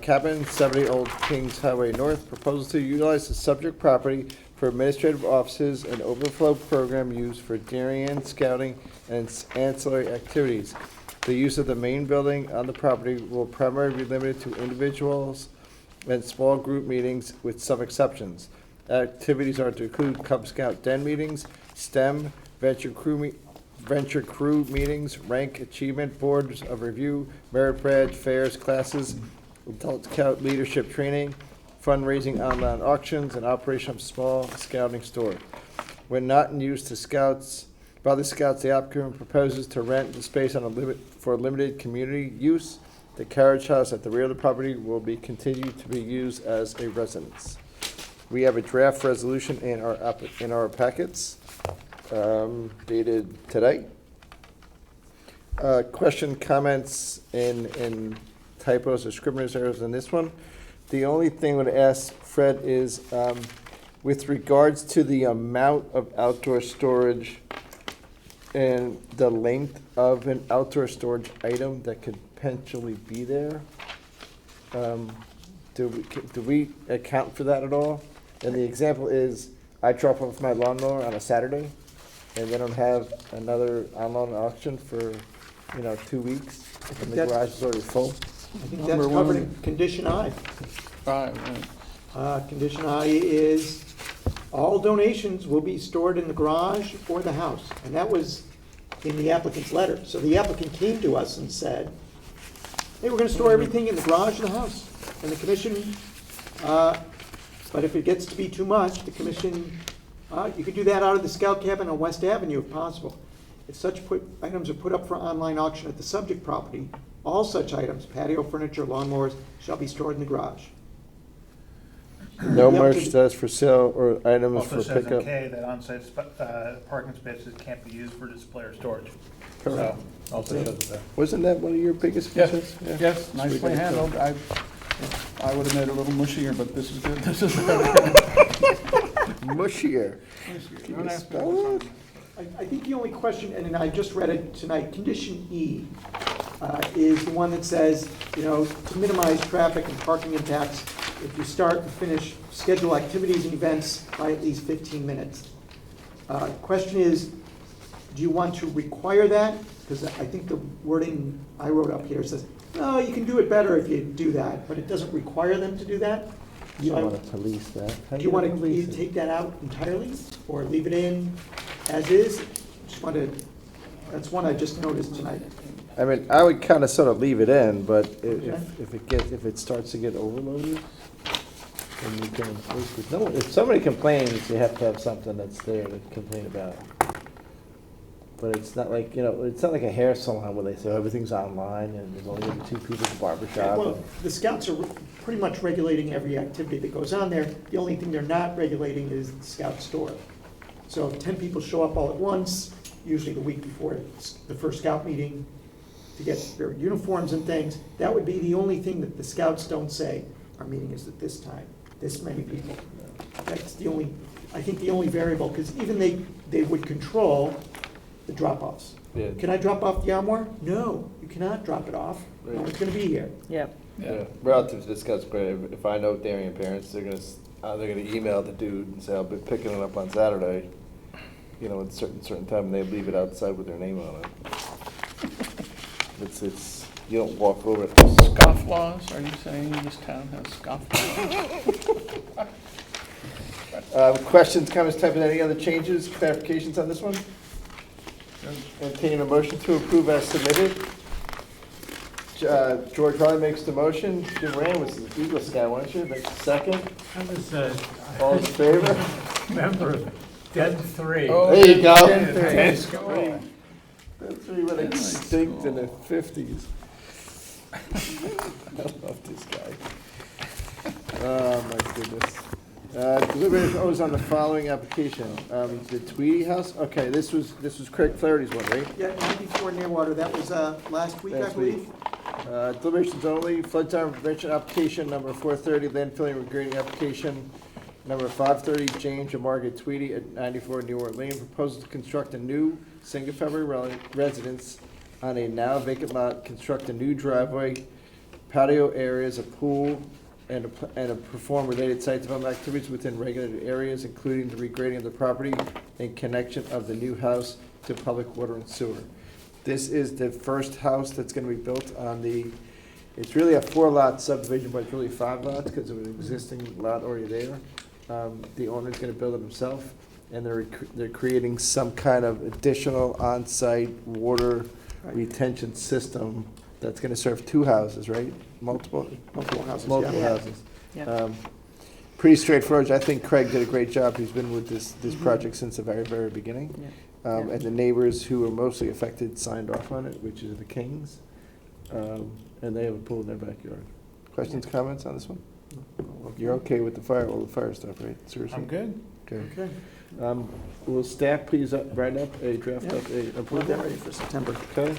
Cabin, 70 Old Kings Highway North. Proposal to utilize the subject property for administrative offices and overflow program used for Darien scouting and ancillary activities. The use of the main building on the property will primarily be limited to individuals and small group meetings with some exceptions. Activities are to include Cub Scout den meetings, STEM, venture crew meetings, rank achievement boards of review, merit badge, fairs, classes, adult scout leadership training, fundraising, online auctions, and operation of small scouting store. When not in use by the scouts, the applicant proposes to rent the space for limited community use. The carriage house at the rear of the property will be continued to be used as a residence. We have a draft resolution in our packets, dated today. Question, comments, and typos or scrivener's errors in this one. The only thing I would ask Fred is, with regards to the amount of outdoor storage and the length of an outdoor storage item that could potentially be there, do we account for that at all? And the example is, I drop off my lawnmower on a Saturday, and they don't have another online auction for, 2 weeks, and the that's- garage is already full. I think that's covered in condition I. Right. Condition I is All donations will be stored in the garage or the house. And that was in the applicant's letter. So the applicant came to us and said, hey, we're gonna store everything in the garage or the house. And the commission, but if it gets to be too much, the commission, you could do that out of the scout cabin on West Avenue if possible. If such items are put up for online auction at the subject property, all such items, patio furniture, lawnmowers, shall be stored in the garage. No Yep. merchandise for sale or items Also for says in pickup. K that on-site parking spaces can't be used for display or storage. Correct. So, also says that. Wasn't that one of your biggest concerns? Yes, yes, nicely handled. I would have made it a little mushier, but this is good. This is better. Mushier. You don't have to- Spell it? I think the only question, and I just read it tonight, condition E is the one that says, to minimize traffic and parking impacts, if you start and finish schedule activities and events by at least 15 minutes. Question is, do you want to require that? Because I think the wording I wrote up here says, no, you can do it better if you do that, but it doesn't require them to do that. You So don't want to police that. How do you want to police it? take that out entirely or leave it in as is? That's one I just noticed tonight. I mean, I would kind of sort of leave it in, but Okay. if it starts to get overloaded, then you can, no, if somebody complains, you have to have something that's there to complain about. But it's not like, it's not like a hair salon where they say everything's online and there's only gonna be 2 people at the barber shop. Well, the scouts are pretty much regulating every activity that goes on there. The only thing they're not regulating is the scout store. So if 10 people show up all at once, usually the week before the first scout meeting, to get their uniforms and things, that would be the only thing that the scouts don't say, our meeting is at this time, this many people. That's the only, I think the only variable, because even they would control the drop-offs. Yeah. Can I drop off the armoire? No, you cannot drop it off. No one's gonna be here. Yep. Yeah, relative to this, that's great. If I know Darien parents, they're gonna email the dude and say, I'll be picking it up on Saturday, at certain time, and they leave it outside with their name on it. It's, you don't walk over it. Scoff laws? Are you saying this town has scoff laws? Questions, comments, type, any other changes, clarifications on this one? Entertaining a motion to approve as submitted. George Riley makes the motion. Jim Rand was the Eagle Scout, weren't you? Makes the second. I was All in favor? member of Den 3. There you go. Den 3. Den 3 went extinct in the 50s. I love this guy. Oh, my goodness. Deliberative O's on the following application. The Tweedy House, okay, this was Craig Flaherty's one, right? Yeah, 94 Nearwater, that was last week, I Last week. believe. Deliberations only, flood zone prevention application number 430, land filling regrading application number 530, James and Margaret Tweedy at 94 Nearwater Lane, proposal to construct a new single-family residence on a now vacant lot, construct a new driveway, patio areas, a pool, and perform related site development activities within regulated areas, including the regrading of the property and connection of the new house to public water and sewer. This is the first house that's gonna be built on it's really a 4-lot subdivision, but it's really 5 lots because of an existing lot already there. The owner's gonna build it himself, and they're creating some kind of additional on-site water retention system that's gonna serve 2 houses, right? Multiple houses, Multiple yeah. houses. Yeah. Pretty straightforward. I think Craig did a great job. He's been with this project since the very, very beginning. Yeah. And the neighbors who were mostly affected signed off on it, which is the Kings. And they have a pool in their backyard. Questions, comments on this one? You're okay with all the fire stuff, right? Seriously? I'm good. Okay. Will staff please draft up a We'll approval? get ready for September. Okay.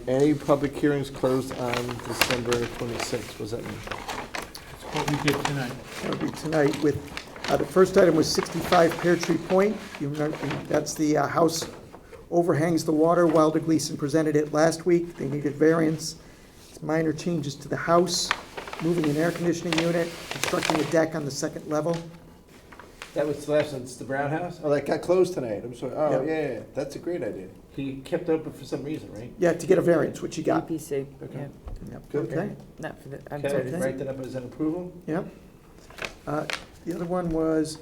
Any public hearings closed on December 26th? Was that me? That's what we did tonight. That'll be tonight with, the first item was 65 Pear Tree Point. You remember, that's the house overhangs the water. Wilder Gleason presented it last week. They needed variance. It's minor changes to the house, moving an air conditioning unit, constructing a deck on the 2nd level. That was the Brown House? Oh, that got closed tonight. I'm sorry. Oh, Yep. yeah. That's a great idea. He kept it open for some reason, right? Yeah, to get a variance, which you got. EPC, Okay. yeah. Yep. Good. Okay. Not for the, I'm Okay, sorry. write that up as an approval. Yep. The other one was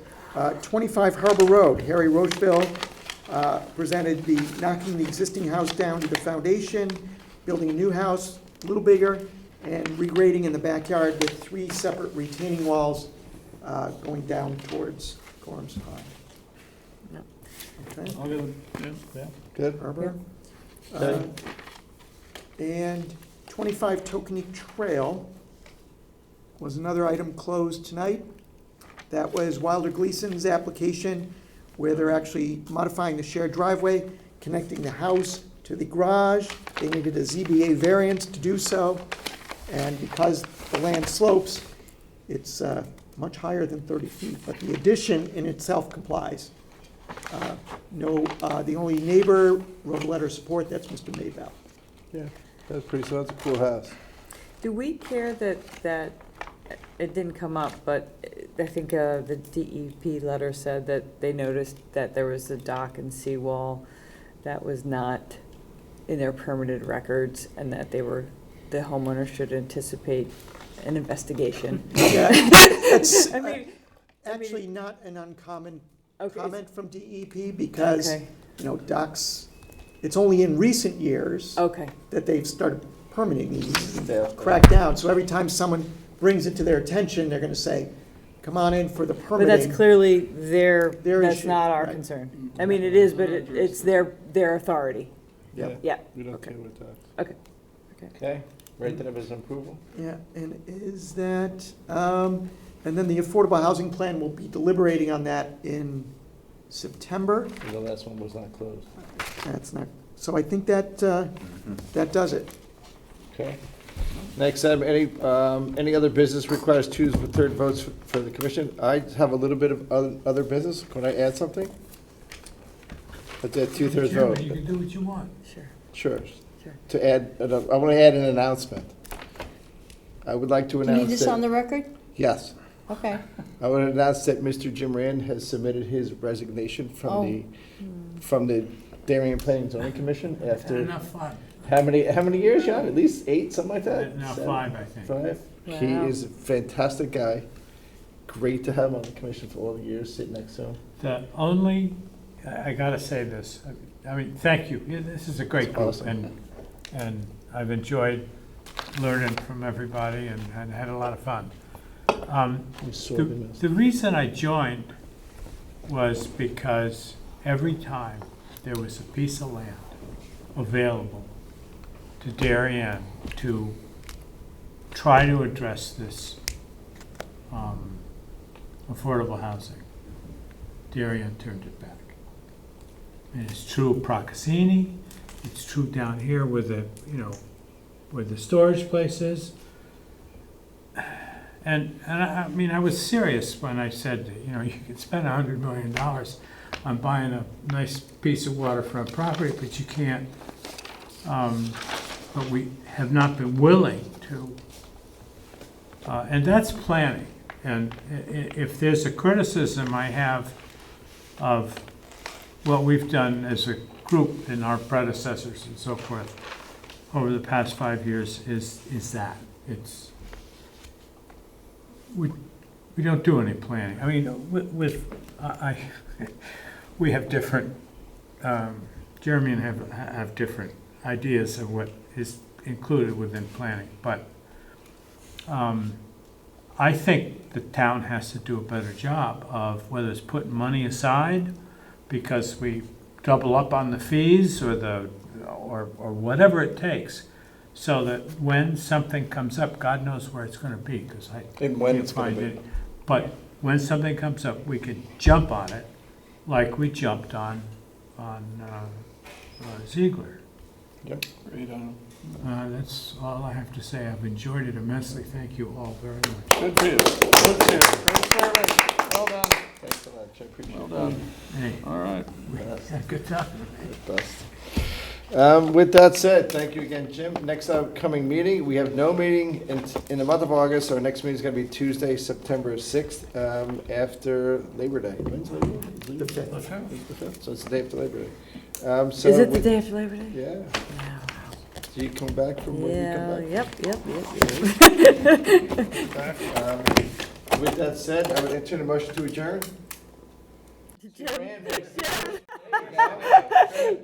25 Harbor Road. Harry Rocheville presented the knocking the existing house down to the foundation, building a new house, a little bigger, and regrading in the backyard with 3 separate retaining walls going down towards Gorham's Pond. Yep. Okay. I'll go, yeah. Good. Harbor. Okay. And 25 Tokeneke Trail was another item closed tonight. That was Wilder Gleason's application where they're actually modifying the shared driveway, connecting the house to the garage. They needed a ZBA variance to do so. And because the land slopes, it's much higher than 30 feet, but the addition in itself complies. The only neighbor wrote a letter of support, that's Mr. Maybell. Yeah, that's a cool house. Do we care that it didn't come up, but I think the DEP letter said that they noticed that there was a dock and seawall that was not in their permitted records, and that the homeowner should anticipate an investigation. Yeah, that's actually not an uncommon comment from DEP because, docks, it's only in recent years that they've started permitting these and cracked down. So every time someone brings it to their attention, they're going to say, come on in for the permitting. But that's clearly that's issue, not our right. concern. I mean, it is, but it's their authority. Yep. Yeah. We don't care with that. Okay. Okay, rate that as an approval? Yeah, and is that, and then the affordable housing plan will be deliberating on that in September. The last one was not closed. That's not, so I think that, that does it. Okay. Next item, any other business requires 2/3 votes for the commission? I have a little bit of other business. Can I add something? Let's add 2/3 vote. You can do what you want. Sure. Sure. To add, I want to add an announcement. I would like to Do you announce need this that- on the record? Yes. Okay. I would announce that Mr. Jim Rand has submitted his resignation from the Darien Planning Zoning Commission after Enough fun. how many years, John? At least 8, something like that? No, 7? 5, I think. 5? Wow. He is a fantastic guy. Great to have him on the commission for all the years, sitting next to him. The only, I gotta say this, I mean, thank you. Yeah, this is a great group, Awesome. and I've enjoyed learning from everybody and had a lot of fun. The reason I joined was because every time there was a piece of land available to Darien to try to address this affordable housing, Darien turned it back. And it's true of Procaccini, it's true down here where the storage place is. And I mean, I was serious when I said, you could spend $100 million on buying a nice piece of waterfront property, but you can't, but we have not been willing to. And that's planning. And if there's a criticism I have of what we've done as a group and our predecessors and so forth over the past 5 years is that it's we don't do any planning. I mean, we have different Jeremy and have different ideas of what is included within planning, but I think the town has to do a better job of whether it's putting money aside because we double up on the fees or whatever it takes, so that when something comes up, God knows where it's going to be, because I can't find it. But when something comes up, we can jump on it, like we jumped on Ziegler. Yep. Great, That's all I have to say. I've enjoyed it immensely. Thank you all very much. good for you. Good for you. Great service. Well done. Thanks so much, I appreciate it. Well done. Hey, All right. good time. With that said, thank you again, Jim. Next upcoming meeting, we have no meeting in the month of August. Our next meeting is going to be Tuesday, September 6th, after Labor Day. When's Labor Day? The 5th. The 5th, so it's the day after Labor Day. Is it the day after Labor Day? Yeah. So you come back from when you come back? Yep. With With that said, I would enter a motion to adjourn. Jim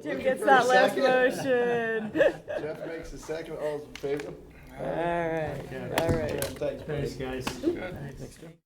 Looking gets for a that last second. motion. Jeff makes a second, all those in favor? All right, all right. Thanks, buddy. Thanks, guys. Good.